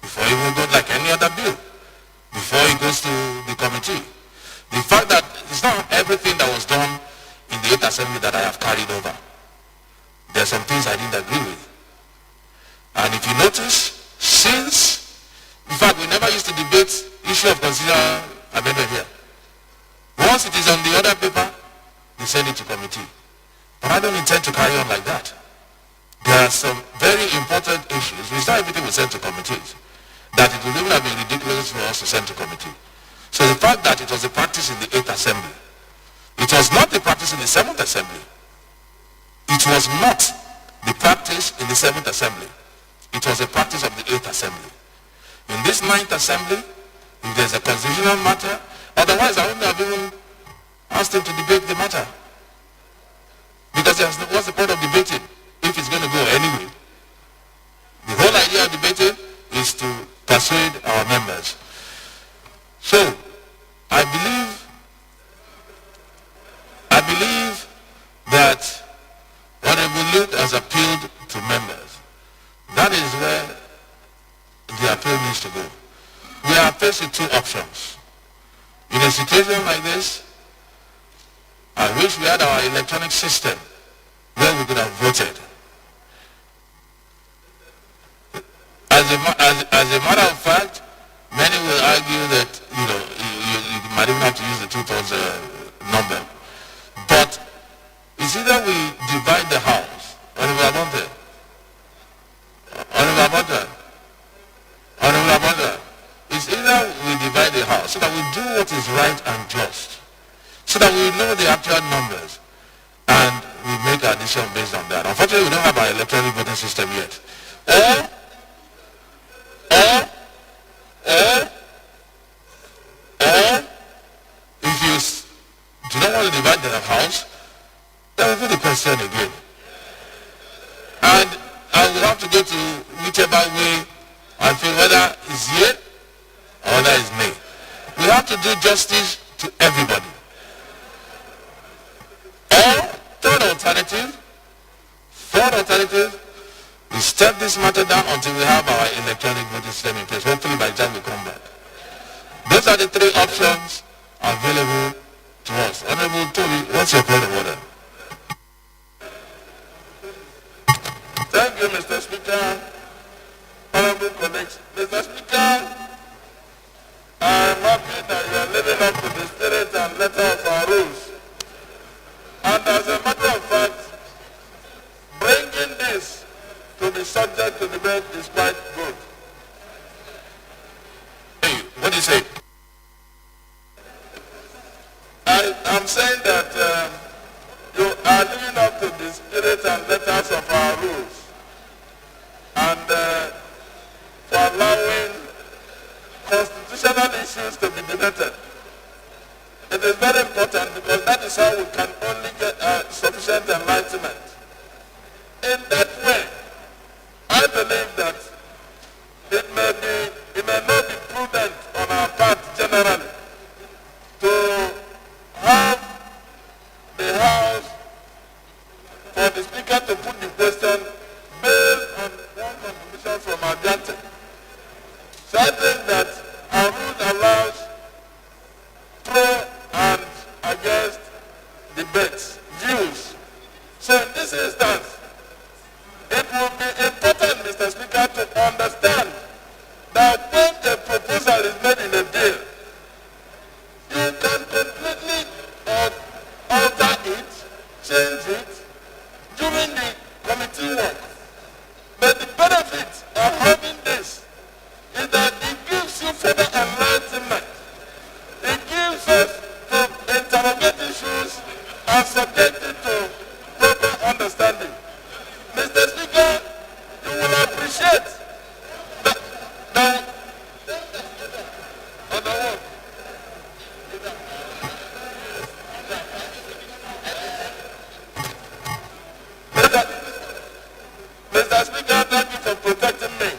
S1: before it will go like any other bill, before it goes to the committee. The fact that it's not everything that was done in the 8th Assembly that I have carried over. There are some things I didn't agree with. And if you notice, in fact, we never used to debate issue of constitutional amendment here. Once it is on the other paper, they send it to committee. But I don't intend to carry on like that. There are some very important issues, which not everything we send to committees, that it would even have been ridiculous for us to send to committee. So the fact that it was a practice in the 8th Assembly, it was not the practice in the 7th Assembly. It was not the practice in the 7th Assembly. It was a practice of the 8th Assembly. In this 9th Assembly, if there's a constitutional matter, otherwise I wouldn't have even asked him to debate the matter. Because what's the point of debating if it's going to go anyway? The whole idea of debating is to persuade our members. So, I believe that Honorable Luke has appealed to members. That is where the appeal needs to go. We are faced with two options. In a situation like this, I wish we had our electronic system where we could have voted. As a matter of fact, many will argue that you might even have to use the 2,000 number. But it's either we divide the House, it's either we divide the House so that we do what is right and just, so that we know the actual numbers and we make our decision based on that. Unfortunately, we don't have our electronic voting system yet. Or if you do not want to divide the House, then we'll do the question again. And I will have to go to whichever way I feel, whether it's yea or whether it's nay. We have to do justice to everybody. Or third alternative, we step this matter down until we have our electronic voting system in place, hopefully by the time we come back. Those are the three options available to us. Honorable Toby, what's your point of order? Thank you, Mr. Speaker. Honorable colleagues, Mr. Speaker, I am happy that you are living up to the spirit and letter of our rules. And as a matter of fact, bringing this to be subject to debate is quite good. Hey, what do you say? I'm saying that you are living up to the spirit and letters of our rules. And for allowing constitutional issues to be debated. It is very important because that is how we can only get sufficient enlightenment. In that way, I believe that it may not be prudent on our part generally to have the House, for the Speaker to put the question based on one contribution from our Adjante.
S11: first debates, views. So in this instance, it will be important, Mr. Speaker, to understand that when a proposal is made in a bill, you can completely alter it, change it during the committee work. But the benefit of having this is that it gives you further enlightenment. It gives us to interrogate issues and subject it to proper understanding. Mr. Speaker, you will appreciate that on the work. Mr. Speaker, thank you for protecting me.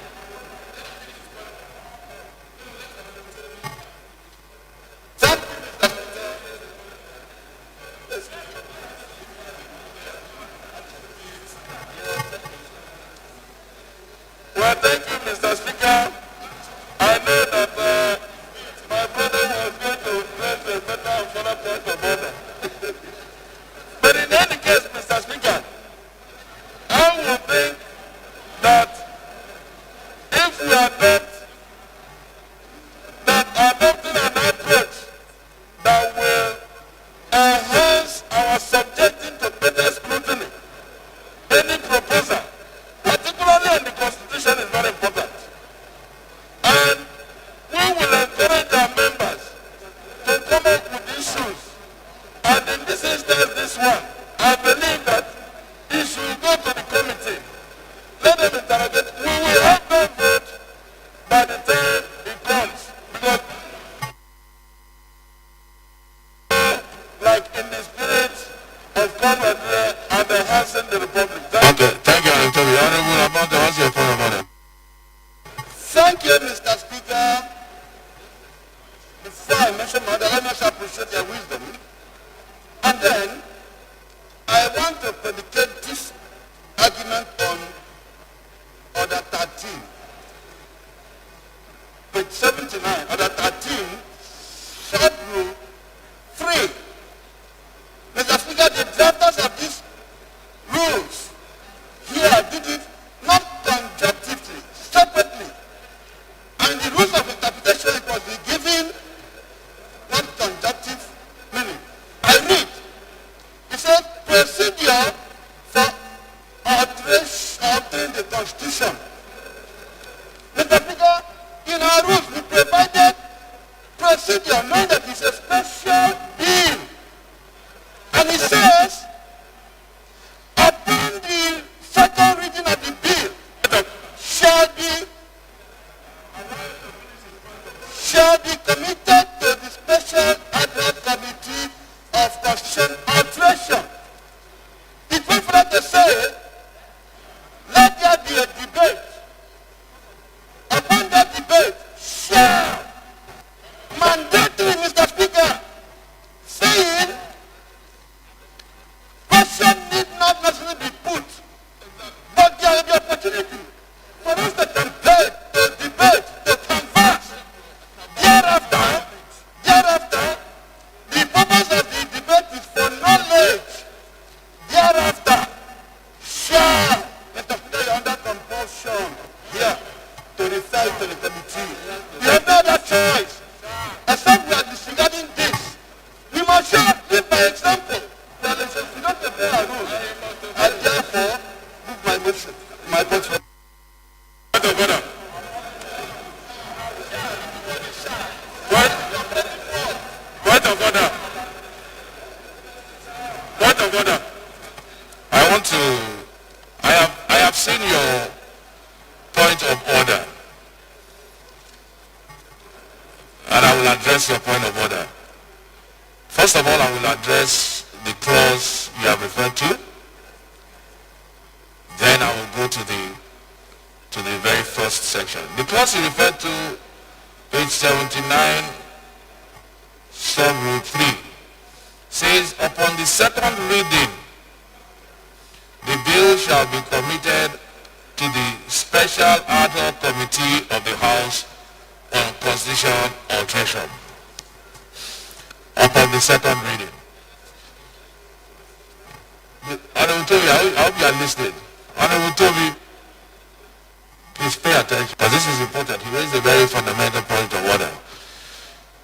S11: Well, thank you, Mr. Speaker. I know that my brother was going to raise a better and further point of order. But in any case, Mr. Speaker, I would think that if we adopting an approach that will enhance our subjecting to better scrutiny, any proposal, particularly on the Constitution, is very important. And we will encourage our members to come up with issues. And in this instance, this one, I believe that it should go to the committee. Let them interrogate. We will have no vote by the time it comes. Because like in the spirit of comrade and enhancing the Republic. Thank you, Anthony. Honorable Amanda, what's your point of order?
S10: Thank you, Mr. Speaker. Before I mention my order, let me also appreciate your wisdom. And then, I want to predicate this argument on Order 13. Page 79, Order 13, short rule 3. Mr. Speaker, the drafters of these rules here did it not conjunctively, separately. And the rules of interpretation, it was be given not conjunctive meaning. I read. It says procedure for altering the Constitution. Mr. Speaker, in our rules we provided procedure, knowing that it's a special bill. And it says, upon the second reading of the bill, shall be committed to the special ad hoc committee of Constitution alteration. It went further to say, let there be a debate. Upon that debate, shall mandatory, Mr. Speaker, saying question need not necessarily be put, but there will be opportunity for us to compare, to debate, to converse. Thereafter, the purpose of the debate is for knowledge. Thereafter, shall, Mr. Speaker, you're under compulsion here to refer to the committee. We have no other choice. Except we are disregarding this. We must show it by example. That is, if we don't obey our rules, I therefore move my motion, my vote.
S11: Point of order. Point of order. I have seen your point of order. And I will address your point of order. First of all, I will address the clause you have referred to. Then I will go to the very first section. The clause you referred to, page 79, sub-rule 3, says, upon the second reading, the bill shall be committed to the special ad hoc committee of the House on Constitution alteration. Upon the second reading.
S1: Toby, I hope you are listening. Honorable Toby, please pay attention, because this is important. He raised a very fundamental point of order.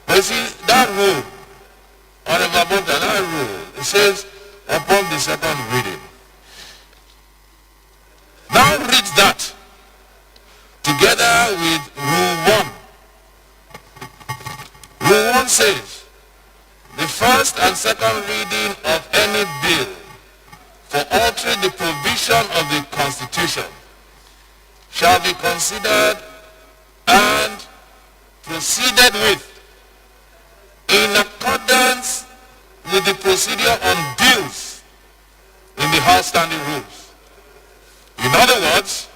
S1: But you see, that rule, Honorable Bonta, that rule, it says, upon the second reading. Now read that together with Rule 1. Rule 1 says, the first and second reading of any bill for altering the provision of the Constitution shall be considered and proceeded with in accordance with the procedure on bills in the House Standing Rules. In other words,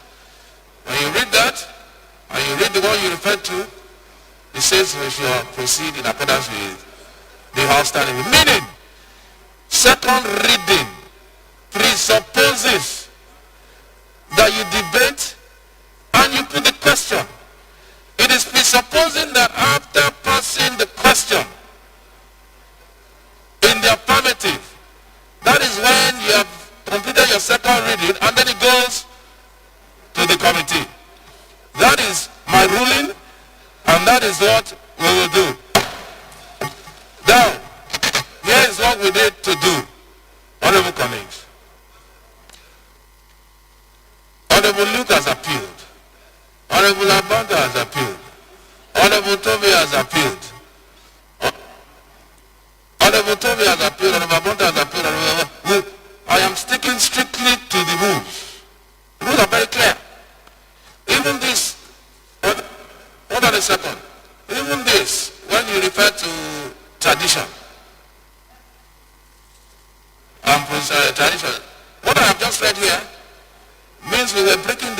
S1: when you read that, and you read the one you refer to, it says we shall proceed in accordance with the House Standing Rules. Meaning, second reading presupposes that you debate and you put the question. It is presupposing that after passing the question in the affirmative, that is when you have completed your second reading, and then it goes to the committee. That is my ruling, and that is what we will do. Now, here is what we need to do, honorable colleagues. Honorable Luke has appealed. Honorable Abanda has appealed. Honorable Toby has appealed. Honorable Toby has appealed. Honorable Abanda has appealed. I am sticking strictly to the rules. The rules are very clear. Even this, hold on a second. Even this, when you refer to tradition and tradition, what I have just read here means we were breaking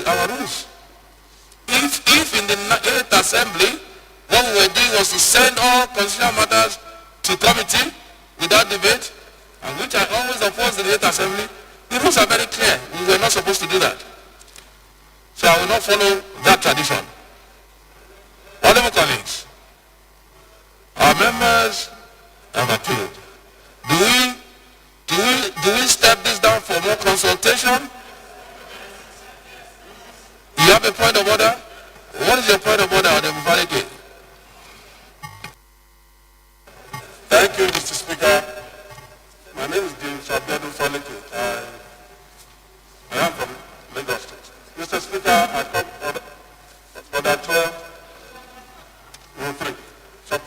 S1: our rules. If in the 8th Assembly, what we were doing was to send all constitutional matters to committee without debate, and which I always opposed in the 8th Assembly, the rules are very clear. We were not supposed to do that. So I will not follow that tradition. Honorable colleagues, our members have appealed. Do we step this down for more consultation? You have a point of order? What is your point of order, Honorable Faleke?
S8: Thank you, Mr. Speaker. My name is James Abdul Faleke. I am from Lagos State. Mr. Speaker, I come order 12, Rule 3, sub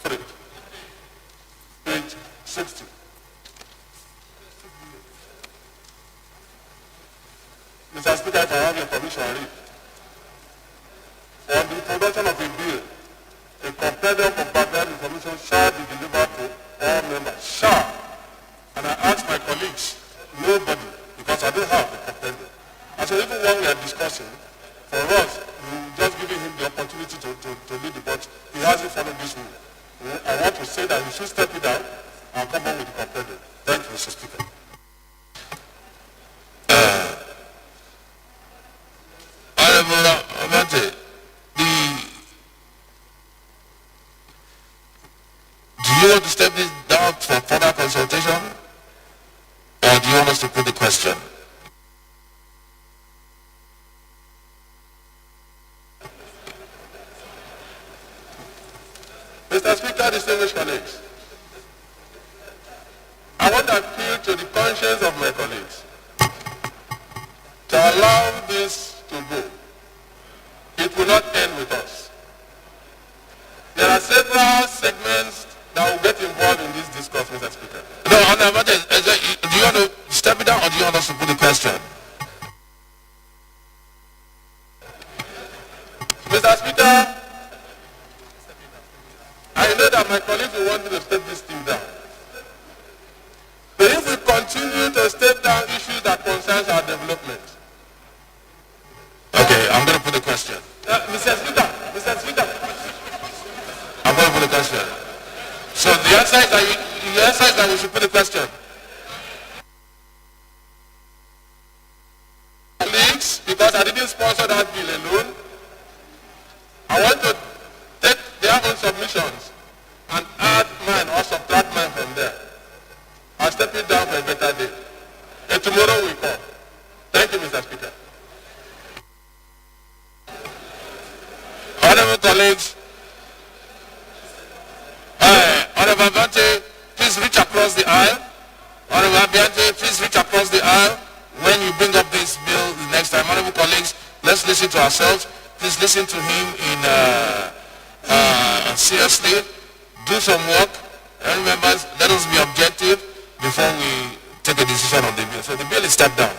S8: 3, page 60. Mr. Speaker, if I have your permission, I read. On the introduction of a bill, a compendium of background information shall be delivered to all members. Shall. And I ask my colleagues, nobody, because I don't have the compendium. And so even when we are discussing, for us, we're just giving him the opportunity to lead the board. He hasn't followed this rule. I want to say that he should step it down and come on with the compendium. Thank you, Mr. Speaker.
S1: Do you want to step this down for further consultation? Or do you want us to put the question?
S8: Mr. Speaker, distinguished colleagues, I want to appeal to the conscience of my colleagues to allow this to go. It will not end with us. There are several segments that will get involved in this discourse, Mr. Speaker.
S1: No, Honorable, do you want to step it down or do you want us to put the question?
S8: Mr. Speaker, I know that my colleagues will want me to step this thing down. But if we continue to step down issues that concerns our development.
S1: Okay, I'm going to put the question.
S8: Mr. Speaker,
S1: I'm going to put the question. So the answer is that we should put the question.
S8: Colleagues, because I didn't sponsor that bill alone, I want to take their own submissions and add mine or subtract mine from there. I'll step it down for a better day.
S1: while, when you bring up this bill the next time, honorable colleagues, let's listen to ourselves. Please listen to him seriously. Do some work. And remember, let us be objective before we take a decision on the bill. So the bill is stepped down.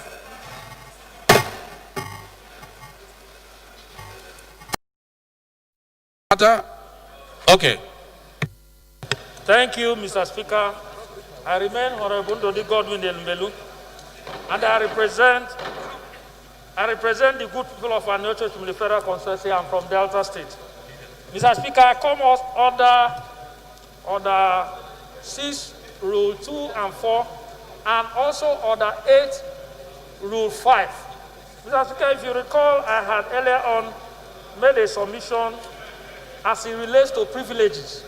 S1: Okay.
S13: Thank you, Mr. Speaker. I remain Honorable Ndodi Godwin Mbelu, and I represent the good people of our church from the federal constituency and from Delta State. Mr. Speaker, I come order 6, Rule 2 and 4, and also Order 8, Rule 5. Mr. Speaker, if you recall, I had earlier on made a submission as it relates to privileges.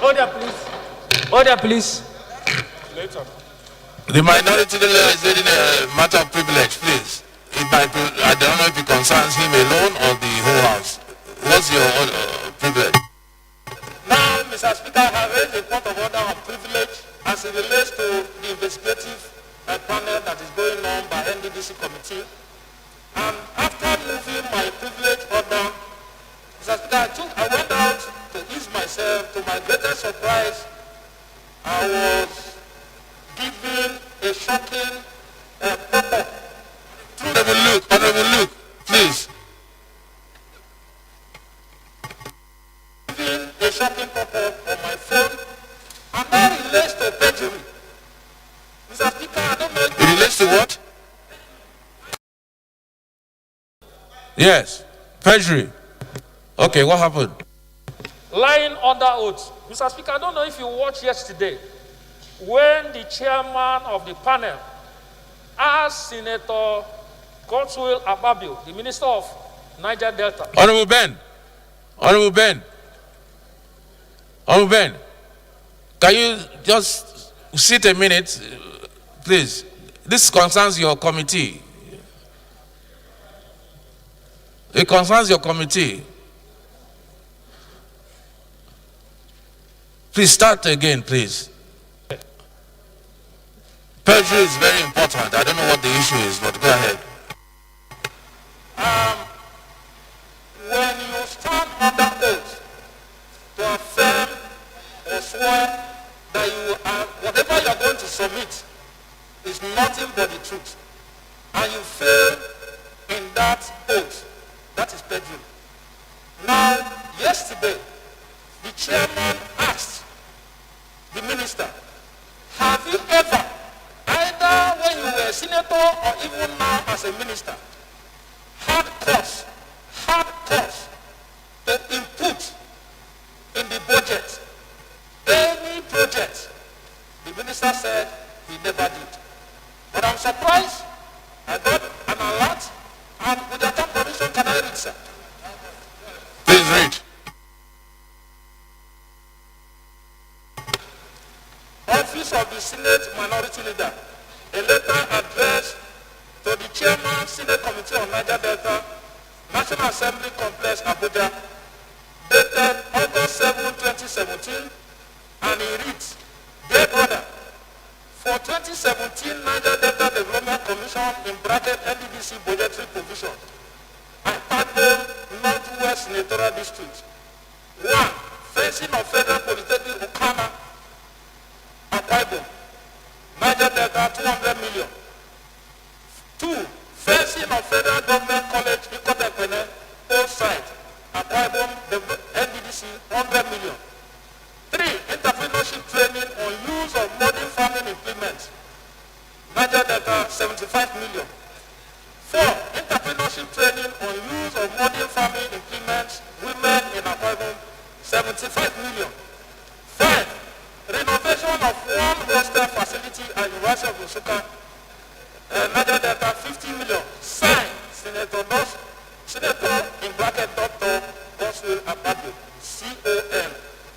S14: Order, please. Order, please.
S13: Later.
S1: The minority leader is in a matter of privilege, please. I don't know if it concerns him alone or the whole House. What's your privilege?
S13: Now, Mr. Speaker, I have raised a point of order on privilege as it relates to the investigative panel that is going on by NDDC committee. And after moving my privilege order, Mr. Speaker, I went out to ease myself. To my greatest surprise, I was given a shocking purport.
S1: Honorable Luke, please.
S13: Given a shocking purport on my phone, and that relates to perjury. Mr. Speaker, I don't know.
S1: It relates to what? Yes, perjury. Okay, what happened?
S13: Lying under oath. Mr. Speaker, I don't know if you watched yesterday when the chairman of the panel asked Senator Godswill Ababio, the Minister of Niger Delta.
S1: Honorable Ben, can you just sit a minute, please? This concerns your committee. It concerns your committee. Please start again, please. Perjury is very important. I don't know what the issue is, but go ahead.
S13: When you stand under oath to affirm or swear that you are, whatever you are going to submit is nothing but the truth, and you fail in that oath, that is perjury. Now, yesterday, the chairman asked the minister, have you ever, either when you were a senator or even now as a minister, had cause to input in the budget any project? The minister said he never did. But I'm surprised. I got an alert, and with your time permission, can I read, sir?
S1: Please read.
S13: Office of the Senate Minority Leader, a letter addressed to the Chairman, Senate Committee on Niger Delta, National Assembly Complex, Abuja, dated August 7, 2017, and it reads, Dear brother, for 2017 Niger Delta Development Commission in bracket NDDC budgetary provision, Akpabio Northwest Senatorial District. 1. Fencing of Federal Polytechnic Okana, Akpabio, Niger Delta 200 million. 2. Fencing of Federal Government College Ikotepene, Old Site, Akpabio, NDDC 100 million. 3. Entrepreneurship training on use of modern farming implements, Niger Delta 75 million. 4. Entrepreneurship training on use of modern farming implements, women in Akpabio 75 million. 5. Renovation of one hostel facility at University of Nsukka, Niger Delta 50 million. Signed, Senator in bracket Dr. Godswill Ababio, CON,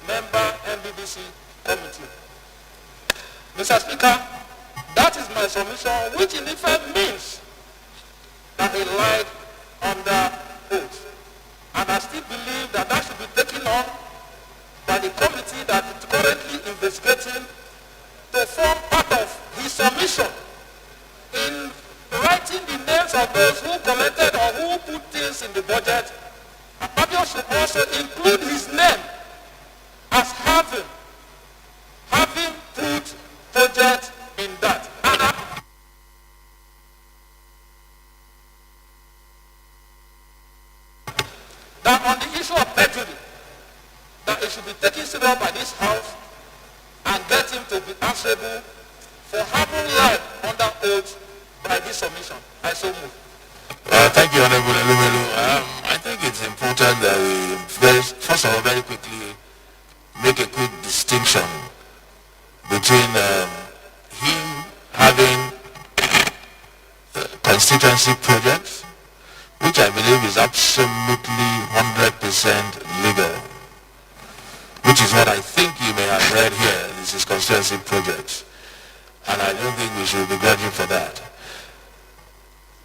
S13: member NDDC committee. Mr. Speaker, that is my submission, which in effect means that he lied under oath. And I still believe that that should be taken on by the committee that is currently investigating to to form part of his submission in writing the names of those who collected or who put things in the budget. Akpabio should also include his name as having put project in that. That on the issue of perjury, that it should be taken serious by this House and get him to be answerable for having lied under oath by this submission. I so move.
S1: Thank you, Honorable Elumelu. I think it's important that we first of all very quickly make a quick distinction between him having constituency projects, which I believe is absolutely 100% legal, which is what I think you may have read here. This is constituency projects, and I don't think we should begrudge him for that.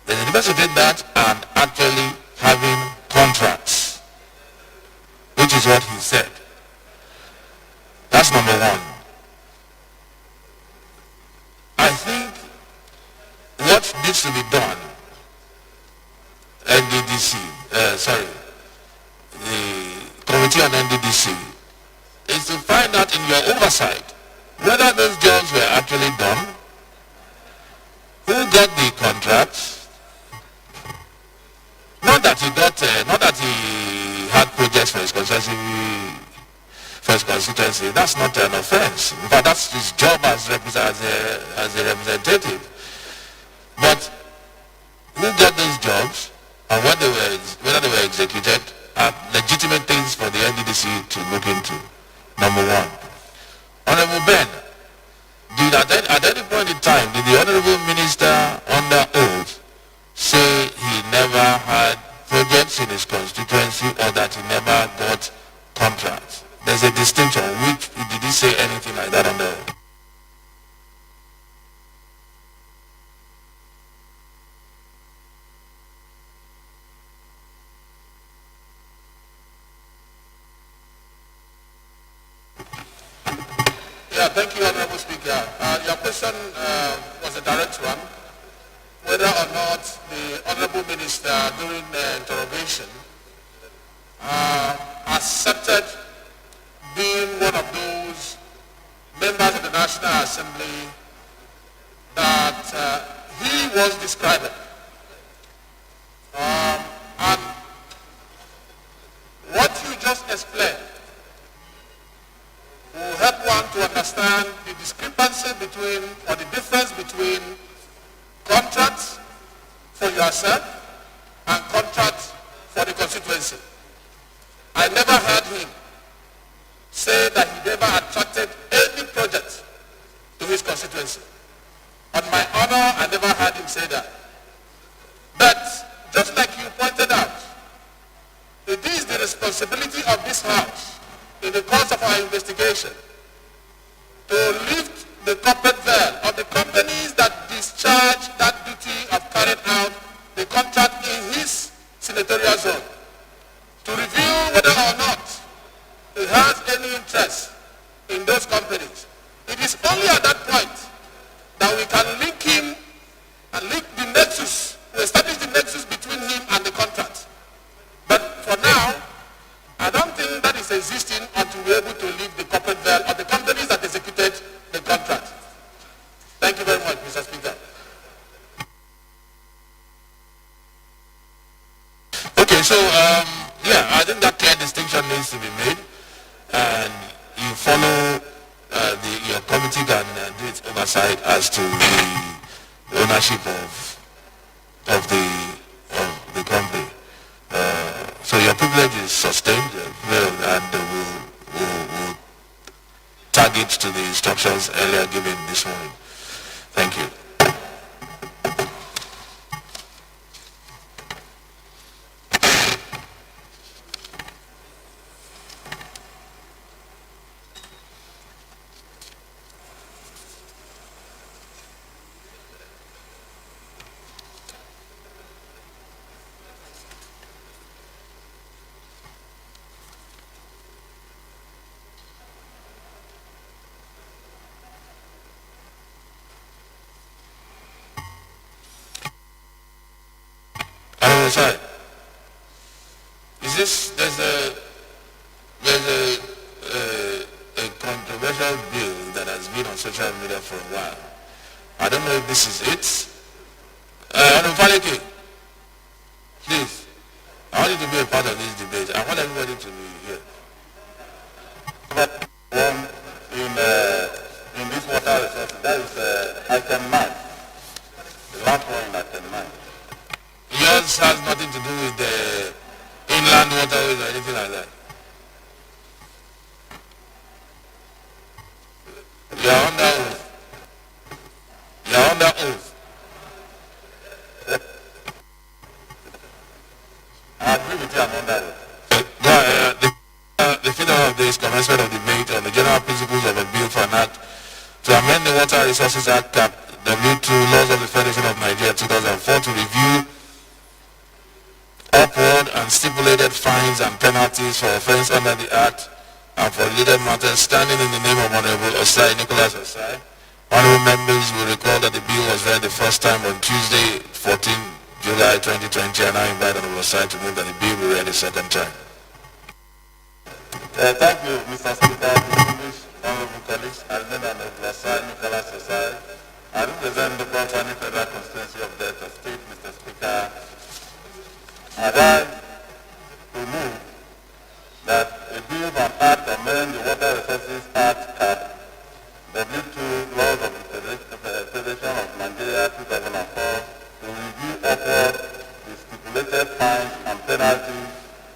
S1: There's a difference between that and actually having contracts, which is what he said. That's number one. I think what needs to be done, NDDC, the Committee on NDDC, is to find out in your oversight whether those jobs were actually done, who got the contracts. Not that he had projects for his constituency. That's not an offense. In fact, that's his job as a representative. But who got those jobs and whether they were executed are legitimate things for the NDDC to look into. Number one. Honorable Ben, at any point in time, did the Honorable Minister under oath say he never had projects in his constituency or that he never got contracts? There's a distinction. Did he say anything like that on the oath?
S13: Yeah, thank you, Honorable Speaker. Your question was a direct one. Whether or not the Honorable Minister during the interrogation accepted being one of those members of the National Assembly that he was describing. And what you just explained will help one to understand the discrepancy between, or the difference between contracts for yourself and contracts for the constituency. I never heard him say that he never attracted any project to his constituency. On my honor, I never heard him say that. But just like you pointed out, it is the responsibility of this House in the course of our investigation to lift the corporate veil of the companies that discharge that duty of carrying out the contract in his senatorial zone, to review whether or not he has any interest in those companies. It is only at that point that we can link him and link the nexus, to establish the nexus between him and the contract. But for now, I don't think that is existing until we're able to lift the corporate veil of the companies that executed the contract. Thank you very much, Mr. Speaker.
S1: Okay, so yeah, I think that clear distinction needs to be made, and you follow your committee can do its oversight as to the ownership of the company. So your privilege is sustained, and we'll target to the instructions earlier given this morning. Thank you. your side. Is this, there's a controversial bill that has been on social media for a while. I don't know if this is it. Faleke, please, I want you to be a part of this debate. I want everybody to be here.
S6: In this water resources, that is item 9. The last one in item 9.
S1: Yours has nothing to do with the inland waterways or anything like that. You are under oath. You are under oath.
S6: I agree with you, I'm under oath.
S1: The figure of this commencement of debate on the general principles of a bill for an act to amend the Water Resources Act Cap W2 Laws of the Federation of Nigeria 2004 to review upward and stipulated fines and penalties for offence under the Act and for related matters standing in the name of Honorable Osai Nicholas Osai. Honorable members will recall that the bill was read the first time on Tuesday, 14 July 2020, and I invite Honorable Osai to move that the bill be read a second time.
S6: Thank you, Mr. Speaker, distinguished honorable colleagues. I remain Honorable Osai Nicholas Osai. I represent the Plenary Federal Constituency of Delta State, Mr. Speaker. I rise to move that a bill for an act to amend the Water Resources Act Cap W2 Laws of the Federation of Nigeria 2004 to review upward the stipulated fines and penalties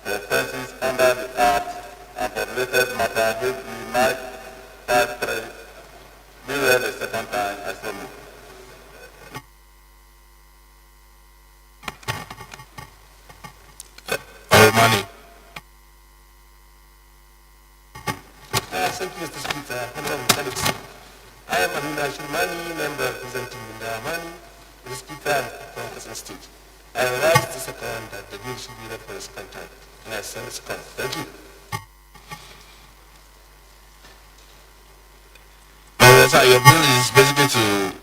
S6: for offences under the Act and for related matter HB 953 be read a second time. I so move.
S1: Money.
S15: Thank you, Mr. Speaker. Honorable colleagues. I am Amina Shulmani, member representing Mindamani, the Speaker from Kassan State. I rise to second that the bill should be read for the second time. And I send the second. Thank you.
S1: Your bill is basically to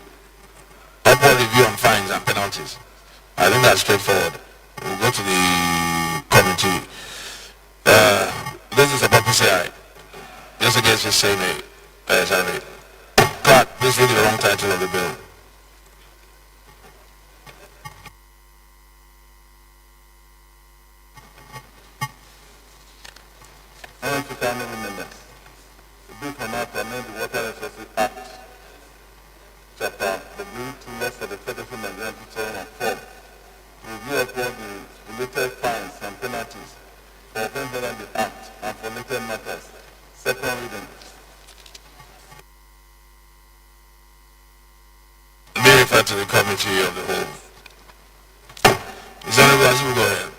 S1: upward review on fines and penalties. I think that's straightforward. We'll go to the committee. This is about PCI. Just against the same survey. Clark, please read the wrong title of the bill.
S6: The bill for now to amend the Water Resources Act, Chapter W2 Laws of the Federation of Nigeria 2004 to review upward the related fines and penalties for offences under the Act and for related matters. Second reading.
S1: Be referred to the committee of the whole. Is there anybody else who will go ahead?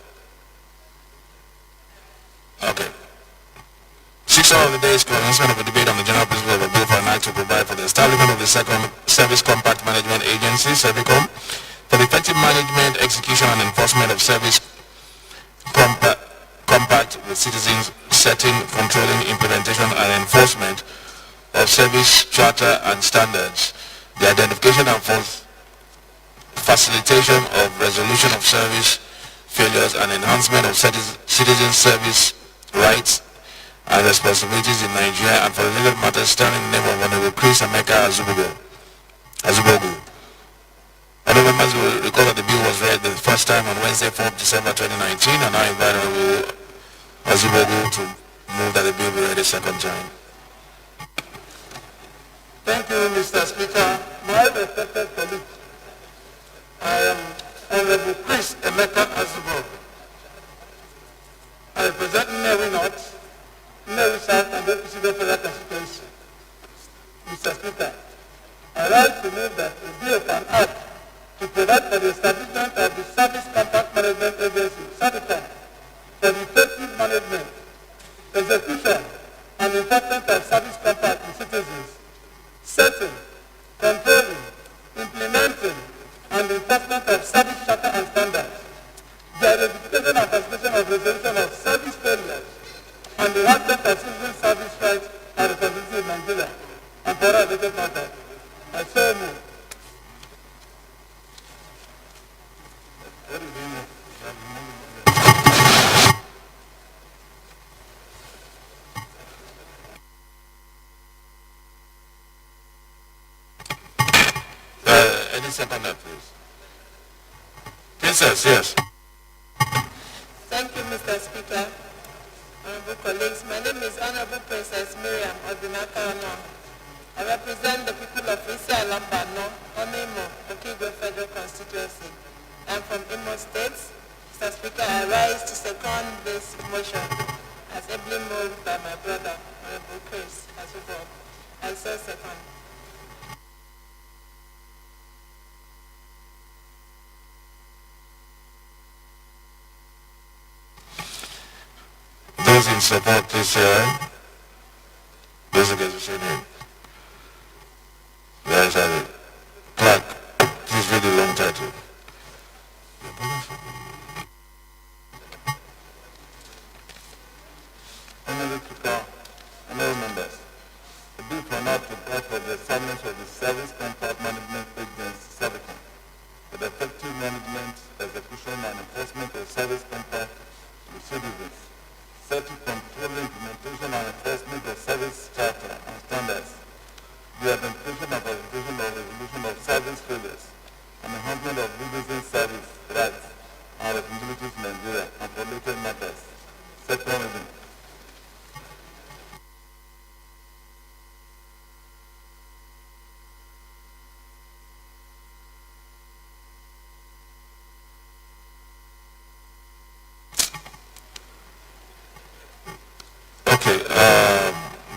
S1: Okay. 6 hours of the day is commencement of a debate on the general principle of a bill for an act to provide for the establishment of the second Service Compact Management Agency, SERVICOM, for the effective management, execution, and enforcement of Service Compact with citizens, setting, controlling, implementation, and enforcement of service charter and standards, the identification and facilitation of resolution of service failures, and enhancement of citizen service rights and responsibilities in Nigeria, and for related matters standing in the name of Honorable Chris Emeka Azubogu. Other members will recall that the bill was read the first time on Wednesday, 4th December 2019, and I invite Honorable Azubogu to move that the bill be read a second time.
S15: Thank you, Mr. Speaker. My respected colleagues, I am Honorable Chris Emeka Azubogu. I represent Nnewi North, Nnewi South, and the Procedural Federal Constituency. Mr. Speaker, I rise to move that a bill for an act to provide for the establishment of the Service Compact Management Agency, SERVICOM, for the effective management, execution, and enforcement of service compact with citizens, setting, controlling, implementing, and enforcement of service charter and standards, the identification and facilitation of resolution of service failures, and the enhancement of citizen service rights and responsibilities in Nigeria, and for other related matters. I so move.
S6: What is the
S1: the seconder, please? Princess, yes.
S16: Thank you, Mr. Speaker. Honorable colleagues, my name is Honorable Princess Miriam Odinaka. I represent the people of Isi Alambano, Onimo, Okigwe Federal Constituency. I'm from Imo State. Mr. Speaker, I rise to second this motion as ably moved by my brother, Honorable Chris Asubov. I so second.
S1: Those in support, please say aye. Those against, say nay. The ayes have it. Clerk, please read the long title.
S6: Honorable Speaker, honorable members, the bill for now to provide for the establishment of the Service Contract Management Agency, Servicom, for the effective management, execution, and enforcement of service contract with citizens, set to control the implementation and enforcement of service charter and standards, the identification and verification of resolution of service failures, and enhancement of citizen service rights and responsibilities in Nigeria and for related matters. Second reading.
S1: Okay,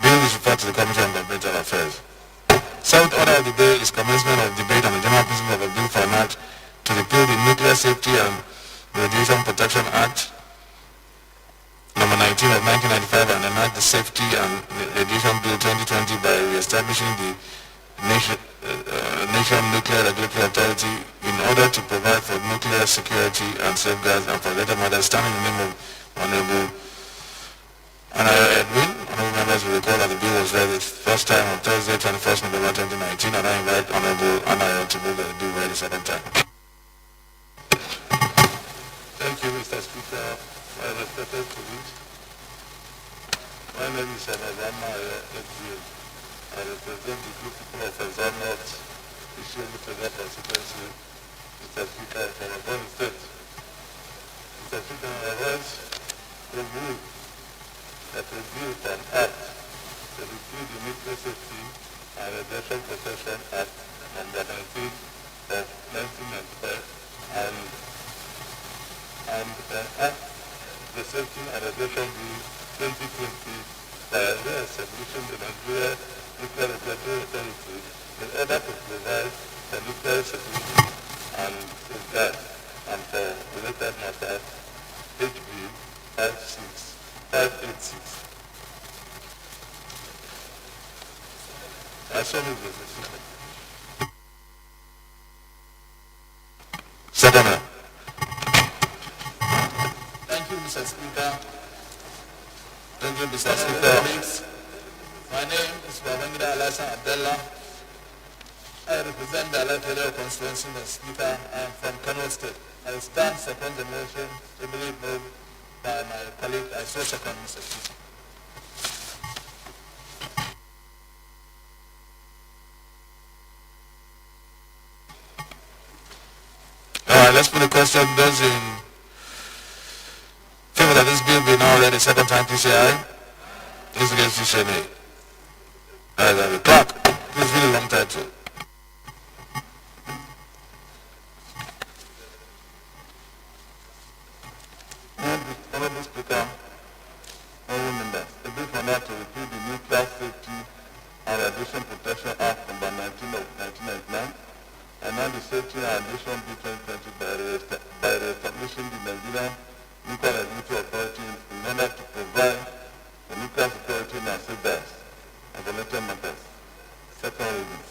S1: bill is referred to the Committee on Governmental Affairs. Seventh order of the day is commencement of debate on the general principle of a bill for an act to repeal the Nuclear Safety and Radiation Protection Act, number 19 of 1995, and enact the Safety and Radiation Bill 2020 by re-establishing the Nation Nuclear Regulatory Authority in order to provide for nuclear security and safeguards and for related matters, standing in the name of Honorable Edwin. Honorable members will recall that the bill was read the first time on Thursday, 21st November 2019, and I invite Honorable Anayo to move that the bill read the second time.
S8: Thank you, Mr. Speaker. My respected colleagues, my name is Anayo Edwin. I represent the group people of Exam North, Ishelu Federal Constituency, Mr. Speaker, from Ebonyi State. Mr. Speaker, I rise to move that a bill can act to repeal the Nuclear Safety and Radiation Protection Act number 19 of 1995 and act the Safety and Radiation Bill 2020 by re-establishing the Nigeria Nuclear Regulatory Authority in order to provide for nuclear security and safeguards and for related matters, HB 586. I saw it was a second.
S1: Second.
S9: Thank you, Mr. Speaker. Thank you, Mr. Speaker. My name is Babangida Alasan Abdullah. I represent the Allied Federal Constituency, Mr. Speaker. I am from Kano State. I stand second the motion to be moved by my colleague. I so second, Mr. Speaker.
S1: Let's put the question. Those in favor that this bill be now read a second time, please say aye. Those against, please say nay. Ayes have it. Clerk, please read the long title.
S6: Honorable Speaker, honorable members, the bill for now to repeal the Nuclear Safety and Radiation Protection Act number 19 of 1999 and now the Safety and Radiation Bill 2020 by re-establishing the Nigerian Nuclear Regulatory Authority in order to provide for nuclear security and safeguards and related matters. Second reading.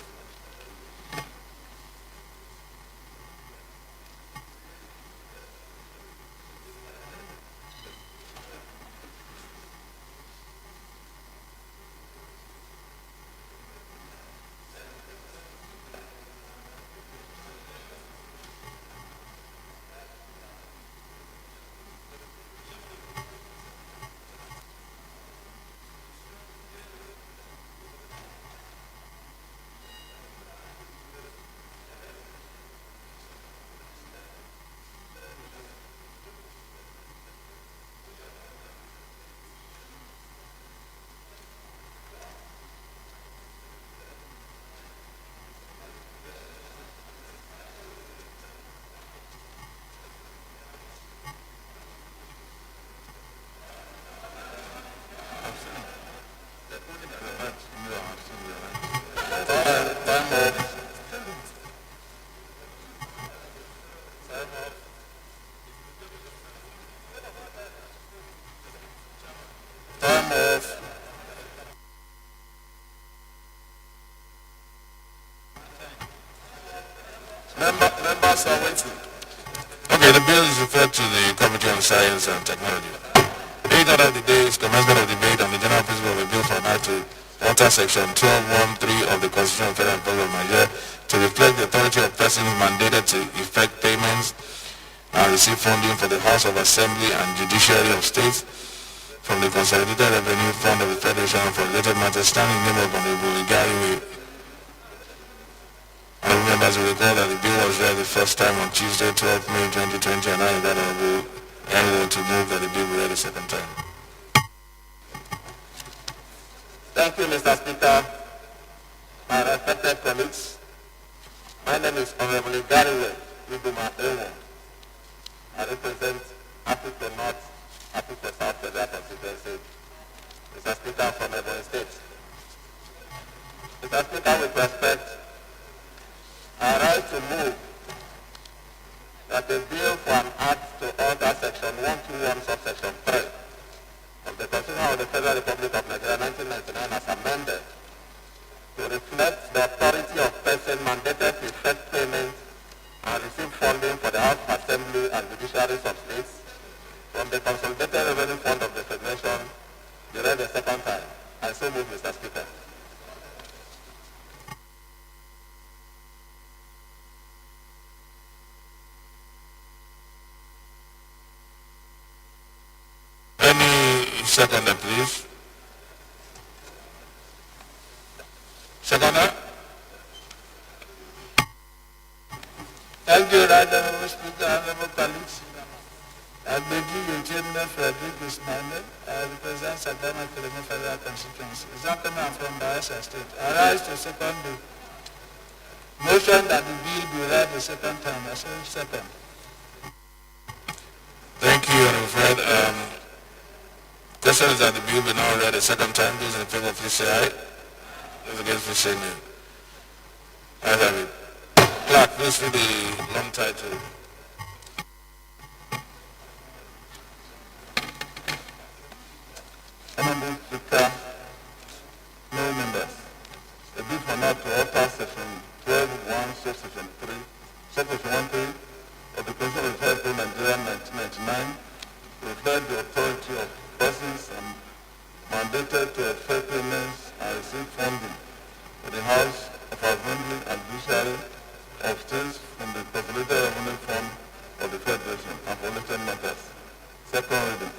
S11: Members are waiting.
S1: Okay, the bill is referred to the Committee on Science and Technology. Eighth order of the day is commencement of debate on the general principle of a bill for an act to alter section 12(1)(3) of the Constitution of the Federal Republic of Nigeria to reflect the authority of persons mandated to effect payments and receive funding for the House of Assembly and Judiciary of States from the Consolidated Revenue Fund of the Federation for related matters, standing in the name of Honorable Igariwe. Honorable members will recall that the bill was read the first time on Tuesday, 12 May 2020, and I invite Honorable Anyone to move that the bill be read a second time.
S11: Thank you, Mr. Speaker. My respected colleagues, my name is Honorable Igariwe Iduma Ewo. I represent Africa North, Africa South Federal Constituency. Mr. Speaker, from Ebonyi State. Mr. Speaker, with respect, I rise to move that the bill for an act to alter section 121 subsection 3 of the Constitution of the Federal Republic of Nigeria 1999 as amended to reflect the authority of person mandated to effect payments and receive funding for the House of Assembly and Judiciaries of States from the Consolidated Revenue Fund of the Federation be read a second time. I so move, Mr. Speaker.
S1: Seconder, please. Seconder.
S15: Thank you, Right Honorable Speaker, Honorable colleagues. Agbeji Chairman Frederick is my name. I represent Sagama Kilome Federal Constituency. Exactly, I'm from Bayelsa State. I rise to second the motion that the bill be read the second time. I say second.
S1: Thank you, Honorable Fred. Question is that the bill be now read a second time. Those in favor, please say aye. Those against, please say nay. I have it. Clerk, please read the long title.
S11: Honorable Speaker, no members. The bill for now to alter section 12(1), subsection 3, subsection 1(3) of the Constitution of the Federal Republic of Nigeria 1999 to reflect the authority of persons mandated to effect payments and receive funding for the House of Assembly and Judiciary of States from the Consolidated Revenue Fund of the Federation and for related matters. Second reading.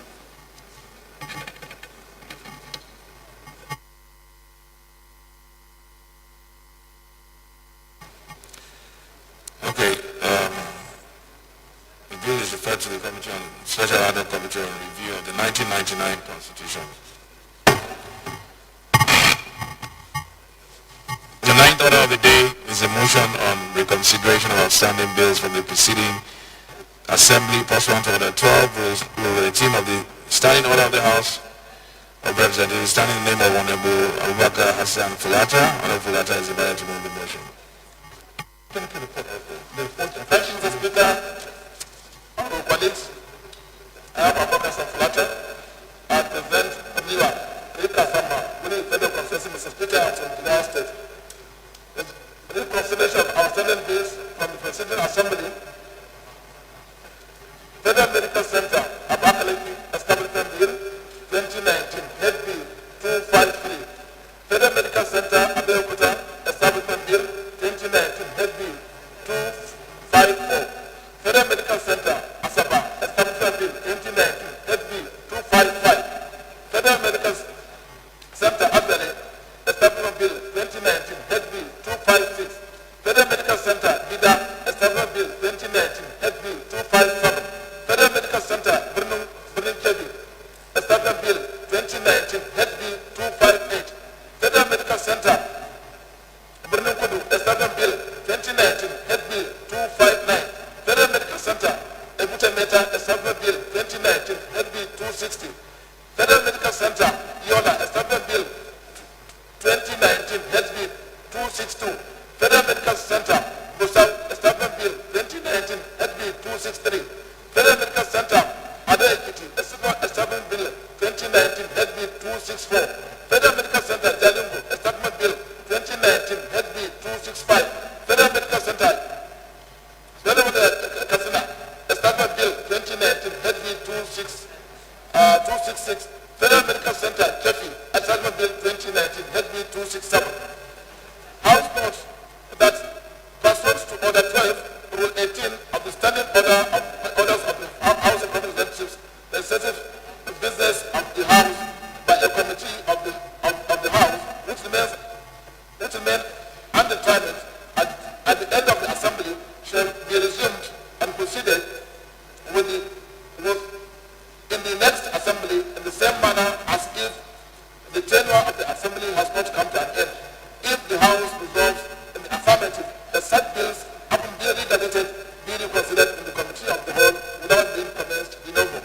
S1: Okay. The bill is referred to the Committee on Special Ad hoc Committee on Review of the 1999 Constitution. The ninth order of the day is a motion on reconsideration of outstanding bills from the preceding Assembly pursuant to Order 12, Rule 18 of the Standing Order of the House of Representatives, standing in the name of Honorable Abubakar Hassan Fulata. Honorable Fulata is invited to move the motion.
S11: Thank you, Mr. Speaker. Honorable colleagues, I am Abubakar Hassan Fulata. I present Oniwa Rikasama, winning Federal Constituency, Mr. Speaker, from Jigawa State. The reconsideration of outstanding bills from the Presiding Assembly, Federal Medical Center, Abakaliki, Establishment Bill 2019, Head Bill 253. Federal Medical Center, Abeokuta, Establishment Bill 2019, Head Bill 254. Federal Medical Center, Asaba, Establishment Bill 2019, Head Bill 255. Federal Medical Center, Abele, Establishment Bill 2019, Head Bill 256. Federal Medical Center, Bida, Establishment Bill 2019, Head Bill 257. Federal Medical Center, Birnin Kebi, Establishment Bill 2019, Head Bill 258. Federal Medical Center, Birnin Kudu, Establishment Bill 2019, Head Bill 259. Federal Medical Center, Ebute Meta, Establishment Bill 2019, Head Bill 260. Federal Medical Center, Yola, Establishment Bill 2019, Head Bill 262. Federal Medical Center, Busau, Establishment Bill 2019, Head Bill 263. Federal Medical Center, Ado Ekiti, Establishment Bill 2019, Head Bill 264. Federal Medical Center, Jalingo, Establishment Bill 2019, Head Bill 265. Federal Medical Center,
S13: 2019, HB 267. House notes that pursuant to Order 12, Rule 18 of the Standing Orders of the House of Representatives, the sensitive business of the House by a committee of the House, which remain undetermined at the end of the Assembly, shall be resumed and proceeded in the next Assembly in the same manner as if the tenure of the Assembly has not come to an end. If the House resolves in the affirmative that such bills, upon being redebated, be reconsidered in the Committee of the Whole without being commenced de novo.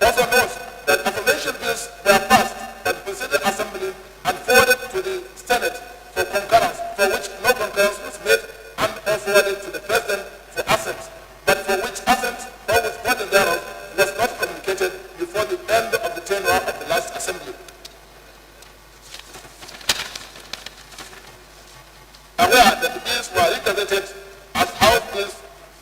S13: Also note that affirmation bills were passed by the preceding Assembly and forwarded to the Senate for concurrence, for which no concurrence was made, and or forwarded to the President for assent, but for which assent or withholding thereof was not communicated before the end of the tenure of the last Assembly. Aware that the bills were represented as House Bills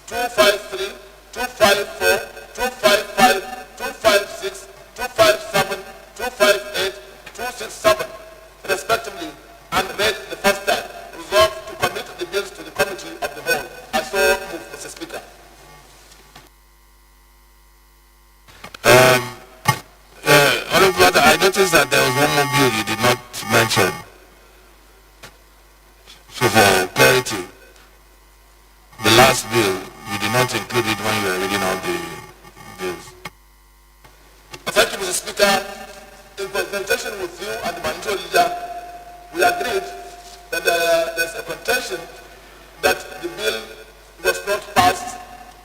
S13: 253, 254, 255, 256, 257, 258, 267, respectively, and read the first time, resolved to commit the bills to the Committee of the Whole. I so move, Mr. Speaker.
S1: Honorable Brother, I noticed that there was one more bill you did not mention. So for clarity, the last bill, you did not include it when you were reading out the bills.
S13: Thank you, Mr. Speaker. In consultation with you and the minority leader, we agreed that there's a contention that the bill was not passed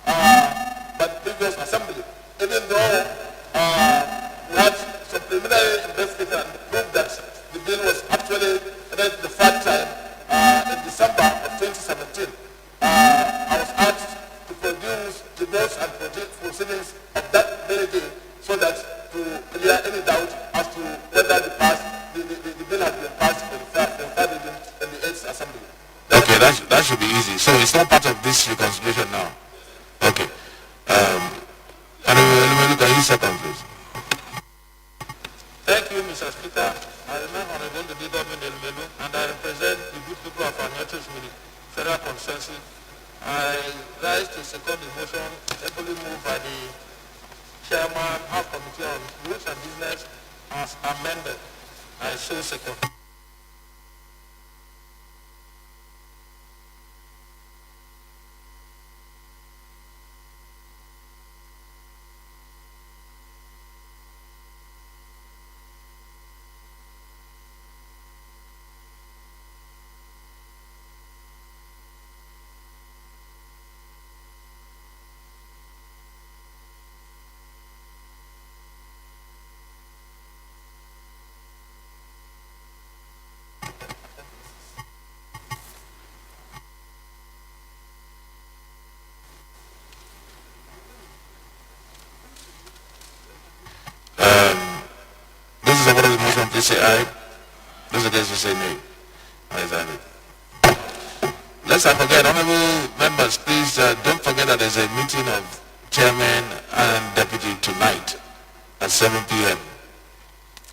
S13: by the previous Assembly, even though we had some preliminary investigation and proved that the bill was actually read the third time in December of 2017. I was asked to produce the notes and proceedings of that very day so that to clear any doubt as to whether the bill has been passed for the third reading in the 8th Assembly.
S1: Okay, that should be easy. So it's not part of this reconciliation now. Okay. Honorable, can you second, please?
S13: Thank you, Mr. Speaker. I remain Honorable the Government Elmelu, and I represent the good people of Anyatos Federal Constituency. I rise to second the motion ably moved by the Chairman of Committee on Rules and Business as amended. I so second.
S1: This is a vote of the motion. Please say aye. Those against will say nay. Ayes have it. Let's not forget, honorable members, please don't forget that there's a meeting of chairman and deputy tonight at 7 p.m.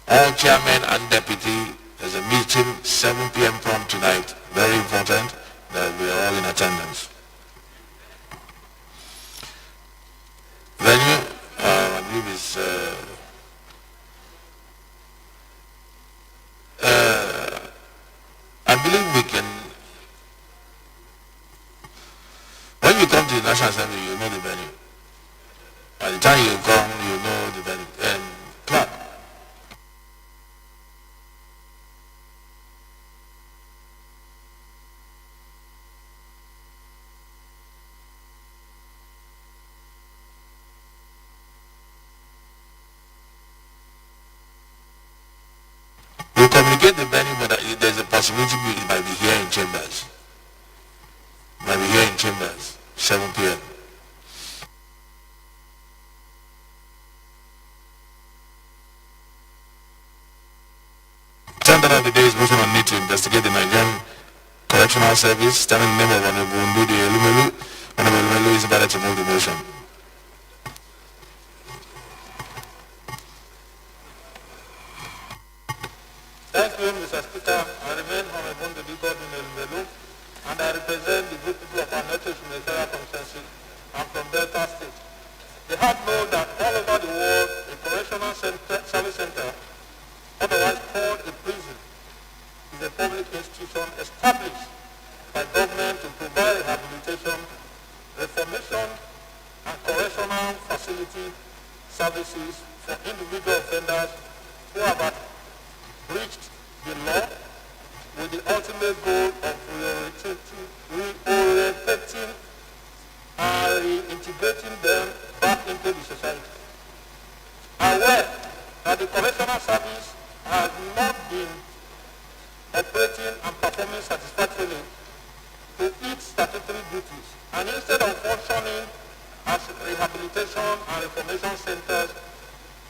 S1: All chairman and deputy, there's a meeting 7 p.m. from tonight. Very important that we are all in attendance. Venue, I believe is I believe we can. When you come to the National Assembly, you know the venue. By the time you come, you know the venue. And clap. We communicate the venue, but there's a possibility it might be here in Chambers. Might be here in Chambers, 7 p.m. Standard of the day is motion on need to investigate the Nigerian Correctional Service. Standing in the name of Honorable Ndudi Elumelu. Honorable Elumelu is invited to move the motion.
S13: Thank you, Mr. Speaker. I remain Honorable Ndidi Godwin, and I represent the good people of our native Federal Constituency. I'm from Delta State. They have known that all over the world, a correctional service center, otherwise called a prison, is a public institution established by government to provide rehabilitation, reformation, and correctional facility services for individual offenders who have breached the law with the ultimate goal of reorientating and reintegrating them back into the society. Aware that the correctional service has not been operating and performing satisfactorily to its statutory duties, and instead of functioning as rehabilitation and reformation centers,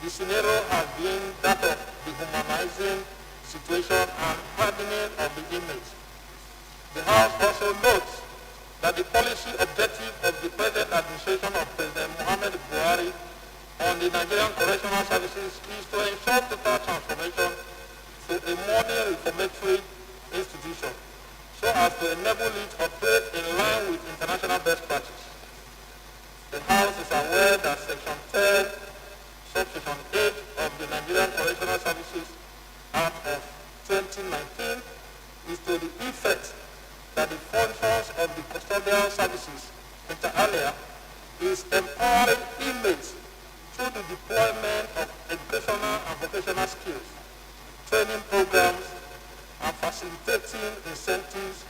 S13: the scenario has been that of dehumanizing situation and hardening of the inmates. The House also notes that the policy objective of the present administration of President Muhammad Buhari on the Nigerian Correctional Services is to ensure total transformation to a modern reformatory institution so as to enable it to operate in line with international best practice. The House is aware that Section 10, Subsection 8 of the Nigerian Correctional Services Act of 2019 is to the effect that the functions of the custodial services, inter alia, is empowering inmates through the deployment of educational and vocational skills, training programs, and facilitating incentives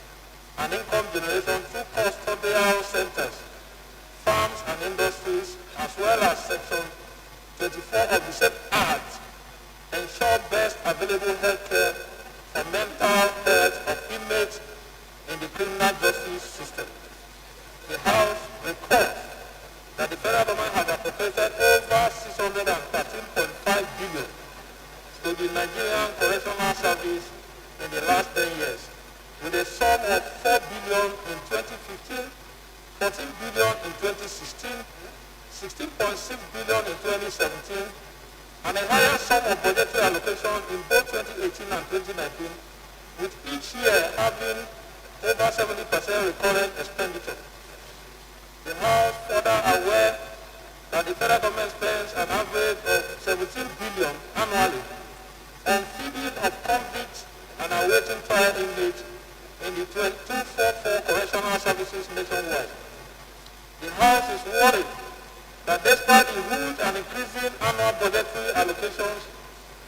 S13: and income generation through custodial centers, farms and industries, as well as Section 24 of the same Act, ensure best available health care for mental health of inmates in the criminal justice system. The House recalls that the federal government has appropriated over 613.5 billion to the Nigerian Correctional Service in the last 10 years, with a sum of 4 billion in 2015, 14 billion in 2016, 16.6 billion in 2017, and a higher sum of budgetary allocation in both 2018 and 2019, with each year having over 70% recurrent expenditure. The House further aware that the federal government spends an average of 17 billion annually on feeding of convicts and awaiting trial inmates in the 244 correctional services nationwide. The House is worried that despite the huge and increasing annual budgetary allocations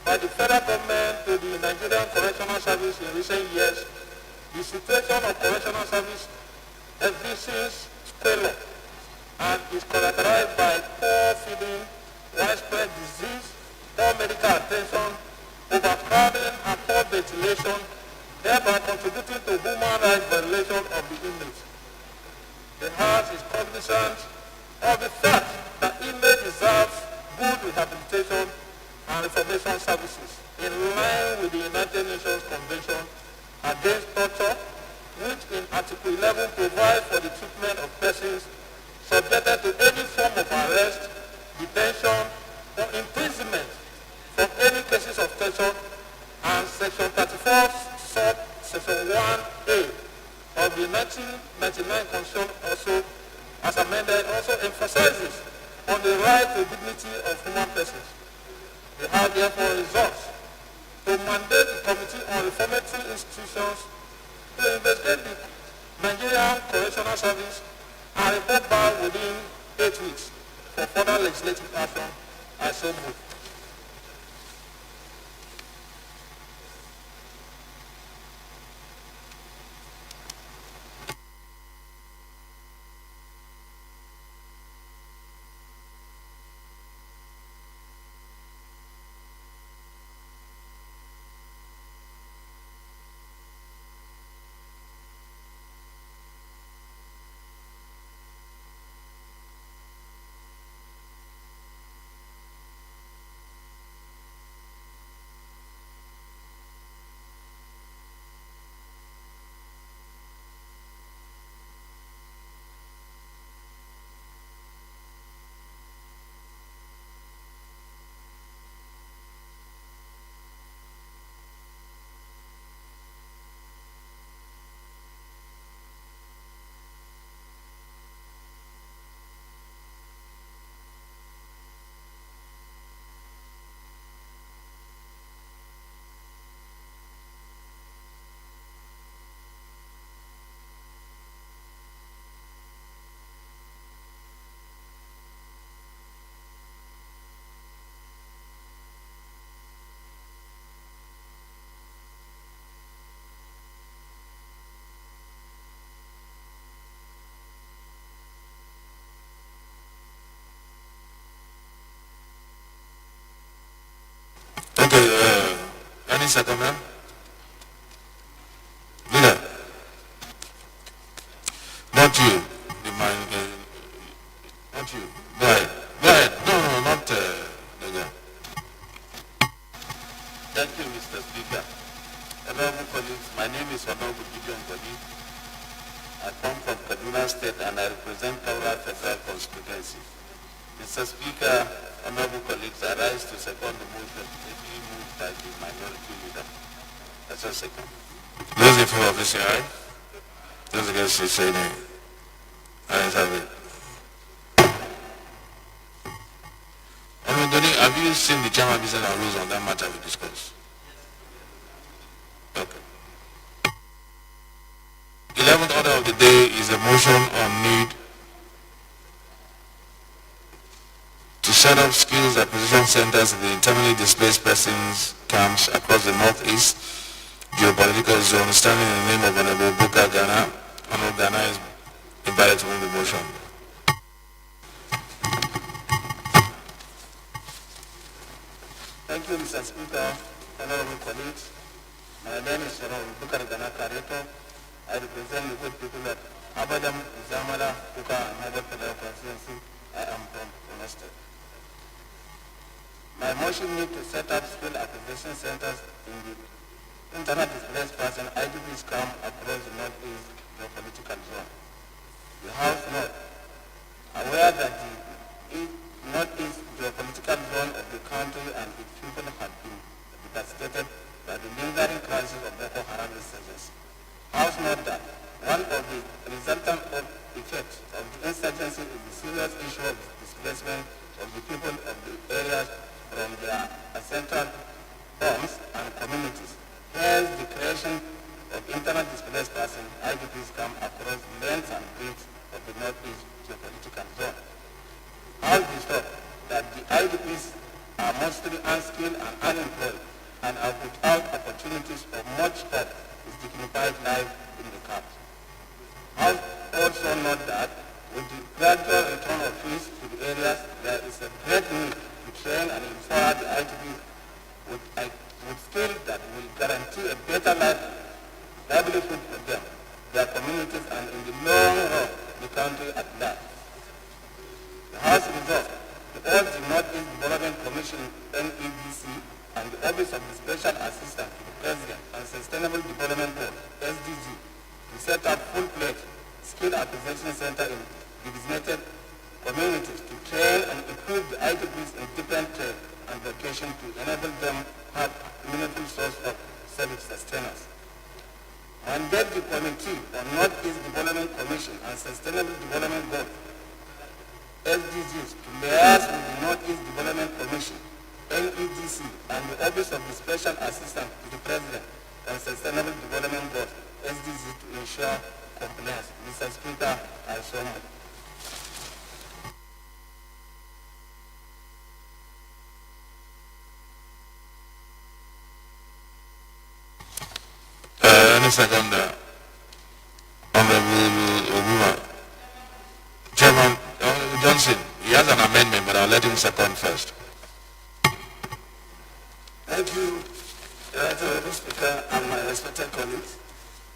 S13: by the federal government to the Nigerian Correctional Service in recent years, the situation of correctional service exhibits squalor and is characterized by poor feeding, widespread disease, poor medical attention, overcrowding, and poor ventilation, thereby contributing to human rights violation of the inmates. The House is cognizant of the fact that inmates deserve good rehabilitation and reformation services in line with the United Nations Convention against torture, which in Article 11 provides for the treatment of persons subjected to any form of arrest, detention, or imprisonment from any cases of torture, and Section 34, Section 1A of the 1999 Constitution also, as amended, also emphasizes on the right to dignity of human persons. The House therefore resolves to mandate the Committee on Reformatory Institutions to investigate the Nigerian Correctional Service and report back within 8 weeks for further legislative action. I so move.
S1: seconder? Leader? Not you. You mind, not you. Go ahead. Go ahead. No, not leader.
S6: Thank you, Mr. Speaker. Honorable colleagues, my name is Honorable Gideon Godi. I come from Kaduna State and I represent Kaura Federal Constituency. Mr. Speaker, honorable colleagues, I rise to second the motion ably moved by the minority leader. That's a second.
S1: Those in favor, please say aye. Those against, please say nay. Ayes have it. Doni, have you seen the Chairman Business and Rules on that matter we discussed? Okay. 11th order of the day is a motion on need to set up skills acquisition centers in the internally displaced persons camps across the northeast geopolitical zone, standing in the name of Honorable Buka Ghana. Honorable Ghana is invited to move the motion.
S6: Thank you, Mr. Speaker, honorable colleagues. My name is Honorable Buka Ghana Kareto. I represent the good people of Abadam, Zamara, Buka, and other federal constituency. I am from Borno State. My motion needs to set up skill acquisition centers in the internal displaced person IDPs camp across the northeast geopolitical zone. The House note, aware that the northeast geopolitical zone of the country and its people have been devastated by the lingering crisis of Boko Haram insurgency. House note that one of the resultant effects of the insurgency is the serious issue of displacement of the people of the areas from their ancestral homes and communities. Hence, the creation of internal displaced persons IDPs camp across the length and breadth of the northeast geopolitical zone. House resolved that the IDPs are mostly unskilled and unemployed and are without opportunities for much of its dignified life in the camp. House also note that with the gradual return of peace to the areas, there is a great need to train and empower the IDPs with skills that will guarantee a better livelihood for them, their communities, and in the long run, the country at large. The House resolved to urge the Northeast Development Commission, NDDC, and the Office of the Special Assistant to the President and Sustainable Development Board, SDG, to set up full-fledged skill acquisition center in designated communities to train and equip the IDPs in different trades and vocations to enable them have meaningful source of self-sustenance. Mandate the Committee on Northeast Development Commission and Sustainable Development Board, SDGs, to liaise with the Northeast Development Commission, NDDC, and the Office of the Special Assistant to the President and Sustainable Development Board, SDG, to ensure compliance. Mr. Speaker, I so move.
S1: Any second, Honorable Obuma. Chairman Johnson, he has an amendment, but I'll let him second first.
S18: Thank you, Honorable Speaker, and my respected colleagues.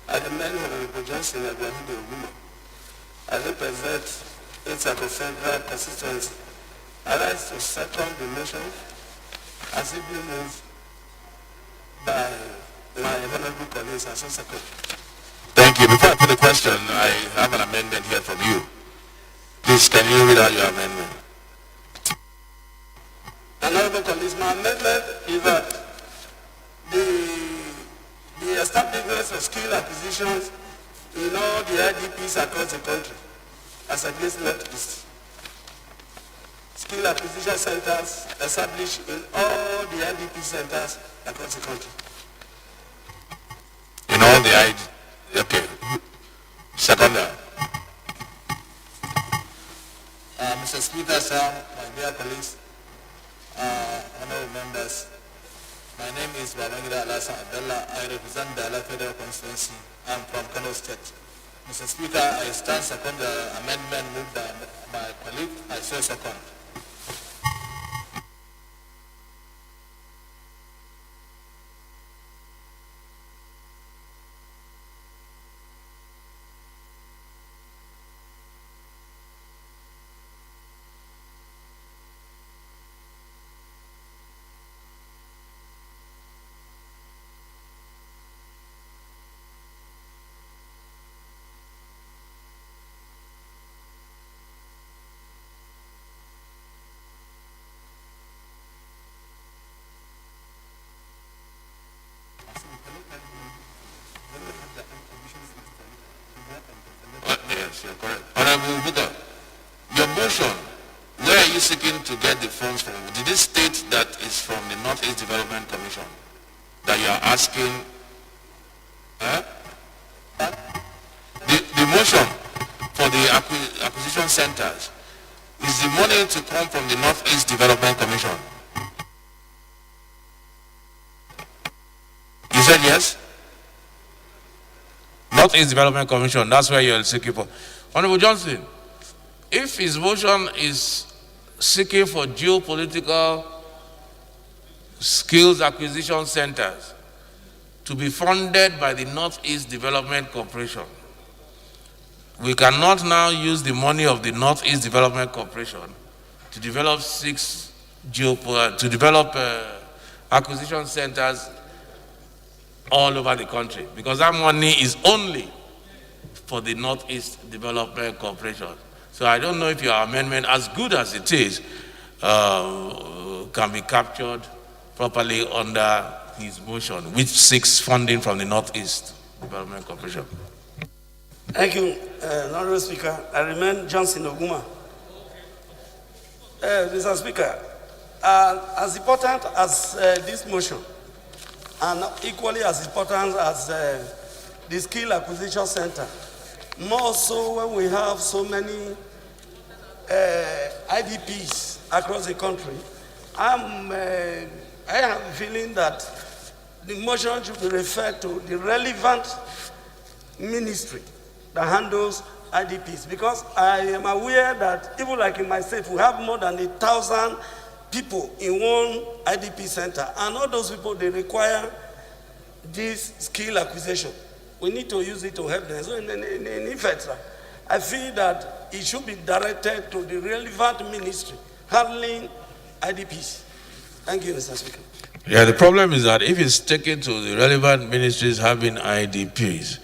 S18: I commend Honorable Johnson and Honorable Obuma. I represent Itako Federal Constituency. I rise to second the motion as it been moved by my honorable colleagues and second.
S1: Thank you. Before I put the question, I have an amendment here from you. Please, can you read out your amendment?
S18: Honorable colleagues, my amendment is that the establishment of skill acquisitions in all the IDPs across the country, as against Northeast. Skill acquisition centers established in all the IDP centers across the country.
S1: In all the okay. Second.
S18: Mr. Speaker, sir, my dear colleagues, honorable members, my name is Babangida Alasan Abdullah. I represent the Ala Federal Constituency. I'm from Kano State. Mr. Speaker, I stand second the amendment moved by my colleague. I say second.
S19: Honorable Booker, your motion, where are you seeking to get the funds from? Did it state that it's from the Northeast Development Commission that you are asking? The motion for the acquisition centers, is the money to come from the Northeast Development Commission? You said yes?
S1: Northeast Development Commission, that's where you're seeking for. Honorable Johnson, if his motion is seeking for geopolitical skills acquisition centers to be funded by the Northeast Development Corporation, we cannot now use the money of the Northeast Development Corporation to develop acquisition centers all over the country, because that money is only for the Northeast Development Corporation. So I don't know if your amendment, as good as it is, can be captured properly under his motion, which seeks funding from the Northeast Development Corporation.
S18: Thank you, Honorable Speaker. I remain Johnson Oguma. Mr. Speaker, as important as this motion, and equally as important as the Skill Acquisition Center, more so when we have so many IDPs across the country, I have a feeling that the motion should be referred to the relevant ministry that handles IDPs, because I am aware that even like in my state, we have more than 1,000 people in one IDP center, and all those people, they require this skill acquisition. We need to use it to help them. So in effect, I feel that it should be directed to the relevant ministry handling IDPs. Thank you, Mr. Speaker.
S1: Yeah, the problem is that if it's taken to the relevant ministries having IDPs,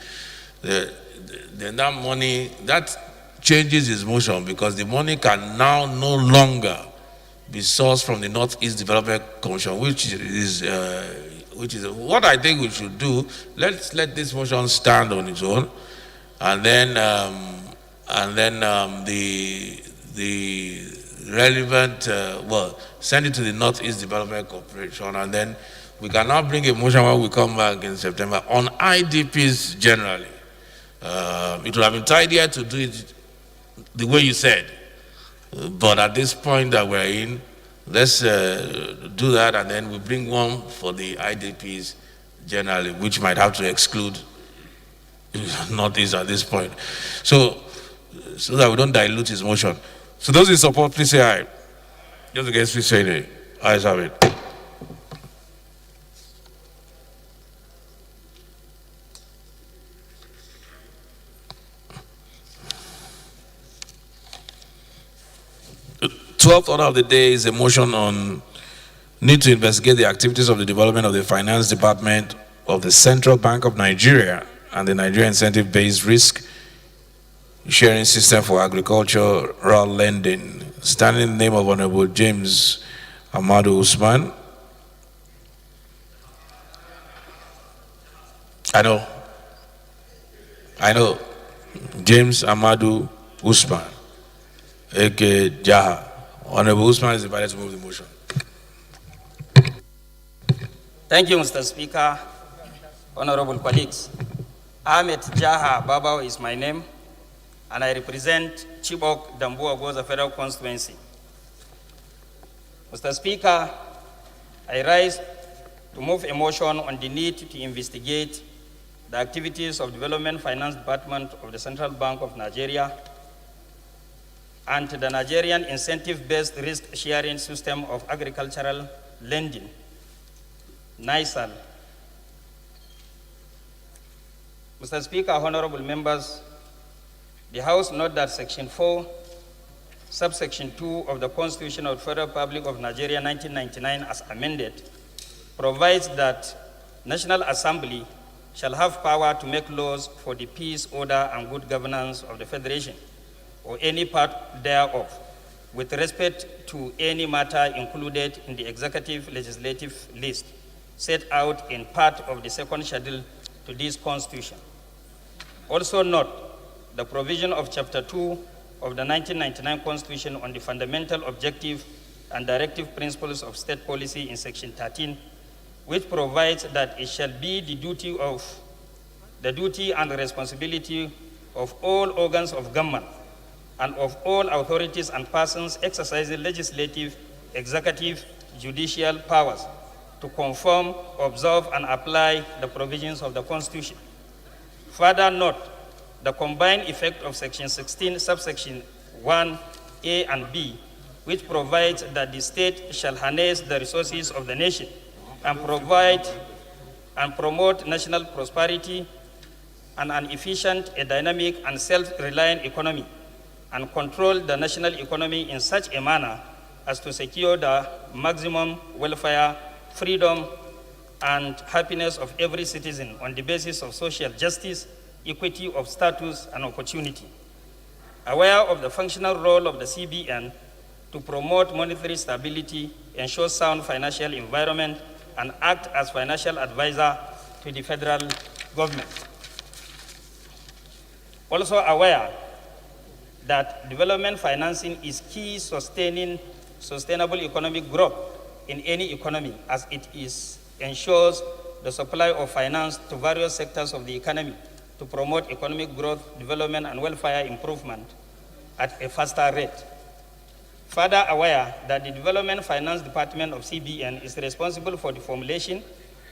S1: then that money, that changes his motion, because the money can now no longer be sourced from the Northeast Development Commission, which is what I think we should do. Let's let this motion stand on its own, and then the relevant send it to the Northeast Development Corporation, and then we can now bring a motion when we come back in September on IDPs generally. It would have been tidier to do it the way you said, but at this point that we're in, let's do that, and then we bring one for the IDPs generally, which might have to exclude Northeast at this point, so that we don't dilute his motion. So those in support, please say aye. Those against, please say nay. Ayes have it. The 12th order of the day is a motion on need to investigate the activities of the development of the Finance Department of the Central Bank of Nigeria and the Nigeria Incentive-Based Risk Sharing System for Agricultural Lending. Standing in the name of Honorable James Amadu Usman. I know. James Amadu Usman, aka Jaha. Honorable Usman is invited to move the motion.
S20: Thank you, Mr. Speaker. Honorable colleagues. Ahmed Jaha Babao is my name, and I represent Chibok Dambuwa Goza Federal Constituency. Mr. Speaker, I rise to move a motion on the need to investigate the activities of Development Finance Department of the Central Bank of Nigeria and the Nigerian Incentive-Based Risk Sharing System of Agricultural Lending, NISAL. Mr. Speaker, honorable members, the House note that Section 4, Subsection 2 of the Constitution of the Federal Republic of Nigeria 1999 as amended provides that National Assembly shall have power to make laws for the peace, order, and good governance of the Federation or any part thereof, with respect to any matter included in the executive legislative list set out in part of the second schedule to this Constitution. Also note the provision of Chapter 2, of the 1999 Constitution on the fundamental objective and directive principles of state policy in Section 13, which provides that it shall be the duty and the responsibility of all organs of government and of all authorities and persons exercising legislative, executive, judicial powers to conform, observe, and apply the provisions of the Constitution. Further note, the combined effect of Section 16, subsection 1A and B, which provides that the state shall harness the resources of the nation and provide and promote national prosperity and an efficient, a dynamic, and self-reliant economy, and control the national economy in such a manner as to secure the maximum welfare, freedom, and happiness of every citizen on the basis of social justice, equity of status, and opportunity. Aware of the functional role of the CBN to promote monetary stability, ensure sound financial environment, and act as financial advisor to the federal government. Also aware that development financing is key sustainable economic growth in any economy, as it ensures the supply of finance to various sectors of the economy to promote economic growth, development, and welfare improvement at a faster rate. Further aware that the Development Finance Department of CBN is responsible for the formulation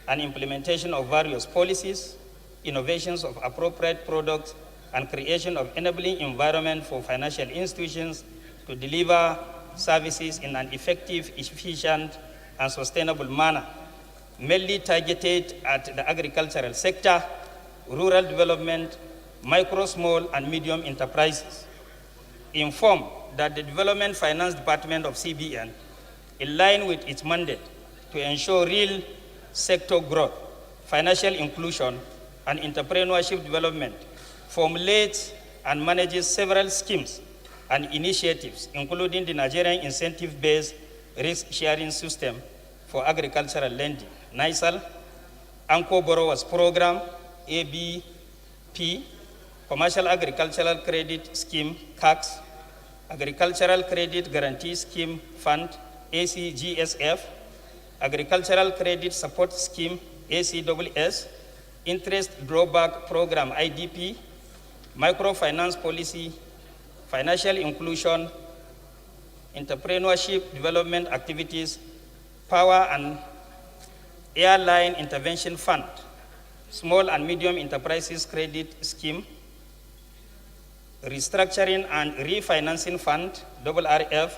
S20: and implementation of various policies, innovations of appropriate products, and creation of enabling environment for financial institutions to deliver services in an effective, efficient, and sustainable manner, mainly targeted at the agricultural sector, rural development, micro, small, and medium enterprises. Informed that the Development Finance Department of CBN, in line with its mandate to ensure real sector growth, financial inclusion, and entrepreneurship development, formulates and manages several schemes and initiatives, including the Nigerian Incentive-Based Risk-Sharing System for Agricultural Lending, NISAL, Anchor Borrowers Program, ABP, Commercial Agricultural Credit Scheme, CACS, Agricultural Credit Guarantee Scheme Fund, ACGSF, Agricultural Credit Support Scheme, ACSS, Interest Drawback Program, IDP, Microfinance Policy, Financial Inclusion, Entrepreneurship Development Activities, Power and Airline Intervention Fund, Small and Medium Enterprises Credit Scheme, Restructuring and Refinancing Fund, RRF,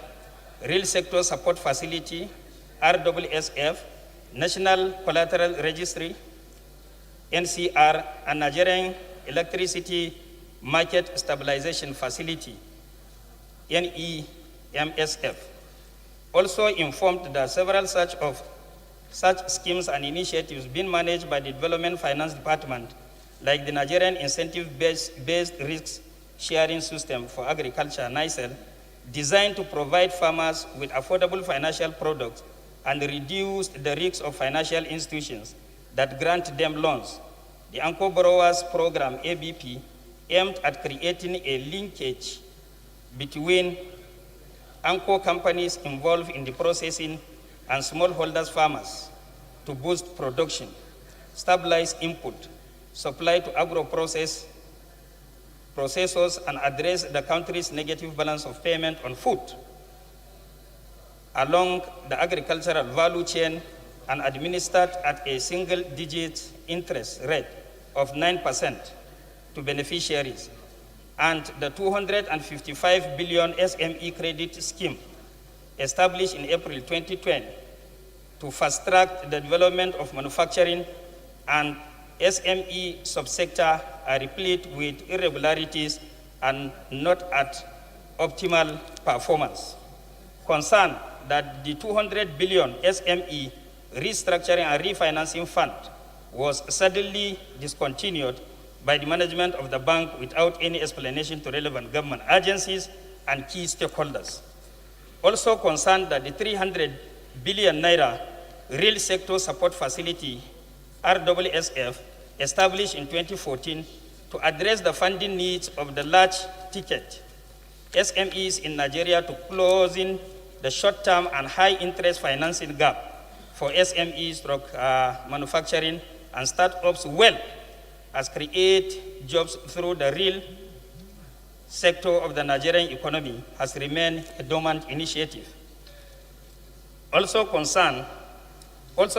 S20: Real Sector Support Facility, RSSF, National Collateral Registry, NCR, and Nigerian Electricity Market Stabilization Facility, NEMSF. Also informed that several such schemes and initiatives being managed by the Development Finance Department, like the Nigerian Incentive-Based Risk Sharing System for Agriculture, NISAL, designed to provide farmers with affordable financial products and reduce the risks of financial institutions that grant them loans. The Anchor Borrowers Program, ABP, aimed at creating a linkage between Anchor companies involved in the processing and smallholders farmers to boost production, stabilize input, supply to agro-processors, and address the country's negative balance of payment on food along the agricultural value chain, and administered at a single-digit interest rate of 9% to beneficiaries, and the 255 billion SME credit scheme established in April 2020 to fast-track the development of manufacturing and SME subsector are replete with irregularities and not at optimal performance. Concerned that the 200 billion SME restructuring and refinancing fund was suddenly discontinued by the management of the bank without any explanation to relevant government agencies and key stakeholders. Also concerned that the 300 billion naira real sector support facility, RSSF, established in 2014 to address the funding needs of the large ticket SMEs in Nigeria to closing the short-term and high-interest financing gap for SMEs, manufacturing, and startups well as create jobs through the real sector of the Nigerian economy has remained a dormant initiative. Also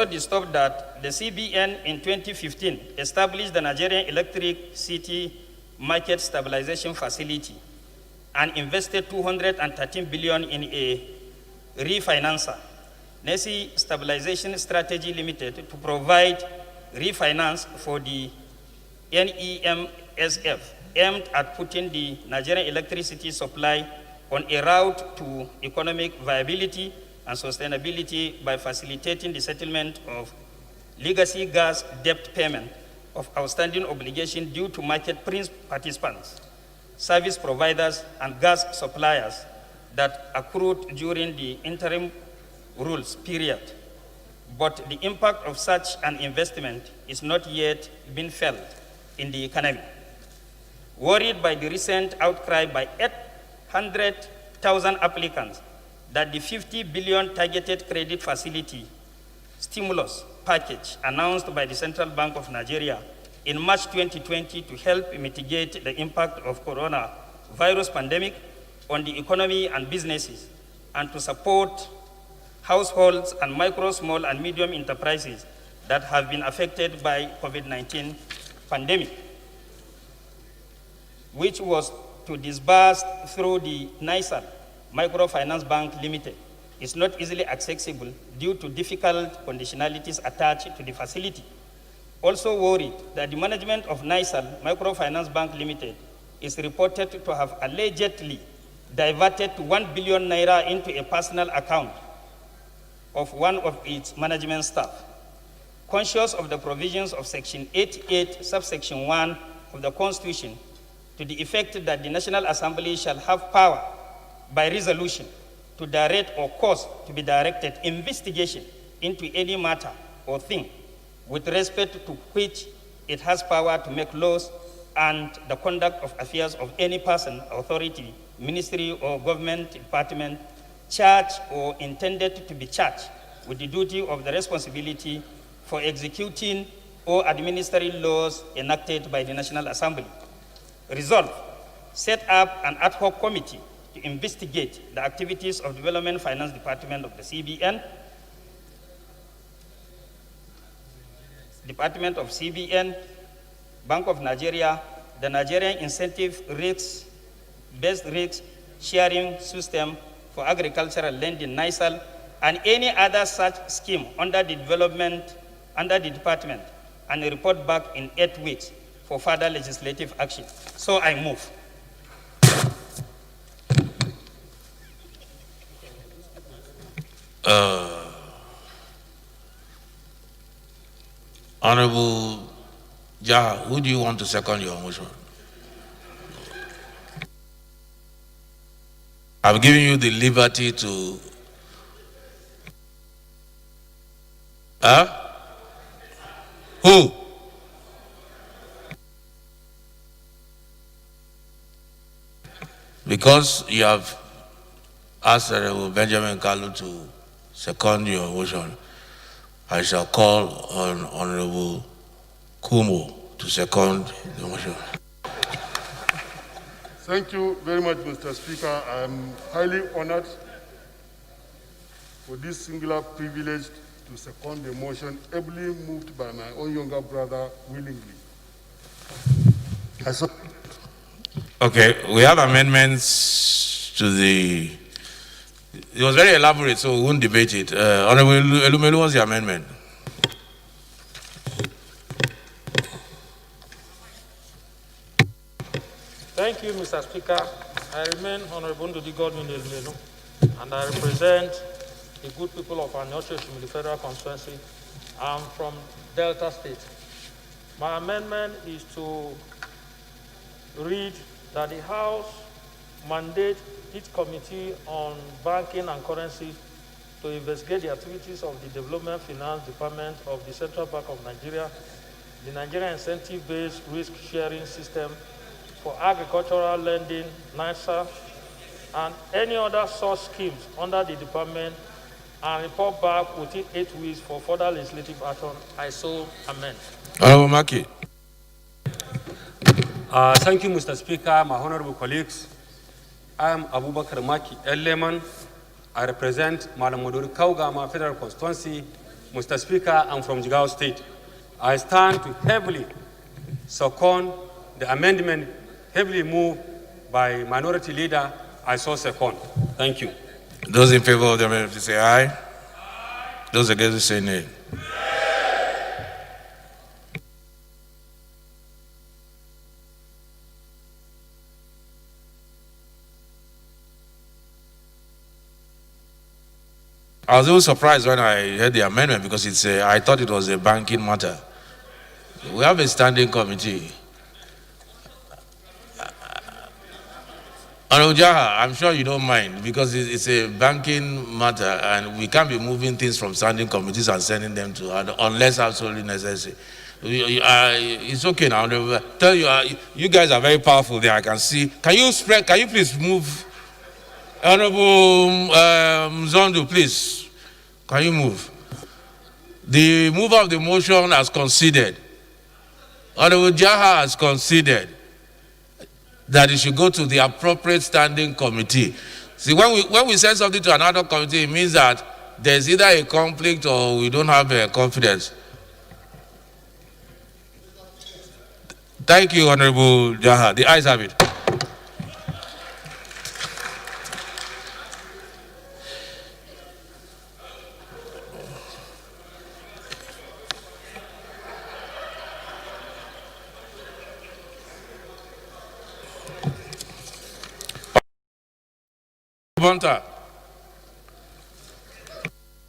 S20: disturbed that the CBN in 2015 established the Nigerian Electricity Market Stabilization Facility and invested 213 billion in a refinancer, NESI Stabilization Strategy Limited, to provide refinance for the NEMSF, aimed at putting the Nigerian electricity supply on a route to economic viability and sustainability by facilitating the settlement of legacy gas debt payment of outstanding obligation due to market participants, service providers, and gas suppliers that accrued during the interim rules period. But the impact of such an investment is not yet been felt in the economy. Worried by the recent outcry by 800,000 applicants that the 50 billion targeted credit facility stimulus package announced by the Central Bank of Nigeria in March 2020 to help mitigate the impact of coronavirus pandemic on the economy and businesses, and to support households and micro, small, and medium enterprises that have been affected by COVID-19 pandemic, which was to disburse through the NISAL Microfinance Bank Limited, is not easily accessible due to difficult conditionalities attached to the facility. Also worried that the management of NISAL Microfinance Bank Limited is reported to have allegedly diverted 1 billion naira into a personal account of one of its management staff. Conscious of the provisions of Section 88, subsection 1 of the Constitution, to the effect that the National Assembly shall have power by resolution to direct or cause to be directed investigation into any matter or thing with respect to which it has power to make laws and the conduct of affairs of any person, authority, ministry, or government department charged or intended to be charged with the duty of the responsibility for executing or administering laws enacted by the National Assembly. Resolve, set up an ad hoc committee to investigate the activities of Development Finance Department of the CBN, Department of CBN, Bank of Nigeria, the Nigerian Incentive Risk-Based Risk Sharing System for Agricultural Lending, NISAL, and any other such scheme under the department, and report back in 8 weeks for further legislative action. So I move.
S1: Honorable Jah, who do you want to second your motion? I've given you the liberty to... Who? Because you have asked Benjamin Kalu to second your motion, I shall call on Honorable Kumo to second the motion.
S7: Thank you very much, Mr. Speaker. I am highly honored for this singular privilege to second the motion ably moved by my own younger brother willingly.
S1: Okay, we have amendments to the... It was very elaborate, so we won't debate it. Honorable Elumelu, what's the amendment?
S13: Thank you, Mr. Speaker. I remain Honorable Ndudi Godwin Elumelu, and I represent the good people of our North-East Federal Constituency. I'm from Delta State. My amendment is to read that the House mandate each committee on banking and currency to investigate the activities of the Development Finance Department of the Central Bank of Nigeria, the Nigerian Incentive-Based Risk Sharing System for Agricultural Lending, NISA, and any other such schemes under the department and report back within 8 weeks for further legislative action. I so amend.
S1: Honorable Maki.
S2: Thank you, Mr. Speaker, my honorable colleagues. I am Abubakar Maki Eleman. I represent Malamuduri Kaugama Federal Constituency. Mr. Speaker, I'm from Jigawa State. I stand to heavily second the amendment heavily moved by Minority Leader. I so second. Thank you.
S1: Those in favor of the amendment, say aye. Those against, say nay. I was even surprised when I heard the amendment because I thought it was a banking matter. We have a standing committee. Honorable Jaha, I'm sure you don't mind because it's a banking matter and we can't be moving things from standing committees and sending them to other unless absolutely necessary. It's okay now. Tell you, you guys are very powerful there. I can see. Can you please move? Honorable Zondu, please. Can you move? The mover of the motion has conceded. Honorable Jaha has conceded that it should go to the appropriate standing committee. See, when we send something to another committee, it means that there's either a conflict or we don't have confidence. Thank you, Honorable Jaha. The ayes have it.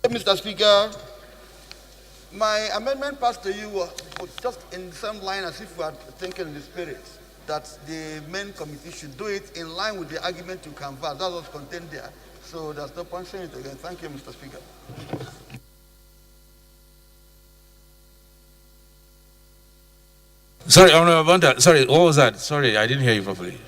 S10: Mr. Speaker, my amendment passed to you was just in the same line as if we are thinking in the spirit that the main committee should do it in line with the argument you canvassed. That was contained there. So there's no point saying it again. Thank you, Mr. Speaker.
S1: Sorry, Honorable Banta. Sorry, what was that? Sorry, I didn't hear you properly.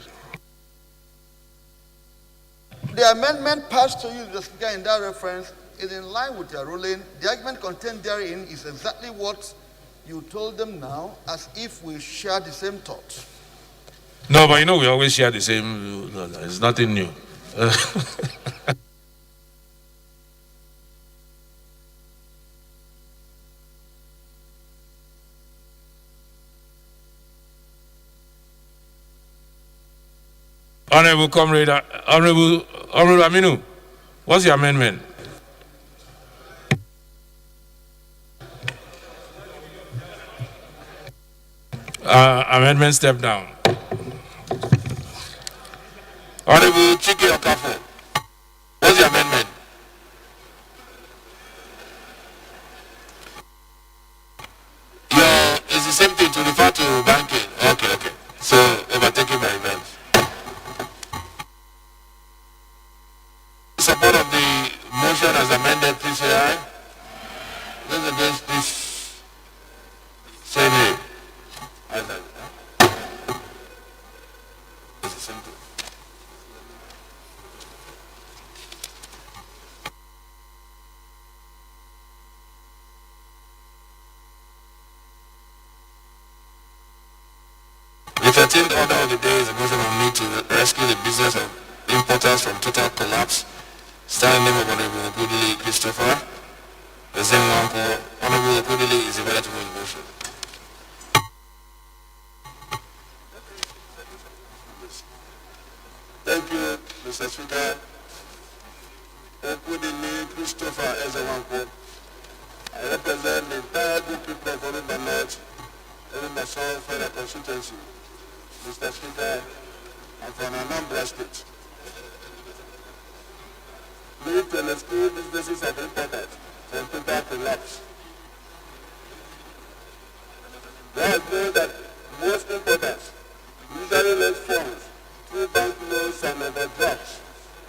S10: The amendment passed to you, Mr. Speaker, in that reference is in line with your ruling. The argument contained therein is exactly what you told them now, as if we share the same thought.
S1: No, but you know we always share the same. No, it's nothing new. Honorable Comrade, Honorable Aminu, what's your amendment? Amendment step down. Honorable Chike Okafo, what's your amendment? It's the same thing to refer to banking. Okay. So overtaking my event. Support of the motion as amended, please say aye. Those against, please say nay. It's the same thing. The 13th order of the day is a motion of me to rescue the business of importers from total collapse. Standing name of Honorable Okudili Christopher. The same one, Honorable Okudili is invited to move the motion.
S11: Thank you, Mr. Speaker. Okudili Christopher Ezewanko. I represent the entire group people of Orinda North, Orinda South Federal Constituency. Mr. Speaker, I'm from Anambra State. We to exclude businesses of importers from total collapse. There is known that most importers usually raise funds through bank loans and overdrafts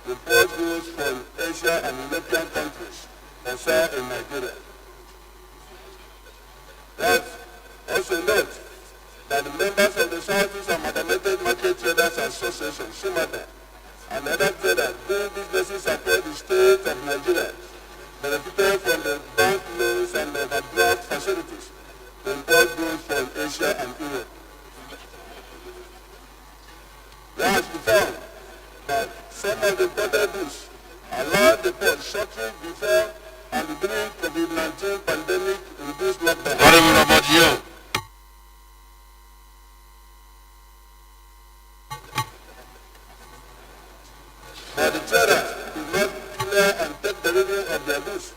S11: to import goods from Asia and European countries and sell in Nigeria. Let's also note that the members of the Southeast Amalgamated Market Traders Association, SUMATA, and other traders
S18: traders doing businesses across the state of Nigeria benefited from the bank loans and the overdraft facilities to import goods from Asia and Europe. There has been found that some of the imported goods allowed the port shortly before and during COVID-19 pandemic induced lockdown. But the traders did not clear and take delivery of their goods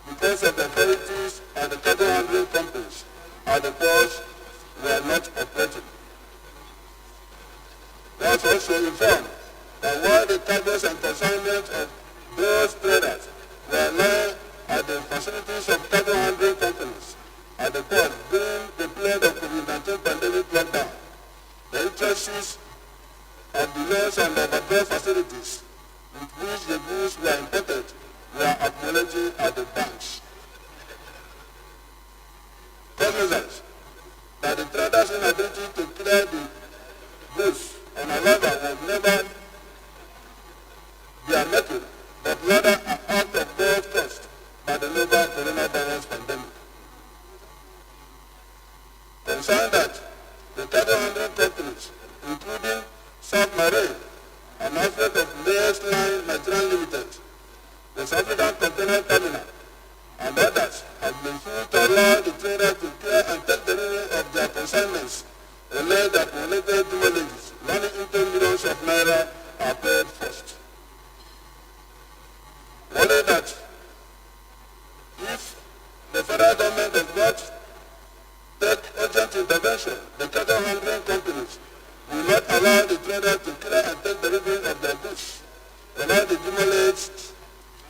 S18: because of the authorities and the cargo handling companies at the ports were not operating. They was also informed that while the cargoes and consignments of those traders were lying at the facilities of cargo handling companies at the port during the period of COVID-19 pandemic lockdown, the interests of the loans and overdraft facilities with which the goods were imported were accumulating at the banks. Cognizance that the traders' inability to clear the goods on arrival was never their method, but rather an act of God caused by the global coronavirus pandemic. Concerned that the cargo handling companies, including Submarine and outfit of Maersk Line Nigeria Limited, the South African Container Terminal, and others have been free to allow the traders to clear and take delivery of their consignments, alleged that related damages running into millions of naira are paid first. Only that if the federal government does not take urgent intervention, the cargo handling companies will not allow the traders to clear and take delivery of their goods, allow the demolitions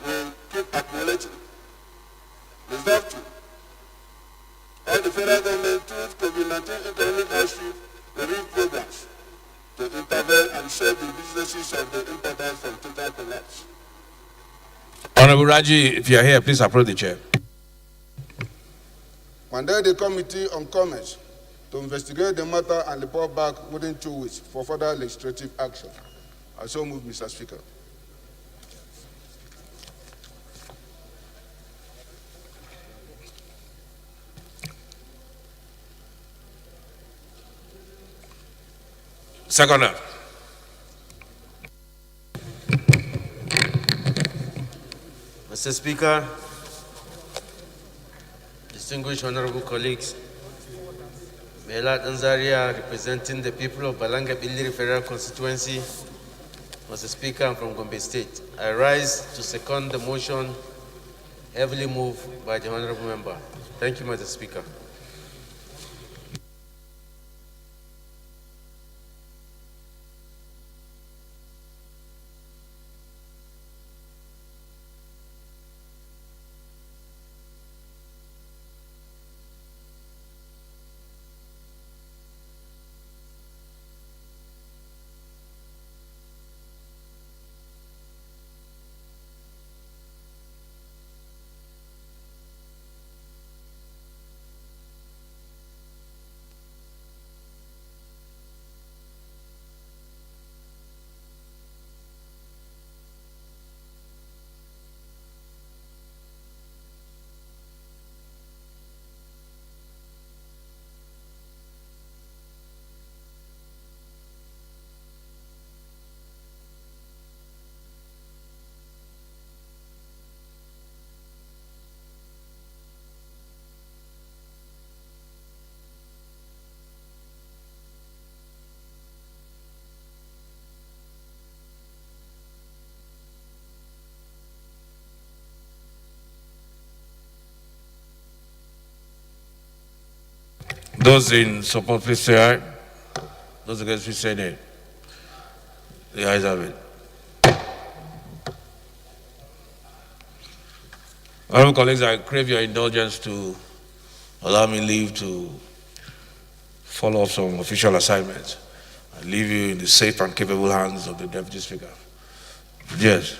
S18: will keep accumulating. Resolve to all the federal government choose COVID-19 economic hardship relief programs to intervene and save the businesses of the importers from total collapse.
S1: Honorable Raji, if you are here, please approach the chair.
S23: Mandate the Committee on Commerce to investigate the matter and report back within 2 weeks for further legislative action. I so move, Mr. Speaker.
S1: Seconder.
S5: Mr. Speaker, distinguished honorable colleagues, Mela Danzaria, representing the people of Balanga Billiri Federal Constituency. Mr. Speaker, I'm from Gombe State. I rise to second the motion heavily moved by the honorable member. Thank you, Mr. Speaker.
S1: Those in support, please say aye. Those against, please say nay. The ayes have it. Honorable colleagues, I crave your indulgence to allow me leave to follow up some official assignments. I leave you in the safe and capable hands of the Deputy Speaker. Yes.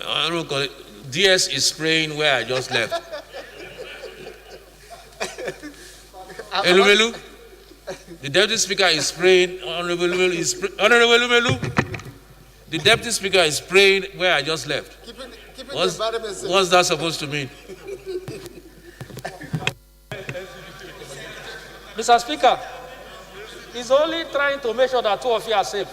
S1: Honorable colleague, DS is spraying where I just left. Elumelu, the Deputy Speaker is spraying. Honorable Elumelu, the Deputy Speaker is spraying where I just left. What's that supposed to mean?
S14: Mr. Speaker, he's only trying to make sure that two of you are safe.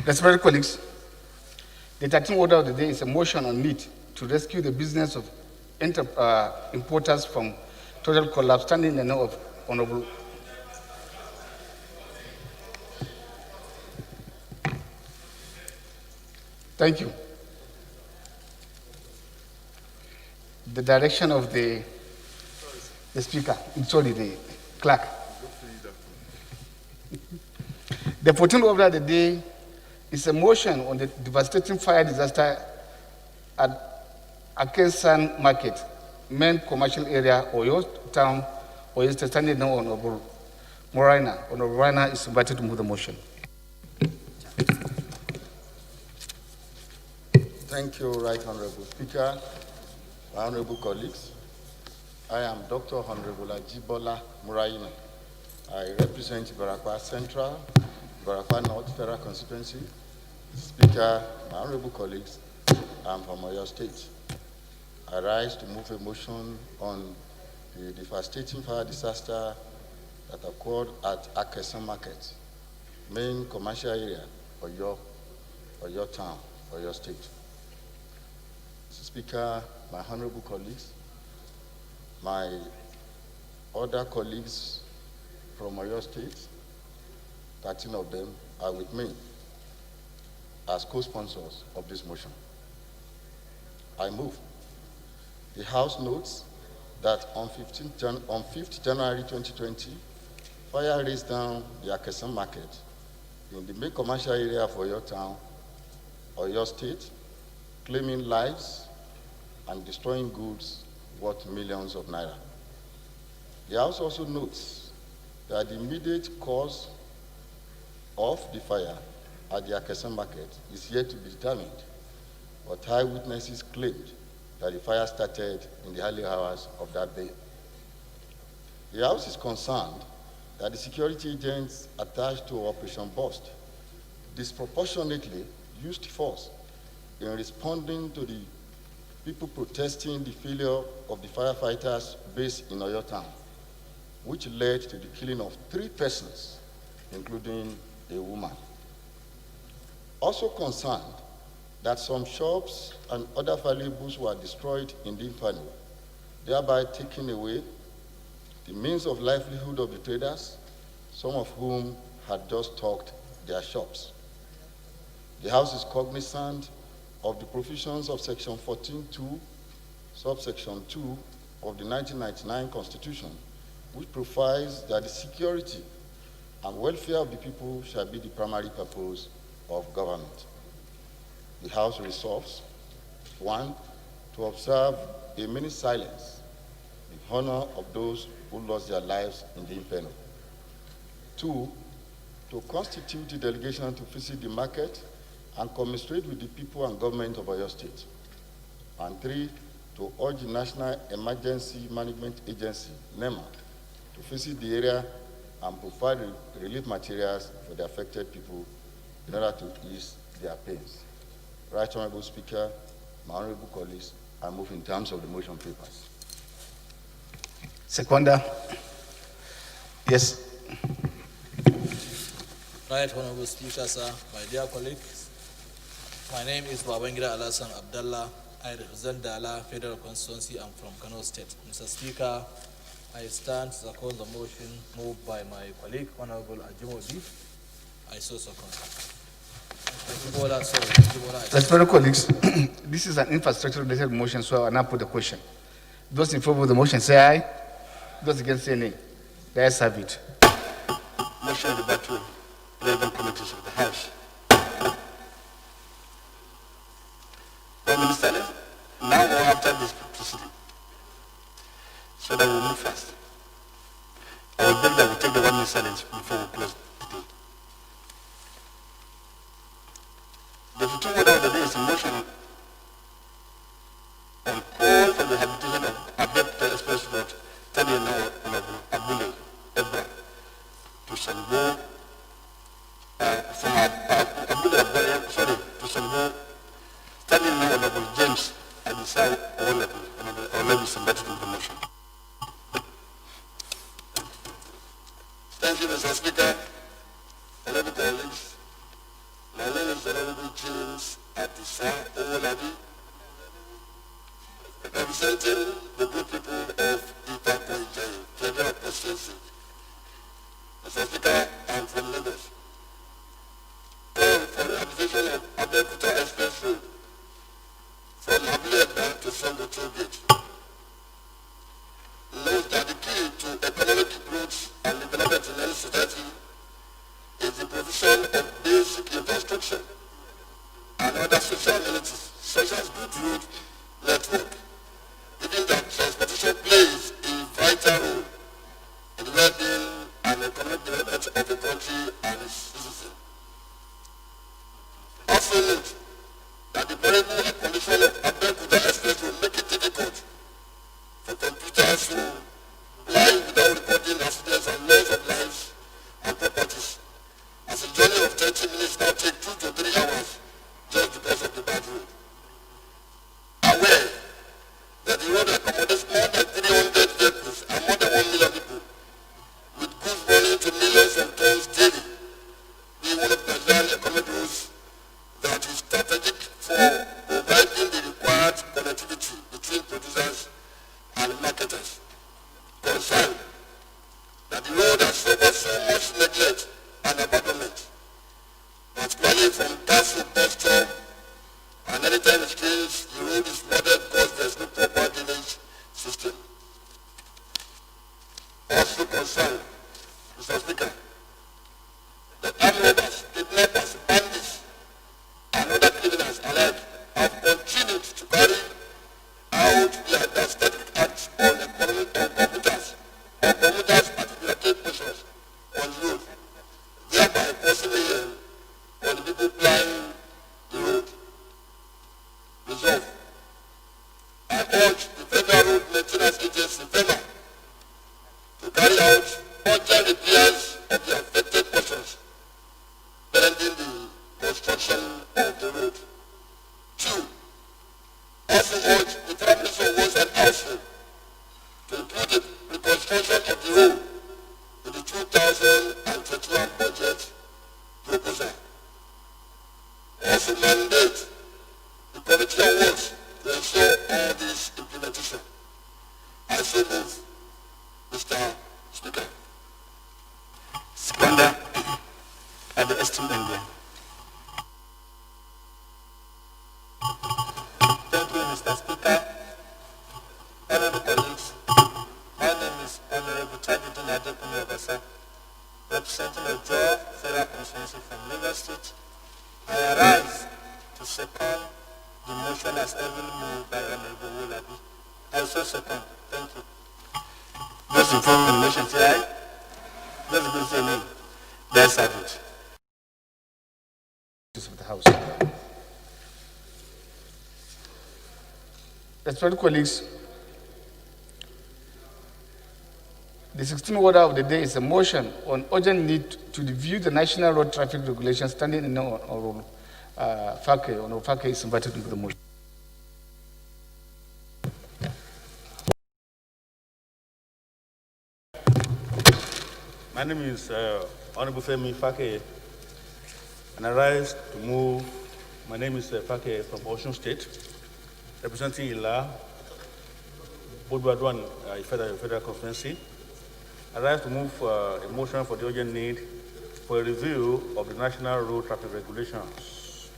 S10: Respected colleagues, the 13th order of the day is a motion on need to rescue the business of importers from total collapse, standing in the name of Honorable. Thank you. The direction of the Speaker, sorry, the clerk. The 14th order of the day is a motion on the devastating fire disaster at Akesan Market, main commercial area, Oyo Town, Oyo State, standing now on Honorable Moraina. Honorable Moraina is invited to move the motion.
S17: Thank you, Right Honorable Speaker, my honorable colleagues. I am Dr. Honorable Ajibola Moraina. I represent Barakwa Central, Barakwa North Federal Constituency. Speaker, my honorable colleagues, I'm from Oyo State. I rise to move a motion on the devastating fire disaster that occurred at Akesan Market, main commercial area, Oyo Town, Oyo State. Mr. Speaker, my honorable colleagues, my other colleagues from Oyo State, 13 of them are with me as co-sponsors of this motion. I move. The House notes that on 5th January 2020, fire raised down the Akesan Market in the main commercial area of Oyo Town, Oyo State, claiming lives and destroying goods worth millions of naira. The House also notes that the immediate cause of the fire at the Akesan Market is yet to be determined, but eyewitnesses claimed that the fire started in the early hours of that day. The House is concerned that the security agents attached to Operation Burst disproportionately used force in responding to the people protesting the failure of the firefighters based in Oyo Town, which led to the killing of 3 persons, including a woman. Also concerned that some shops and other valuables were destroyed in the inferno, thereby taking away the means of livelihood of the traders, some of whom had just stocked their shops. The House is cognizant of the provisions of Section 14(2), subsection 2 of the 1999 Constitution, which provides that the security and welfare of the people shall be the primary purpose of government. The House resolves, 1, to observe a minute silence in honor of those who lost their lives in the inferno. 2, to constitute a delegation to visit the market and commiserate with the people and government of Oyo State. And 3, to urge the National Emergency Management Agency, NEMA, to visit the area and provide relief materials for the affected people in order to ease their pains. Right Honorable Speaker, my honorable colleagues, I move in terms of the motion papers.
S3: Seconder. Yes.
S21: Right Honorable Speaker, sir, my dear colleagues, my name is Babangida Alasan Abdallah. I represent Dala Federal Constituency. I'm from Kano State. Mr. Speaker, I stand to second the motion moved by my colleague, Honorable Ajimobi. I so second.
S3: Respected colleagues, this is an infrastructure-related motion, so I will now put the question. Those in favor of the motion say aye. Those against say nay. The ayes have it.
S22: Motion number 2, 11 committees of the House. Minister, now or after this proceeding, so that we will move fast. I will beg that we take the 1 minute silence before we close the day. The 2 order of the day is a motion on call for the habitation of Abed Express Road, 30 Abule, Ebra, to Sango, from Abule, sorry, to Sango, standing now Honorable James and the side or level submitted in the motion. Thank you, Mr. Speaker. Honorable colleagues, my name is Honorable James Atisa Owolabi, representing the good people of Ipapo Federal Constituency. Mr. Speaker, I am from Lagos. Call for the habitation of Abeokuta Express Road from Abule to Sango Toll Gate. Knows that the key to economic growth and development in any society is the provision of basic infrastructure and other social amenities, such as good road network, given that transportation plays a vital role in the well-being and economic development of the country and its citizens. Also note that the terrible condition of Abeokuta Express will make it difficult for computers to lie without recording accidents and loss of lives and properties, as a journey of 30 minutes now take 2 to 3 hours just because of the bad road. Aware that the road accommodates more than 300 vehicles and more than 1 million people, with goods running to millions of tons daily, being one of Nigerian economic roads that is strategic for providing the required connectivity between producers and marketers. Concerned that the road has suffered so much neglect and abandonment, particularly from task bus stop, and anytime it rains, the road is flooded because there is no proper drainage system. Also concerned, Mr. Speaker, that armed robbers, kidnappers, bandits, and other criminals alike have continued to carry out their dastardly acts on commuters at the positions on the road, thereby causing mayhem on the people plying the road. Resolve. I urge the Federal Road Maintenance Agency, FEMA, to carry out urgent repairs of the affected portions pending the construction of the road. 2. Also urge the families of Wars and Household to include the reconstruction of the road in the 2021 budget proposal. Also mandate the Committee on Works to ensure all this implementation. I so move, Mr. Speaker. Seconder at the esteemed India.
S21: Thank you, Mr. Speaker. Honorable colleagues, my name is Honorable Tajuddin Adekun Obasa, representing the Joe Federal Constituency from Lagos State. I arise to second the motion as heavily moved by Honorable Owolabi. I also second. Thank you.
S22: Those in favor of the motion say aye. Those against say nay. The ayes have it.
S3: Of the House. Respected colleagues, the 16th order of the day is a motion on urgent need to review the national road traffic regulations standing in Honorable Fake. Honorable Fake is invited into the motion.
S4: My name is Honorable Femi Fake, and I rise to move. My name is Fake from Osun State, representing Ila, Bodwadwan, Federal Constituency. I rise to move a motion for the urgent need for a review of the national road traffic regulations.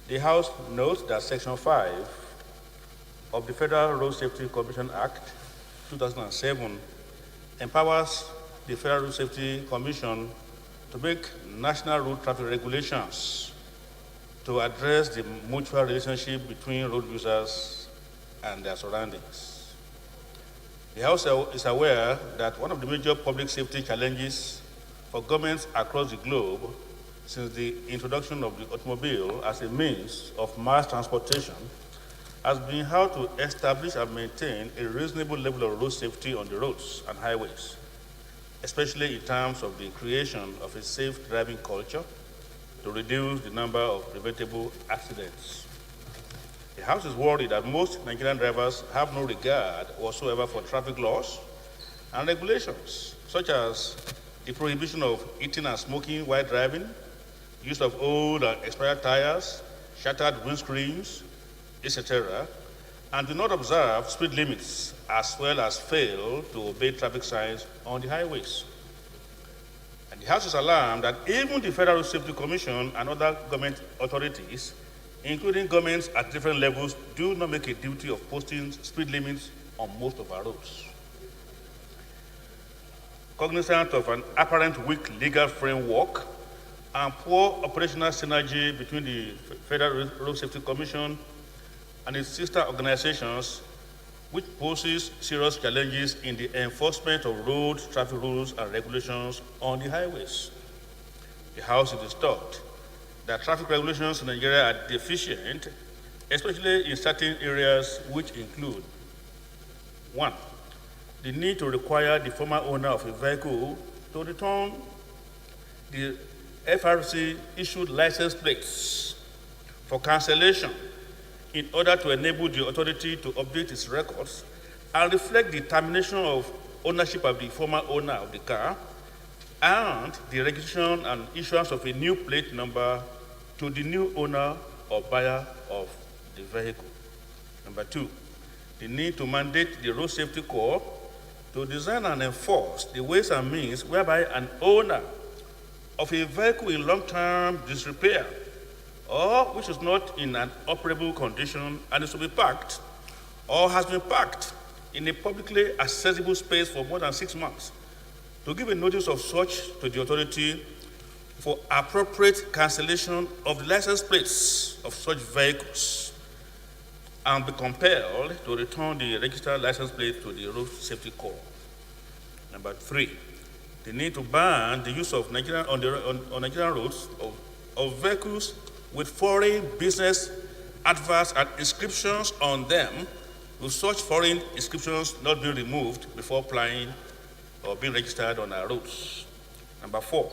S4: The House notes that Section 5 of the Federal Road Safety Commission Act 2007 empowers the Federal Road Safety Commission to make national road traffic regulations to address the mutual relationship between road users and their surroundings. The House is aware that one of the major public safety challenges for governments across the globe since the introduction of the automobile as a means of mass transportation has been how to establish and maintain a reasonable level of road safety on the roads and highways, especially in terms of the creation of a safe driving culture to reduce the number of preventable accidents. The House is worried that most Nigerian drivers have no regard whatsoever for traffic laws and regulations, such as the prohibition of eating and smoking while driving, use of old and expired tires, shattered windscreens, etc., and do not observe speed limits, as well as fail to obey traffic signs on the highways. And the House is alarmed that even the Federal Safety Commission and other government authorities, including governments at different levels, do not make a duty of posting speed limits on most of our roads. Cognizant of an apparent weak legal framework and poor operational synergy between the Federal Road Safety Commission and its sister organizations, which poses serious challenges in the enforcement of road traffic rules and regulations on the highways. The House is disturbed that traffic regulations in Nigeria are deficient, especially in certain areas which include: 1, the need to require the former owner of a vehicle to return the FRC-issued license plates for cancellation in order to enable the authority to update its records and reflect the termination of ownership of the former owner of the car and the registration and issuance of a new plate number to the new owner or buyer of the vehicle. Number 2, the need to mandate the Road Safety Corps to design and enforce the ways and means whereby an owner of a vehicle in long-term disrepair or which is not in an operable condition and is to be parked or has been parked in a publicly accessible space for more than 6 months, to give a notice of such to the authority for appropriate cancellation of the license plates of such vehicles and be compelled to return the registered license plate to the Road Safety Corps. Number 3, the need to ban the use of on Nigerian roads of vehicles with foreign business adverts and inscriptions on them, with such foreign inscriptions not being removed before applying or being registered on our roads. Number 4,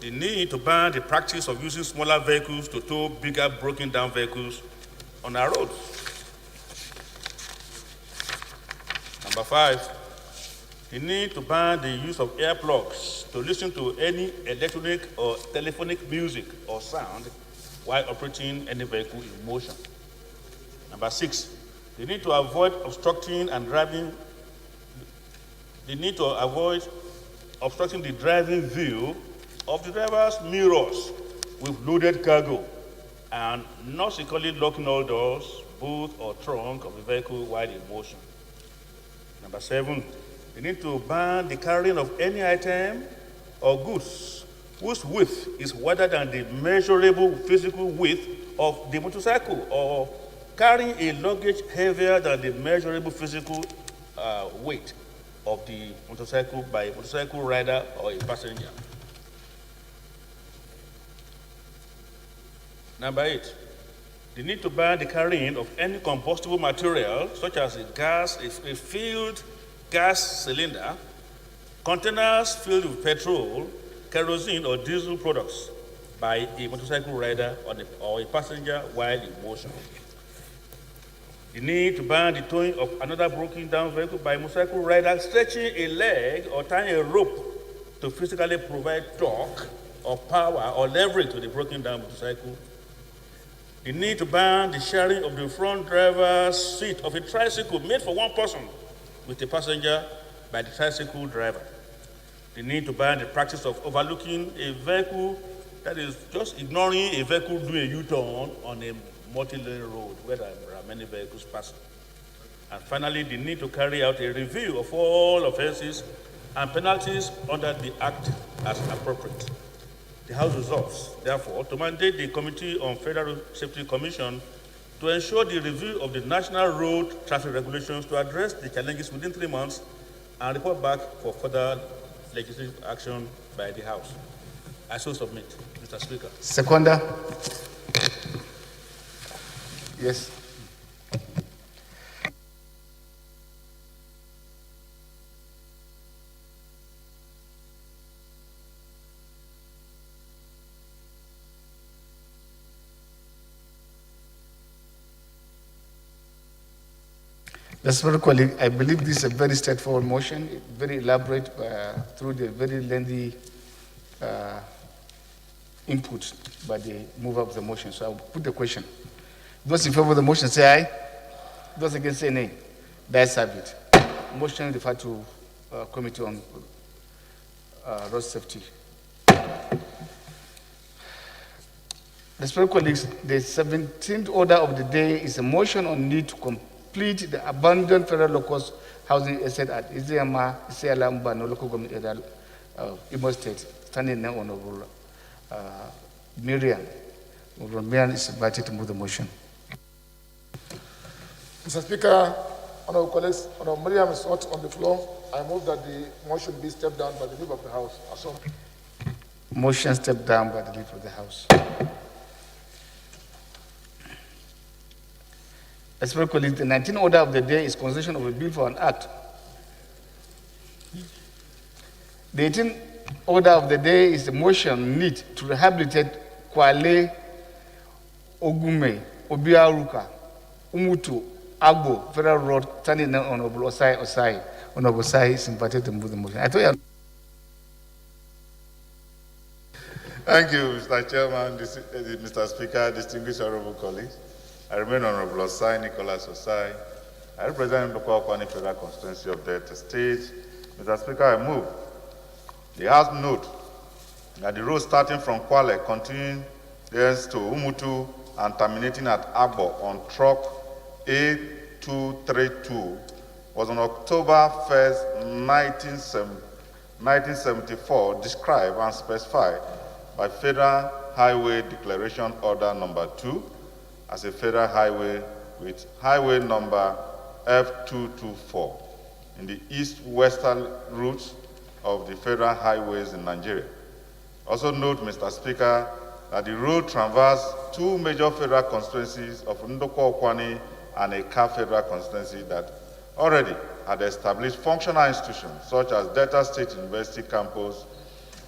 S4: the need to ban the practice of using smaller vehicles to tow bigger broken down vehicles on our roads. Number 5, the need to ban the use of earplugs to listen to any electronic or telephonic music or sound while operating any vehicle in motion. Number 6, the need to avoid obstructing and driving. The need to avoid obstructing the driving view of the driver's mirrors with loaded cargo and not securely locking all doors, boot or trunk of the vehicle while in motion. Number 7, the need to ban the carrying of any item or goods whose width is wider than the measurable physical width of the motorcycle, or carrying a luggage heavier than the measurable physical weight of the motorcycle by a motorcycle rider or a passenger. Number 8, The need to ban the carrying of any combustible material, such as a filled gas cylinder, containers filled with petrol, kerosene, or diesel products by a motorcycle rider or a passenger while in motion. The need to ban the towing of another broken down vehicle by a motorcycle rider stretching a leg or tying a rope to physically provide torque or power or leverage to the broken down motorcycle. The need to ban the sharing of the front driver's seat of a tricycle made for one person with a passenger by the tricycle driver. The need to ban the practice of overlooking a vehicle, that is just ignoring a vehicle doing a U-turn on a multi-lane road where there are many vehicles passing. And finally, the need to carry out a review of all offenses and penalties under the Act as appropriate. The House resolves, therefore, to mandate the Committee on Federal Safety Commission to ensure the review of the national road traffic regulations to address the challenges within 3 months and report back for further legislative action by the House. I so submit, Mr. Speaker.
S3: Seconder. Yes. Respected colleague, I believe this is a very straightforward motion, very elaborate through the very lengthy input by the mover of the motion. So I will put the question. Those in favor of the motion say aye. Those against say nay. The ayes have it. Motion referred to Committee on Road Safety. Respected colleagues, the 17th order of the day is a motion on need to complete the abandoned federal low-cost housing estate at Iziama, Isiala, no local government area of Imo State, standing now Honorable Miriam. Honorable Miriam is invited to move the motion.
S23: Mr. Speaker, honorable colleagues, honorable Miriam is not on the floor. I move that the motion be stepped down by the leave of the House.
S3: Motion stepped down by the leave of the House. Respected colleagues, the 19th order of the day is consideration of a bill for an act. The 18th order of the day is the motion need to rehabilitate Kwale, Ogume, Obiaruka, Umutu, Agbo, Federal Road, standing now Honorable Osai. Honorable Osai is invited to move the motion. I told you.
S8: Thank you, Mr. Chairman, Mr. Speaker, distinguished honorable colleagues. I remain Honorable Osai, Nicholas Osai. I represent the local Kwani Federal Constituency of Delta State. Mr. Speaker, I move the House note that the road starting from Kwale continuing thence to Umutu and terminating at Agbo on truck A232 was on October 1st, 1974 described and specified by Federal Highway Declaration Order Number 2 as a federal highway with highway number F224 in the east-western route of the federal highways in Nigeria. Also note, Mr. Speaker, that the road traversed two major federal constituencies of Ndoko Okwani and Eka federal constituency that already had established functional institutions such as Delta State University Campus,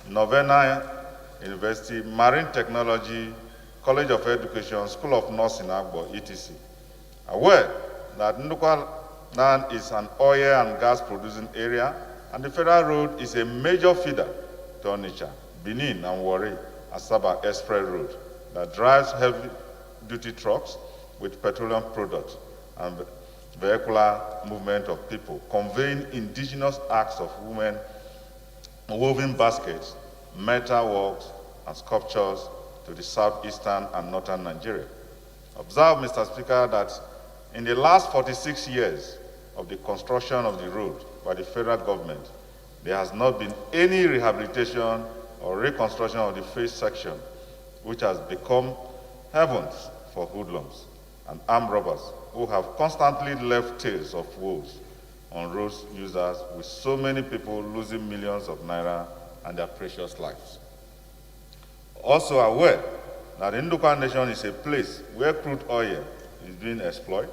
S8: Novena University, Marine Technology, College of Education, School of Nursing, Agbo, etc. Aware that Ndukwa land is an oil and gas producing area, and the federal road is a major feeder to Onitsha, Benin, and Warri, Asaba Express Road that drives heavy-duty trucks with petroleum products and vehicular movement of people, conveying indigenous acts of women, woven baskets, metal works, and sculptures to the southeastern and northern Nigeria. Observe, Mr. Speaker, that in the last 46 years of the construction of the road by the federal government, there has not been any rehabilitation or reconstruction of the face section, which has become heavens for hoodlums and armed robbers who have constantly left tales of woes on road users, with so many people losing millions of naira and their precious lives. Also aware that the Nduka Nation is a place where crude oil is being exploited,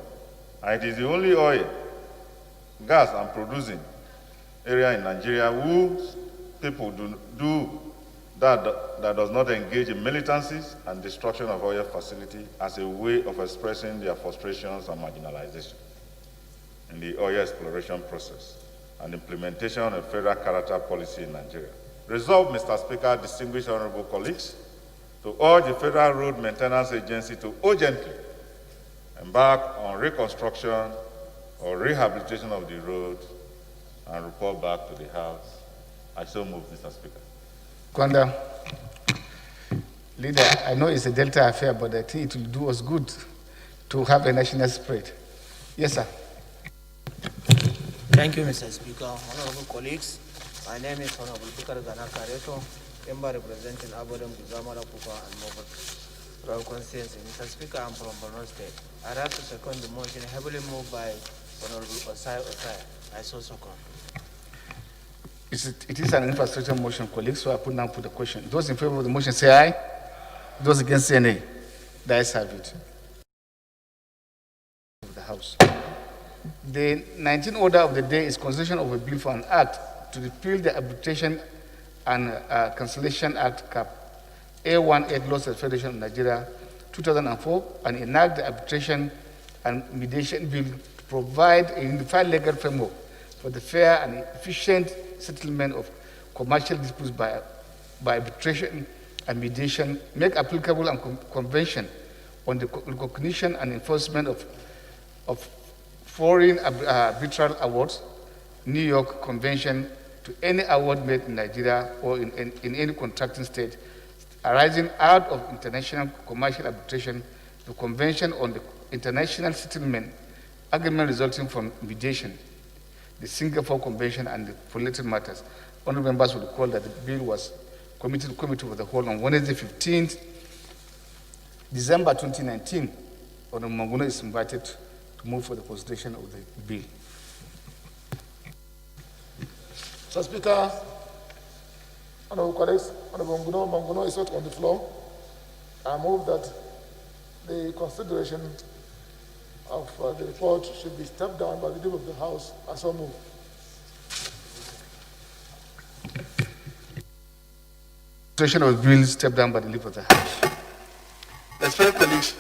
S8: and it is the only oil, gas, and producing area in Nigeria whose people that does not engage in militancies and destruction of oil facility as a way of expressing their frustrations and marginalization in the oil exploration process and implementation of federal character policy in Nigeria. Resolved, Mr. Speaker, distinguished honorable colleagues, to urge the Federal Road Maintenance Agency to urgently embark on reconstruction or rehabilitation of the road and report back to the House. I so move, Mr. Speaker.
S3: Kwanda, leader, I know it's a Delta affair, but I think it will do us good to have a national spirit. Yes, sir.
S9: Thank you, Mr. Speaker. Honorable colleagues, my name is Honorable Bukar Gana Kareto, member representing Abodam, Guzamala Kufa, and Mobile Royal Constituency. Mr. Speaker, I'm from Borno State. I'd like to second the motion heavily moved by Honorable Osai Osai. I so second.
S3: It is an infrastructure motion, colleagues, so I put the question. Those in favor of the motion say aye. Those against say nay. The ayes have it. Of the House. The 19th order of the day is consideration of a bill for an act to repeal the Arbitration and Cancellation Act (CAP) A18 Laws of the Federation of Nigeria 2004 and enact the Arbitration and Mediation Bill to provide a unified legal framework for the fair and efficient settlement of commercial disputes by arbitration and mediation, make applicable and convention on the recognition and enforcement of foreign arbitral awards, New York Convention, to any award made in Nigeria or in any contracting state arising out of international commercial arbitration, the Convention on the International Settlement Agreement resulting from mediation, the Singapore Convention, and the related matters. Honorable members will recall that the bill was committed to Committee of the Whole on Wednesday, 15th December 2019. Honorable Manguno is invited to move for the consideration of the bill.
S23: Mr. Speaker, honorable colleagues, Honorable Manguno is not on the floor. I move that the consideration of the report should be stepped down by the leader of the House. I so move.
S3: Consideration of the bill stepped down by the leader of the House.
S13: Respected colleagues,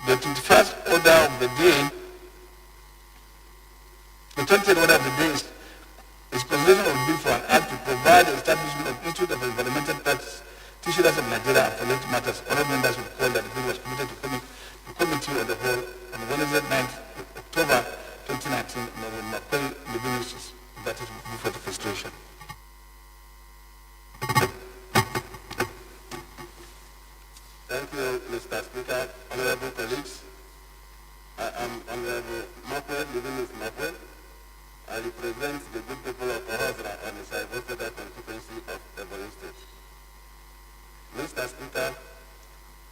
S13: the 21st order of the day, the 20th order of the day is consideration of the bill for an act to provide the establishment of Institute of Environmental Practitioners of Nigeria and for related matters. Honorable members will recall that the bill was committed to Committee of the Whole on Wednesday, 9th October 2019. Honorable Makwel Levinus is invited to move for the consideration.
S6: Thank you, Mr. Speaker. Honorable colleagues, I am Honorable Makwel Levinus Makwel. I represent the good people of Ohazra on the Saibo Federal Constituency of Ebonyi State. Mr. Speaker,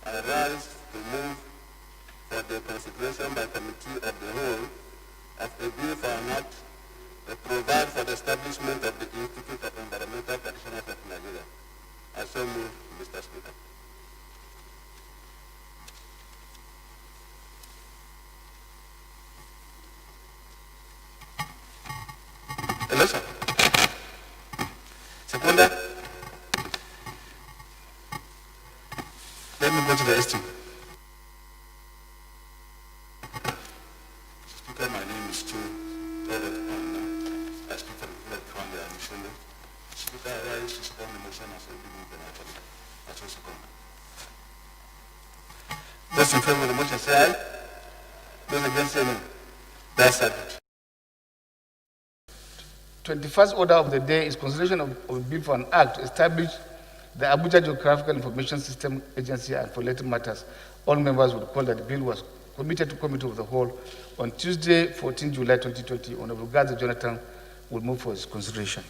S6: I rise to move for the consideration by Committee of the Whole of a bill for an act to provide for the establishment of the Institute of Environmental Practitioners of Nigeria. I so move, Mr. Speaker.
S13: Hello, sir. Seconder. Let me go to the ST.
S19: Speaker, my name is Stu. I speak for the people of the admission. Speaker, I rise to support the motion as a bill in the I so second.
S13: Those in favor of the motion say aye. Those against say no. That's it.
S3: 21st order of the day is consideration of a bill for an act to establish the Abuja Geographical Information System Agency and for related matters. All members will recall that the bill was committed to Committee of the Whole on Tuesday, 14 July 2020. Honorable Gaza Jonathan will move for his consideration.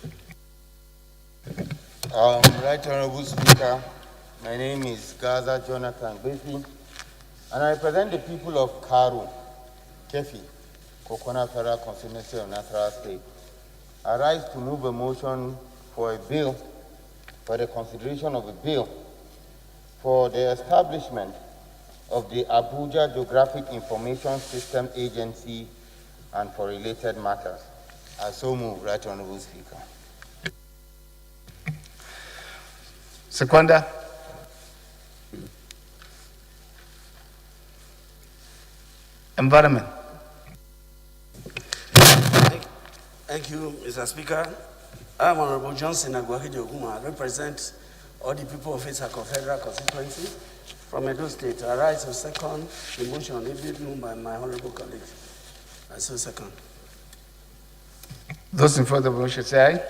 S12: Right Honorable Speaker, my name is Gaza Jonathan Befi, and I represent the people of Karu, Kefi, Kokona Federal Constituency of Nasarawa State. I rise to move a motion for a bill, for the consideration of a bill for the establishment of the Abuja Geographic Information System Agency and for related matters. I so move, Right Honorable Speaker.
S3: Seconder. Environment.
S15: Thank you, Mr. Speaker. I'm Honorable Johnson Agwahidi Oguma. I represent all the people of Isako Federal Constituency from Edo State. I rise to second the motion moved by my honorable colleagues. I so second.
S3: Those in favor of the motion say aye.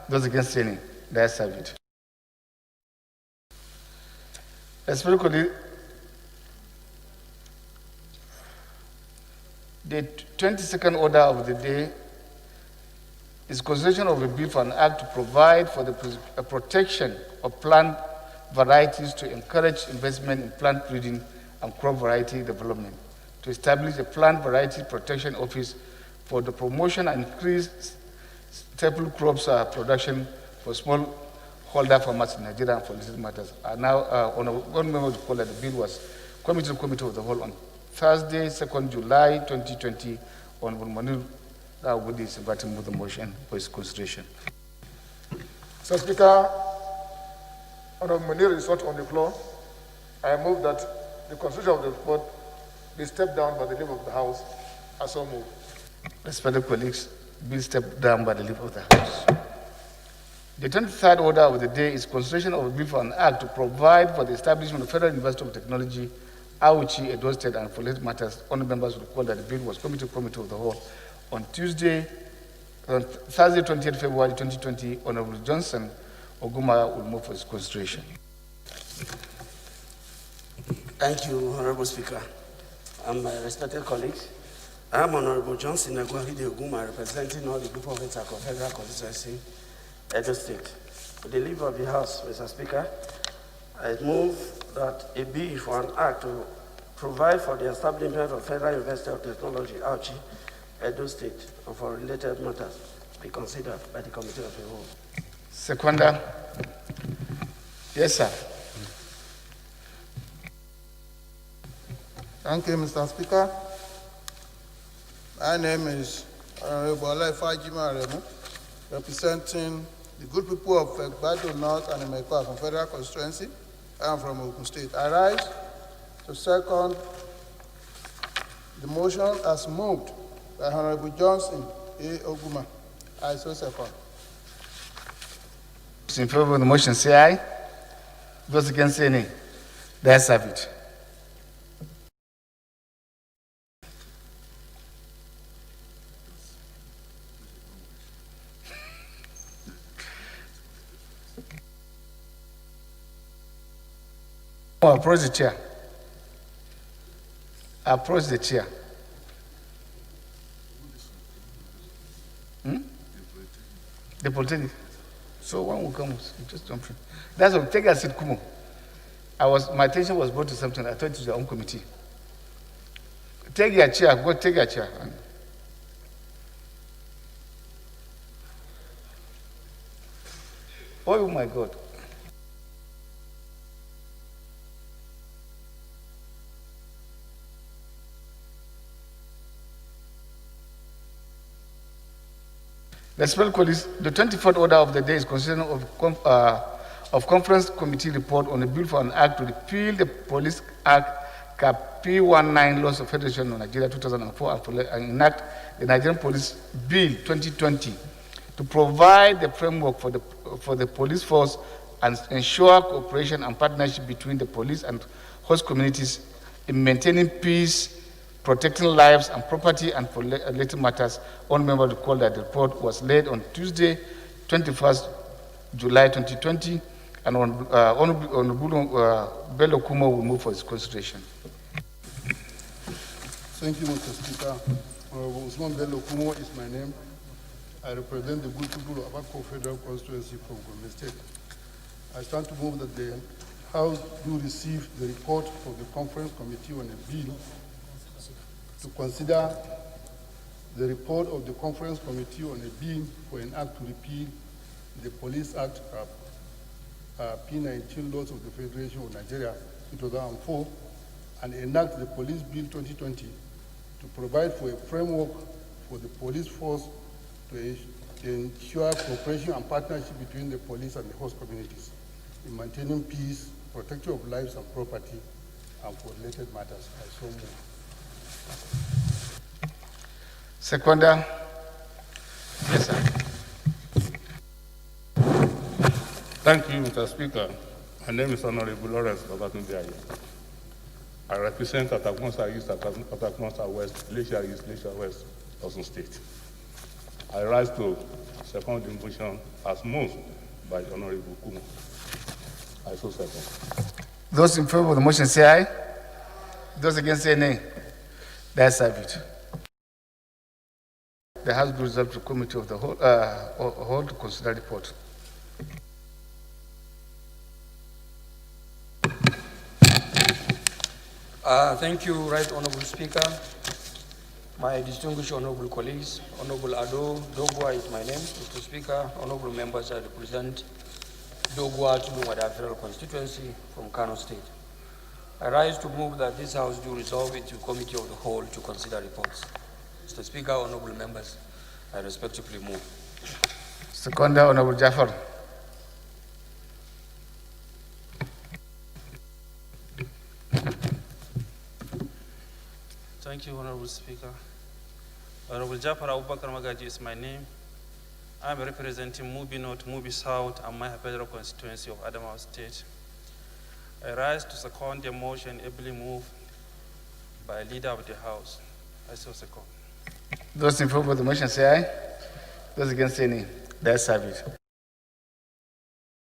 S3: Those against say nay. The ayes have it. Respectfully, the 22nd order of the day is consideration of a bill for an act to provide for the protection of plant varieties to encourage investment in plant breeding and crop variety development, to establish a plant variety protection office for the promotion and increased staple crops production for smallholder farmers in Nigeria and for related matters. Now, on one member of call that the bill was committed to the Committee of the Whole on Thursday, 2nd July 2020, on Manil. That would be inviting with the motion for its consideration.
S23: Mr. Speaker, Honorable Munir is not on the floor. I move that the consideration of the report be stepped down by the leave of the House. I so move.
S3: Respected colleagues, be stepped down by the leave of the House. The 23rd order of the day is consideration of a bill for an act to provide for the establishment of Federal University of Technology, Auchi, Edo State, and for related matters. Honorable members recall that the bill was committed to the Committee of the Whole on Thursday, 28 February 2020. Honorable Johnson Oguma will move for his consideration.
S15: Thank you, Honorable Speaker. And my respected colleagues, I am Honorable Johnson Agwahidi Oguma, representing all the people of Isako Federal Constituency, Edo State. With the leave of the House, Mr. Speaker, I move that a bill for an act to provide for the establishment of Federal University of Technology, Auchi, Edo State, and for related matters be considered by the Committee of the Whole.
S3: Seconder. Yes, sir.
S16: Thank you, Mr. Speaker. My name is Honorable Olaifajima Aremu, representing the good people of Egbado North and Emekwa from Federal Constituency. I am from Ogun State. I rise to second the motion as moved by Honorable Johnson A. Oguma. I so second.
S3: Those in favor of the motion say aye. Those against say nay. The ayes have it. Approach the chair. Approach the chair. The Polytechnic. So one will come, just jump in. That's what, take a seat, Kumo. My attention was brought to something, I thought it was your own committee. Take your chair, go take your chair. Oh my God. Respected colleagues, the 24th order of the day is consideration of Conference Committee report on a bill for an act to repeal the Police Act Cap P19 Laws of Federation of Nigeria 2004 and enact the Nigerian Police Bill 2020 to provide the framework for the police force and ensure cooperation and partnership between the police and host communities in maintaining peace, protecting lives and property, and for related matters. One member recalled that the report was laid on Tuesday, 21st July 2020, and Honorable Bello Kumo will move for his consideration.
S16: Thank you, Mr. Speaker. Honorable Usman Bello Kumo is my name. I represent the good people of Abako Federal Constituency from Gombe State. I stand to move that the House do receive the report of the Conference Committee on a bill to consider the report of the Conference Committee on a bill for an act to repeal the Police Act Cap P19 laws of the Federation of Nigeria in 2004 and enact the Police Bill 2020 to provide for a framework for the police force to ensure cooperation and partnership between the police and the host communities in maintaining peace, protection of lives and property, and for related matters. I so move.
S3: Seconder. Yes, sir.
S2: Thank you, Mr. Speaker. My name is Honorable Lawrence Babatunde. I represent Atakwonsa East, Atakwonsa West, Glacier East, Glacier West, Osun State. I rise to second the motion as moved by the Honorable Kumo. I so second.
S3: Those in favor of the motion say aye. Those against say nay. That's it. The House will reserve to committee of the whole to consider report.
S7: Thank you, Right Honorable Speaker. My distinguished honorable colleagues, Honorable Ado Dogwa is my name. Mr. Speaker, honorable members, I represent Dogwa Tulumada Federal Constituency from Kano State. I rise to move that this House do resolve into Committee of the Whole to consider reports. Mr. Speaker, honorable members, I respectfully move.
S3: Seconder, Honorable Jafar.
S20: Thank you, Honorable Speaker. Honorable Jafar Abubakar Magaji is my name. I'm representing Mubi North, Mubi South, and my federal constituency of Adamawa State. I rise to second the motion ably moved by Leader of the House. I so second.
S3: Those in favor of the motion say aye. Those against say nay. That's it.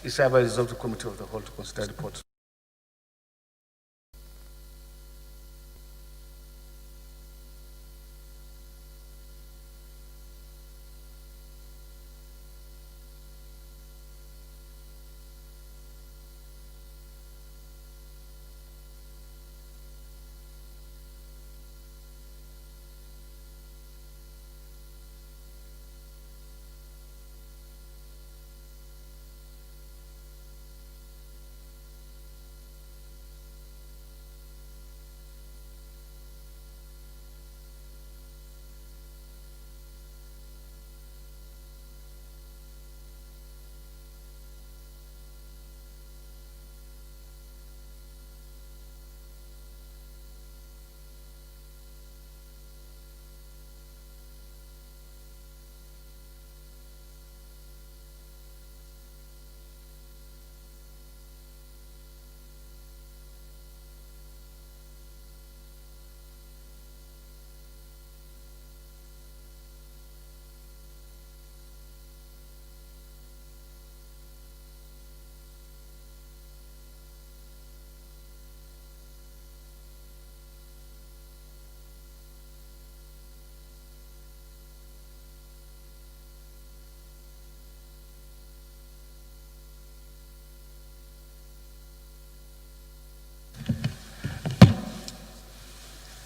S3: It's hereby resolved to Committee of the Whole to consider report.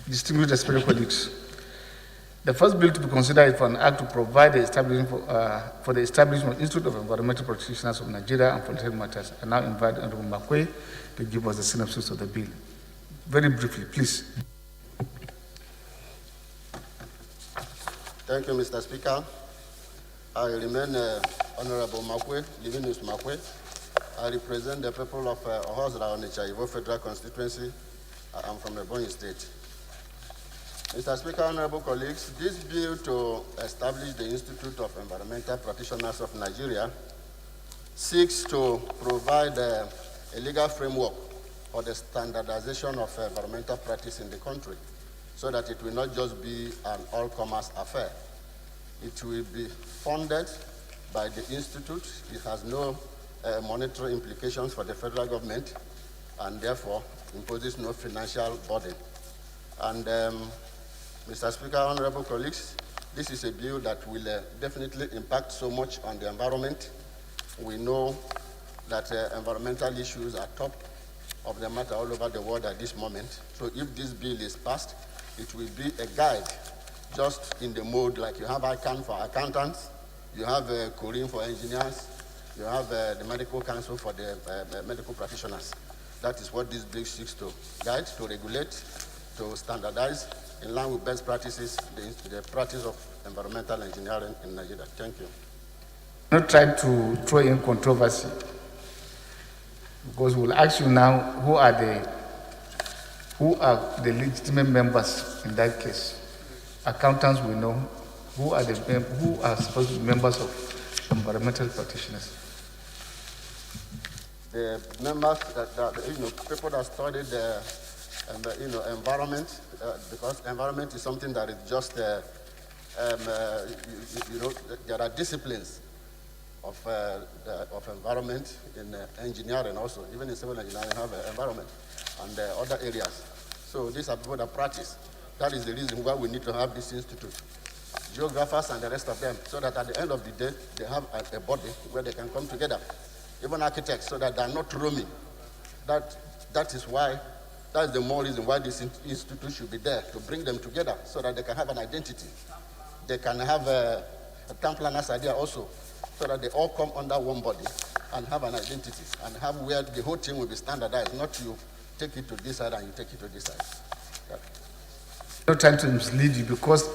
S3: Distinguished respected colleagues, the first bill to be considered is for an act to provide the establishment for the establishment of Institute of Environmental Practitioners of Nigeria and for related matters. I now invite Honorable Makwe to give us the synopsis of the bill. Very briefly, please.
S17: Thank you, Mr. Speaker. I remain Honorable Makwe, Livinus Makwe. I represent the people of Ohosra Onitsha Ivo Federal Constituency. I am from Ebonyi State. Mr. Speaker, honorable colleagues, this bill to establish the Institute of Environmental Practitioners of Nigeria seeks to provide a legal framework for the standardization of environmental practice in the country so that it will not just be an all-comers affair. It will be funded by the Institute. It has no monetary implications for the federal government and therefore imposes no financial burden. And Mr. Speaker, honorable colleagues, this is a bill that will definitely impact so much on the environment. We know that environmental issues are top of the matter all over the world at this moment. So if this bill is passed, it will be a guide just in the mode like you have ICANN for accountants, you have Korean for engineers,
S23: You have the medical council for the medical practitioners. That is what this bill seeks to guide, to regulate, to standardize, in line with best practices, the practice of environmental engineering in Nigeria. Thank you.
S3: Not try to throw in controversy, because we'll ask you now who are the legitimate members in that case. Accountants will know who are supposed to be members of environmental practitioners.
S23: The members people that studied the environment, because environment is something that is just there are disciplines of environment in engineering also. Even in civil engineering, you have environment and other areas. So these are people that practice. That is the reason why we need to have this institute. Geographers and the rest of them, so that at the end of the day, they have a body where they can come together. Even architects, so that they are not roaming. That is the more reason why this institute should be there, to bring them together so that they can have an identity. They can have a town planner's idea also, so that they all come under one body and have an identity and have where the whole team will be standardized, not you take it to this side and you take it to this side. Yeah.
S3: No time to mislead you, because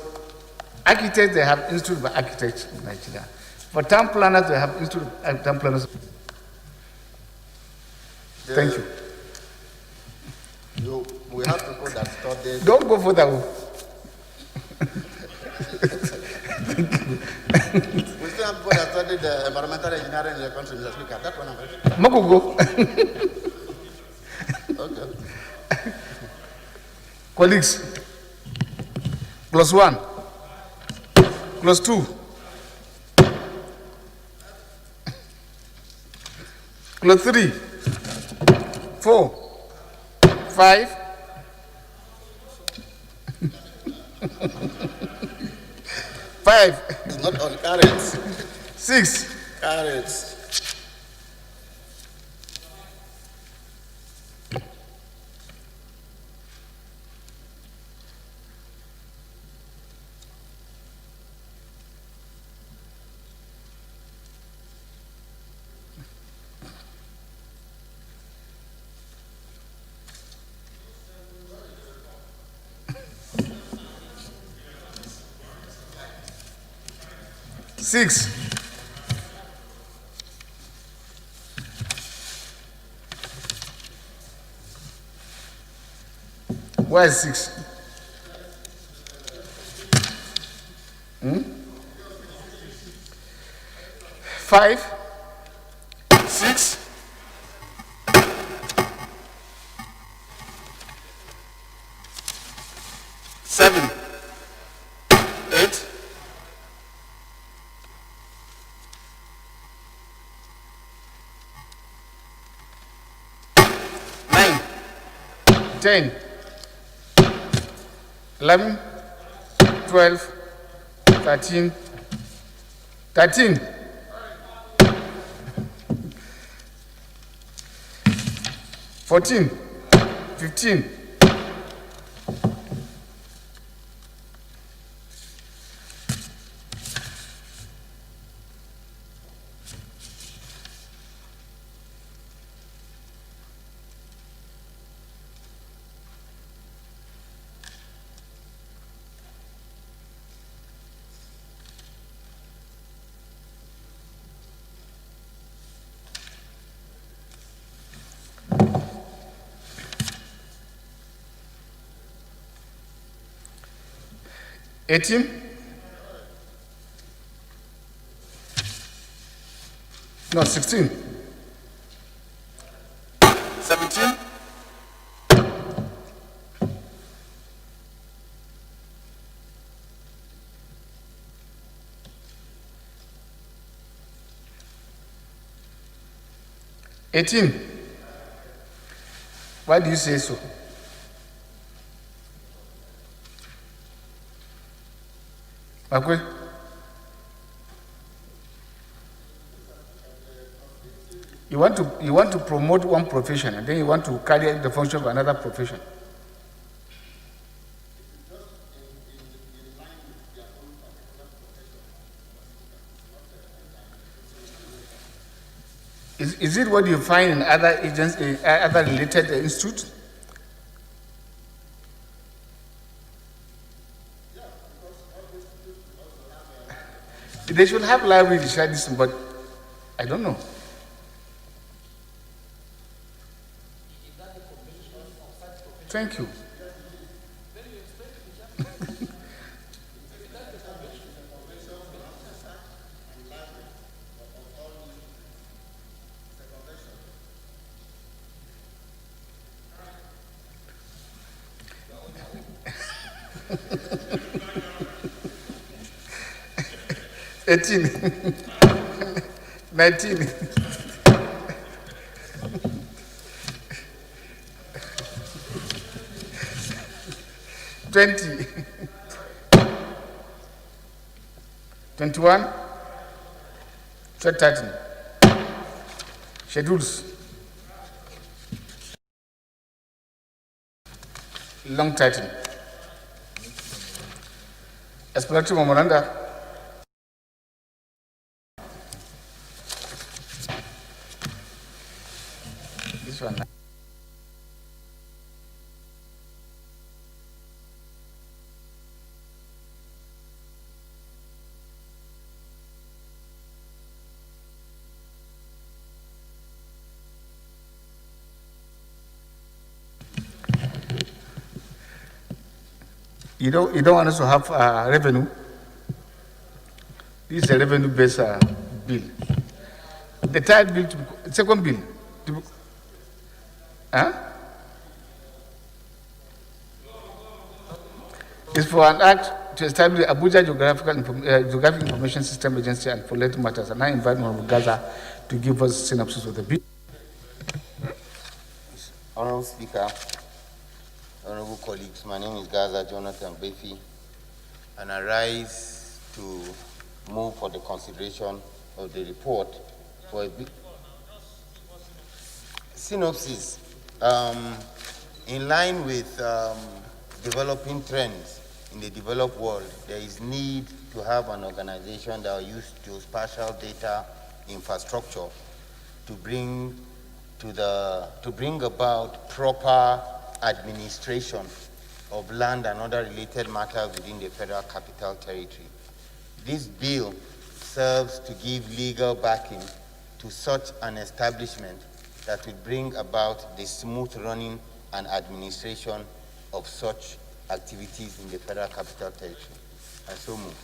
S3: architects, they have institute by architects in Nigeria. For town planners, they have institute of town planners. Thank you.
S23: We have people that study.
S3: Don't go for that one.
S23: We still have people that study the environmental engineering in the country, Mr. Speaker. That one I'm very
S3: Makugo.
S23: Okay.
S3: Colleagues, +1, +2, +3, 4, 5, 5.
S23: It's not on carrots.
S3: 6.
S23: Carrots.
S3: 6. Where is 6? 5.
S19: 6. 7. 8. 9.
S3: 10, 11, 12, 13, 13, 14, 15, 18, no, 16,
S19: 17.
S3: 18. Why do you say so? Makwe? You want to promote one profession and then you want to carry out the function of another profession. Is it what you find in other agencies, other related institutes? They should have library beside this, but I don't know. Thank you. $18, $19, $20, $21, $13. Schedules. Long title. Explanatory memoranda. This one. You don't want us to have revenue. This is a revenue-based bill. The third bill, second bill, is for an act to establish the Abuja Geographic Information System Agency and for related matters. And I invite Honorable Gaza to give us a synopsis of the bill.
S12: Honorable Speaker, honorable colleagues, my name is Gaza Jonathan Befi, and I rise to move for the consideration of the report for a big synopsis. In line with developing trends in the developed world, there is need to have an organization that will use geospatial data infrastructure to bring about proper administration of land and other related matters within the Federal Capital Territory. This bill serves to give legal backing to such an establishment that will bring about the smooth running and administration of such activities in the Federal Capital Territory. I so move.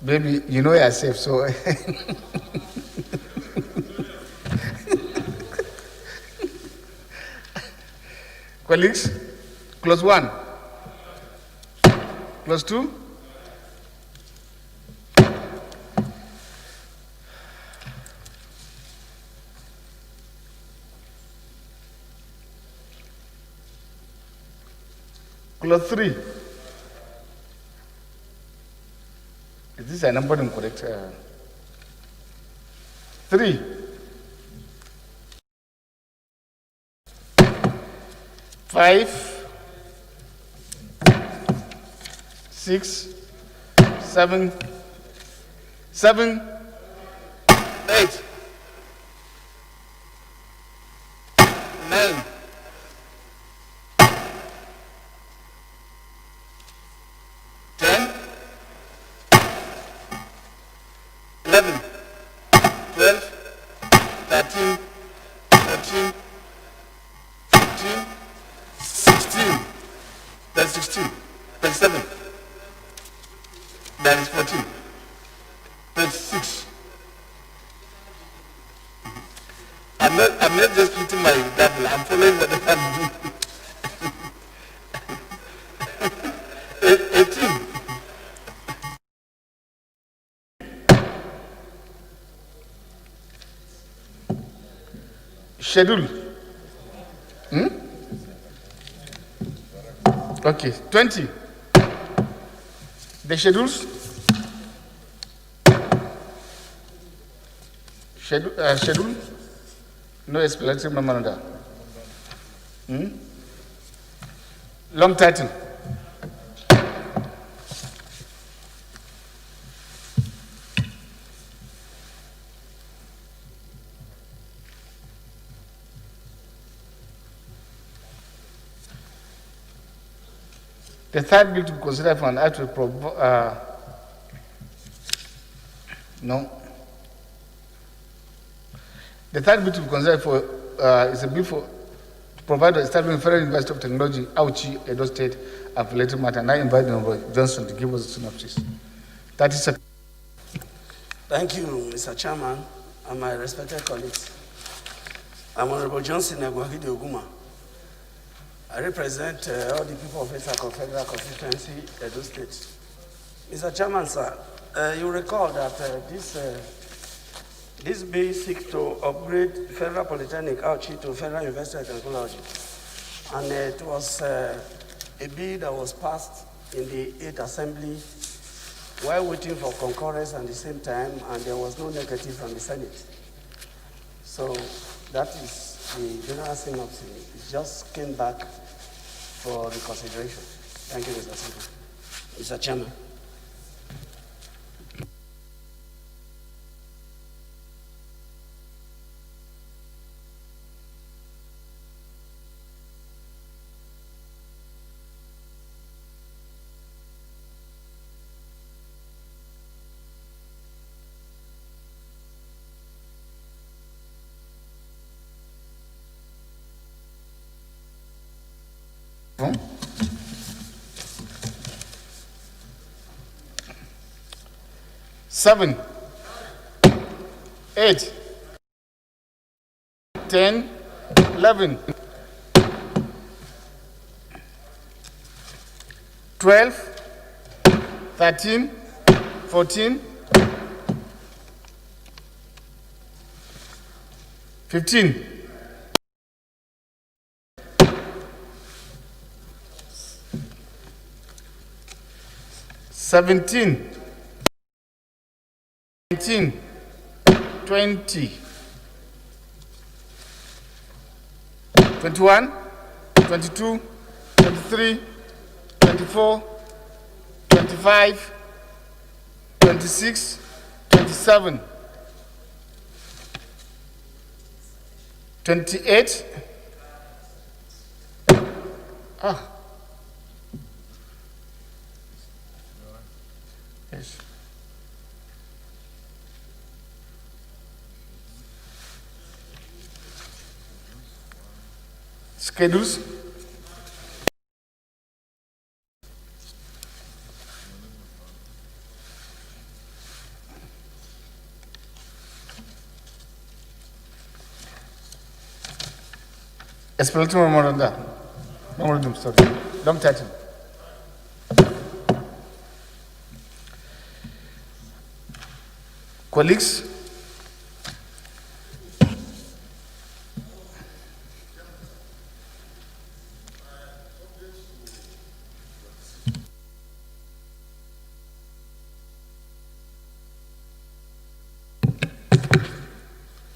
S3: Baby, you know you're safe, so. Colleagues, clause 1, clause 2. Clause 3. Is this a number incorrect? 3. 5, 6, 7, 8, 9, 10, 11, 12, 13, 14, 15, 16. That's 16. That's 7. That is 14. That's 6. I'm not just putting my double. I'm following what I'm doing. 18. Schedule. Okay, 20. The schedules. Schedule. No explanatory memoranda. Long title. The third bill to be considered for an act to The third bill to be considered for is a bill for to provide the establishment of Federal University of Technology, Auchi, Edo State, and related matter. And I invite Honorable Johnson to give us a synopsis. 30 seconds.
S15: Thank you, Mr. Chairman, and my respected colleagues. I'm Honorable Johnson Agwahide Oguma. I represent all the people of Etako Federal Constituency, Edo State. Mr. Chairman, sir, you recall that this bill seeks to upgrade Federal Polytechnic Auchi to Federal University of Technology. And it was a bill that was passed in the 8th Assembly while waiting for concurrence at the same time, and there was no negative from the Senate. So that is the general synopsis. It just came back for reconsideration. Thank you, Mr. Speaker. Mr. Chairman.
S3: Seven, 8, 10, 11, 12, 13, 14, 15, 17, 19, 20, 21, 22, 23, 24, 25, 26, 27, 28. Yes. Schedules. Explanatory memorandum, sorry. Long title. Colleagues,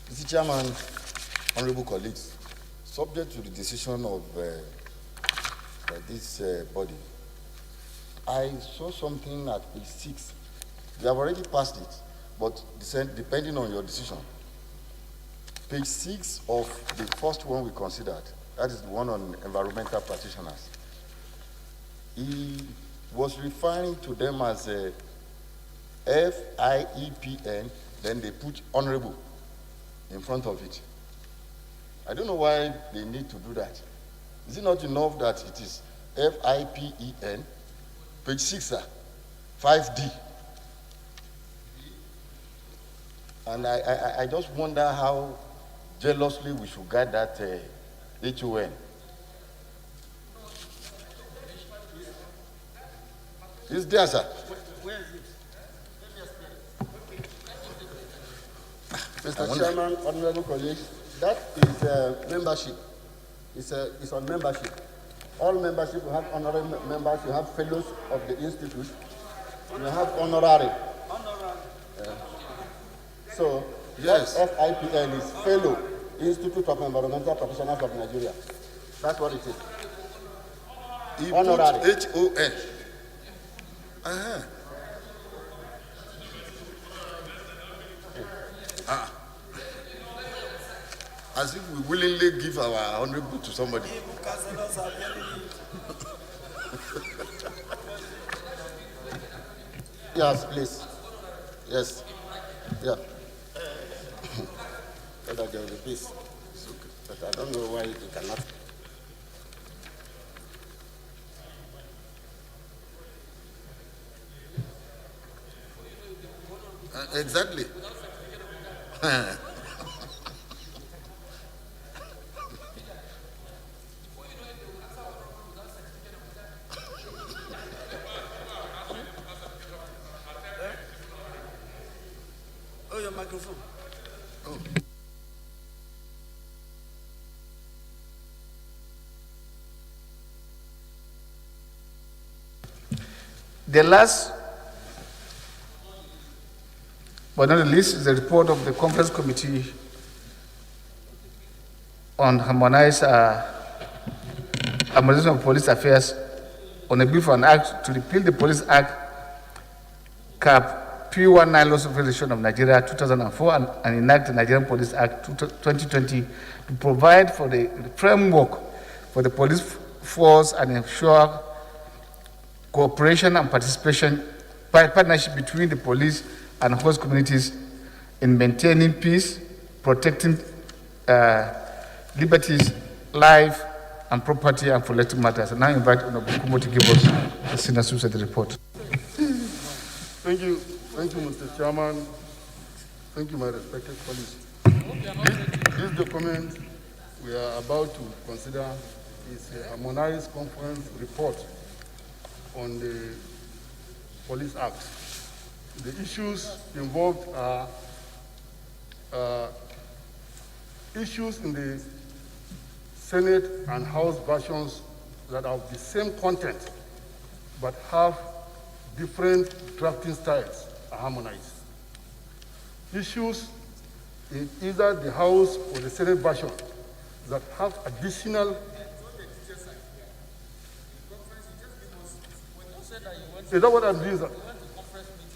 S17: Mr. Chairman, honorable colleagues, subject to the decision of this body, I saw something at page 6. We have already passed it, but depending on your decision, page 6 of the first one we considered, that is the one on environmental practitioners, he was referring to them as a FIEPN, then they put honorable in front of it. I don't know why they need to do that. Is it not enough that it is FIPEN, page 6, sir, 5D? And I just wonder how jealously we should guard that HON. It's there, sir.
S23: Where is it? Mr. Chairman, honorable colleagues, that is membership. It's on membership. All membership, you have honorary members, you have fellows of the institute, you have honorary. So, yes, FIPN is Fellow, Institute of Environmental Professionals of Nigeria. That's what it is.
S17: He
S23: Honorary.
S17: put HON. As if we willingly give our honorable to somebody.
S23: Yes, please. Yes. Yeah. So that there will be peace. It's okay. But I don't know why you cannot. Exactly.
S15: Oh, your microphone.
S23: Oh.
S3: The last but not the least is the report of the Conference Committee on harmonized harmonization of police affairs on a bill for an act to repeal the Police Act Cap P19 Laws of Federation of Nigeria 2004 and enact the Nigerian Police Act 2020 to provide for the framework for the police force and ensure cooperation and partnership between the police and host communities in maintaining peace, protecting liberties, life, and property, and for elected matters. And I invite Honorable Kumo to give us the synopsis of the report.
S16: Thank you, Mr. Chairman. Thank you, my respected colleagues. This document we are about to consider is a harmonized conference report on the Police Act. The issues involved are issues in the Senate and House versions that are of the same content but have different drafting styles are harmonized. Issues in either the House or the Senate version that have additional. Is that what I'm doing?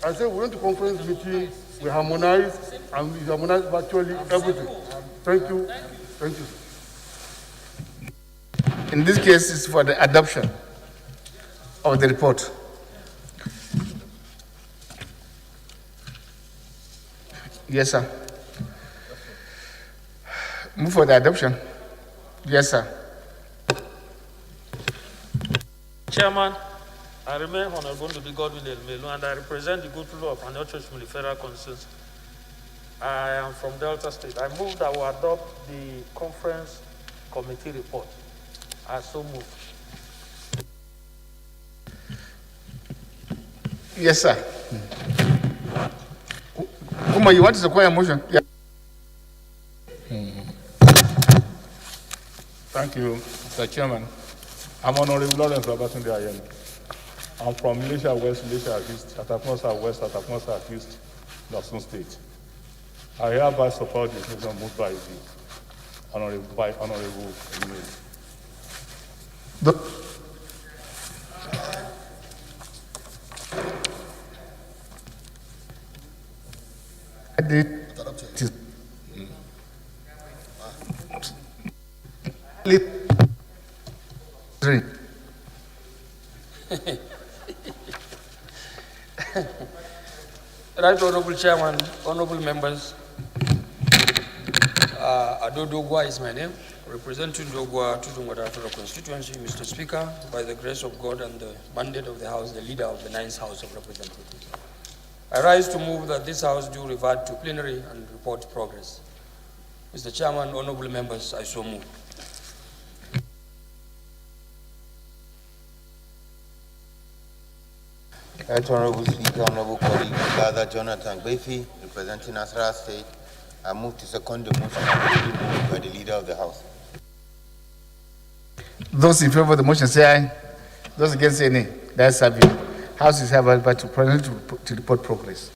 S16: I said we went to conference meeting, we harmonized, and we harmonized virtually everything. Thank you. Thank you.
S3: In this case, it's for the adoption of the report. Yes, sir. Move for the adoption. Yes, sir.
S14: Chairman, I remain Honorable to be Godwin Elmelu, and I represent the good people of Anyochoshmuli Federal Constituency. I am from Delta State. I move that we adopt the conference committee report. I so move.
S3: Yes, sir. Kuma, you want to require a motion? Yeah.
S2: Thank you, Mr. Chairman. I'm Honorable Lawrence Babatunde Ayeni. I'm from Malaysia West, Malaysia East, Ataponsa West, Ataponsa East, Osun State. I hereby support the motion moved by the Honorable Emile.
S7: Right, Honorable Chairman, honorable members, Ado Dogwa is my name, representing Dogwa Tudungwada Federal Constituency. Mr. Speaker, by the grace of God and the mandate of the House, the leader of the 9th House of Representatives, I rise to move that this House do revert to plenary and report progress. Mr. Chairman, honorable members, I so move.
S12: Right, Honorable Speaker, Honorable colleague, Father Jonathan Gbefi, representing Nasarawa State, I move to second the motion by the leader of the House.
S3: Those in favor of the motion say aye. Those against say nay. That's have you. House is hereby to report progress.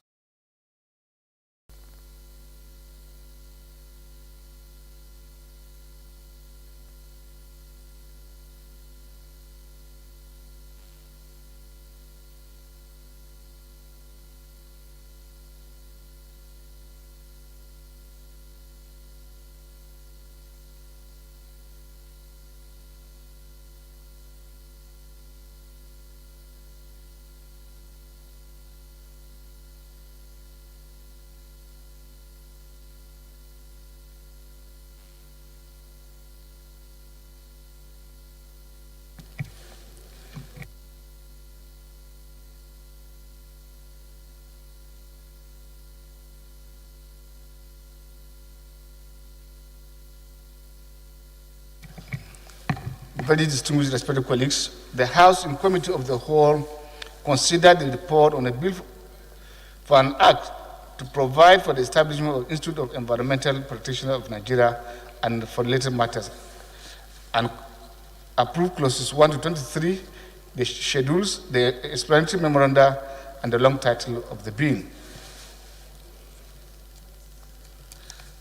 S3: Very distinguished, respected colleagues, the House in Committee of the Whole considered the report on a bill for an act to provide for the establishment of Institute of Environmental Protection of Nigeria and for related matters, and approved clauses 1 to 23, the schedules, the explanatory memoranda, and the long title of the bill.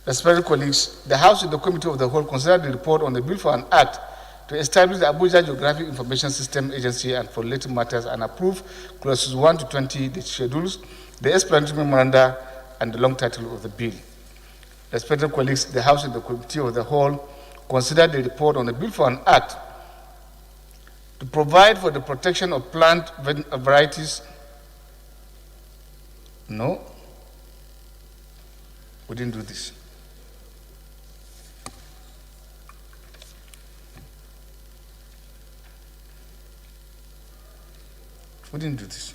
S3: Respected colleagues, the House in the Committee of the Whole considered the report on the bill for an act to establish the Abuja Geographic Information System Agency and for related matters and approve clauses 1 to 20, the schedules, the explanatory memoranda, and the long title of the bill. Respected colleagues, the House in the Committee of the Whole considered the report on the bill for an act to provide for the protection of plant varieties. No, we didn't do this. We didn't do this.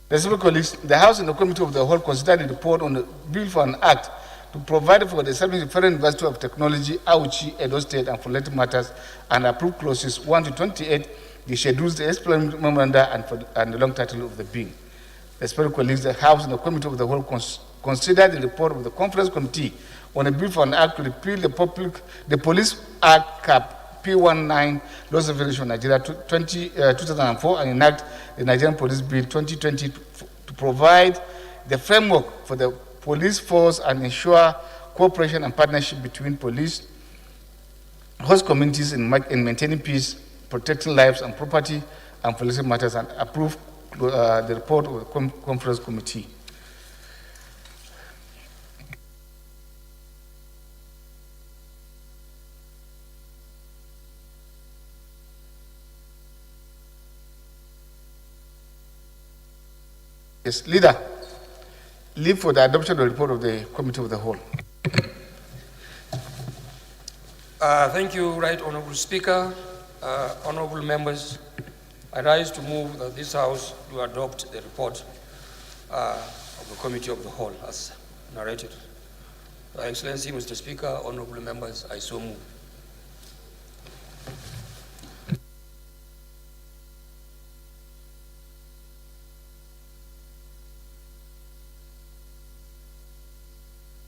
S3: Respected colleagues, the House and the Committee of the Whole considered the report on the bill for an act to provide for the establishment of Federal University of Technology, Auchi, Edo State, and for related matters, and approved clauses 1 to 28, the schedules, the explanatory memoranda, and the long title of the bill. Respected colleagues, the House and the Committee of the Whole considered the report of the Conference Committee on a bill for an act to repeal the Police Act Cap P19, Laws of Federation of Nigeria 2004, and enact the Nigerian Police Bill 2020 to provide the framework for the police force and ensure cooperation and partnership between police, host communities in maintaining peace, protecting lives and property, and police matters, and approve the report of the Conference Committee. Yes, Leader, leave for the adoption of the report of the Committee of the Whole.
S7: Thank you, Right Honorable Speaker. Honorable members, I rise to move that this House to adopt the report of the Committee of the Whole as narrated. Your Excellency, Mr. Speaker, honorable members, I so move.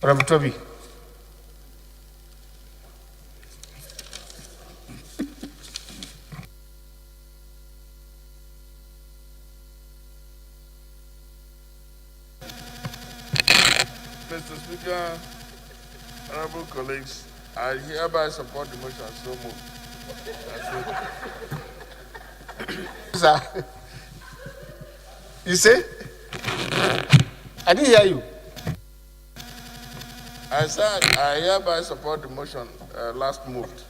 S3: Bravo, Toby.
S5: Mr. Speaker, honorable colleagues, I hereby support the motion. So moved.
S3: Sir, you say? I didn't hear you.
S5: I said I hereby support the motion last moved.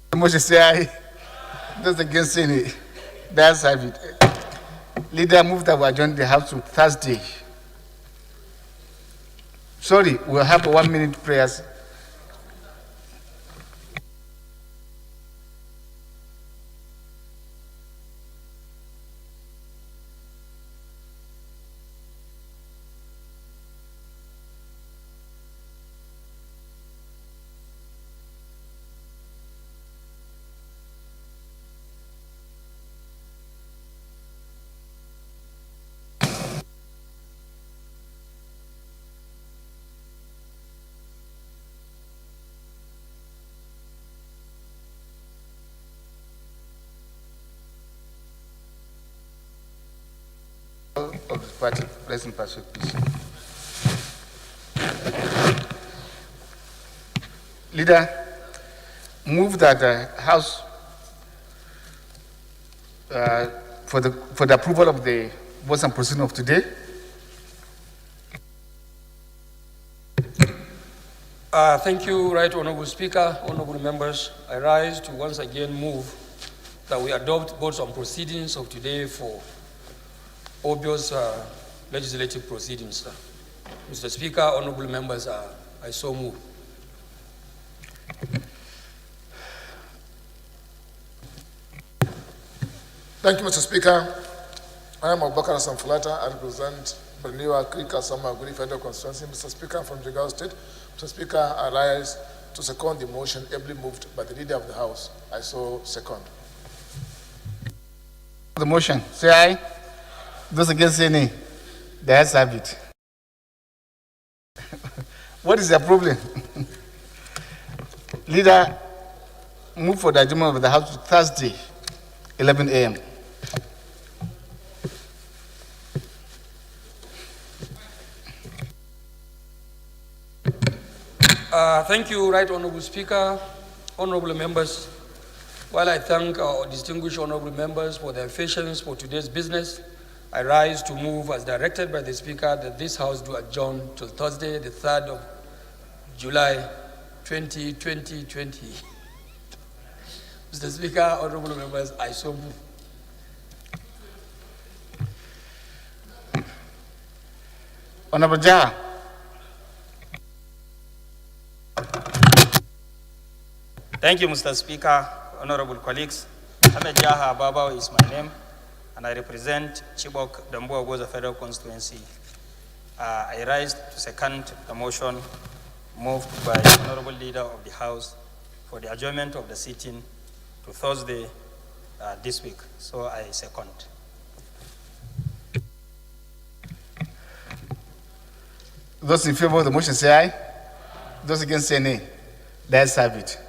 S3: The motion say that's against any. That's have it. Leader, move that we adjourn the House to Thursday. Sorry, we'll have a 1 minute prayers. Of the party, present person, please. Leader, move that the House for the approval of the votes and proceedings of today.
S7: Thank you, Right Honorable Speaker, honorable members. I rise to once again move that we adopt votes on proceedings of today for obvious legislative proceedings. Mr. Speaker, honorable members, I so move.
S23: Thank you, Mr. Speaker. I am Abubakar Samfulata. I represent Berniwa Krika Samaguri Federal Constituency. Mr. Speaker, from Jigawa State. Mr. Speaker, I rise to second the motion ably moved by the Leader of the House. I so second.
S3: The motion, say aye. Those against say nay. The ayes have it. What is the problem? Leader, move for the adjournment of the House to Thursday, 11 a.m.
S7: Thank you, Right Honorable Speaker, honorable members. While I thank our distinguished honorable members for their patience for today's business, I rise to move as directed by the Speaker that this House do adjourn till Thursday, the 3rd of July, 2020. Mr. Speaker, honorable members, I so move.
S3: Honorable Jha.
S1: Thank you, Mr. Speaker, honorable colleagues. Ahmed Jaha Babao is my name, and I represent Chibok Damboa Goza Federal Constituency. I rise to second the motion moved by the honorable Leader of the House for the adjournment of the sitting to Thursday this week. So I second.
S3: Those in favor of the motion say aye. Those against say nay. The ayes have it.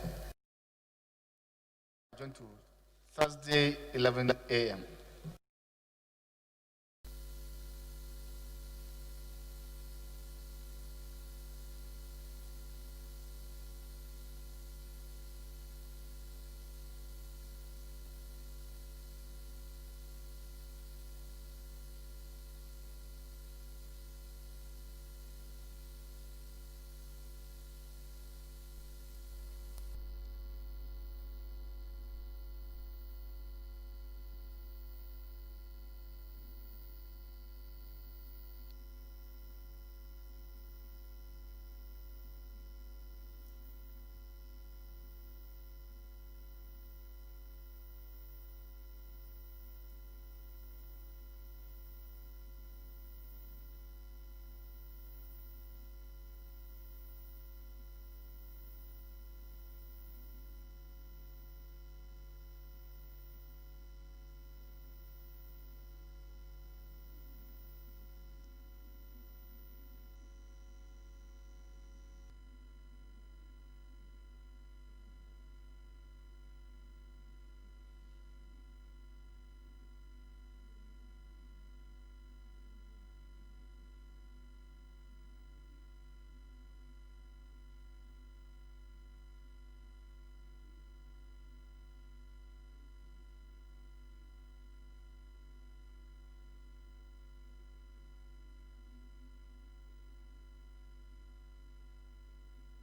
S3: Adjourn to Thursday, 11 a.m.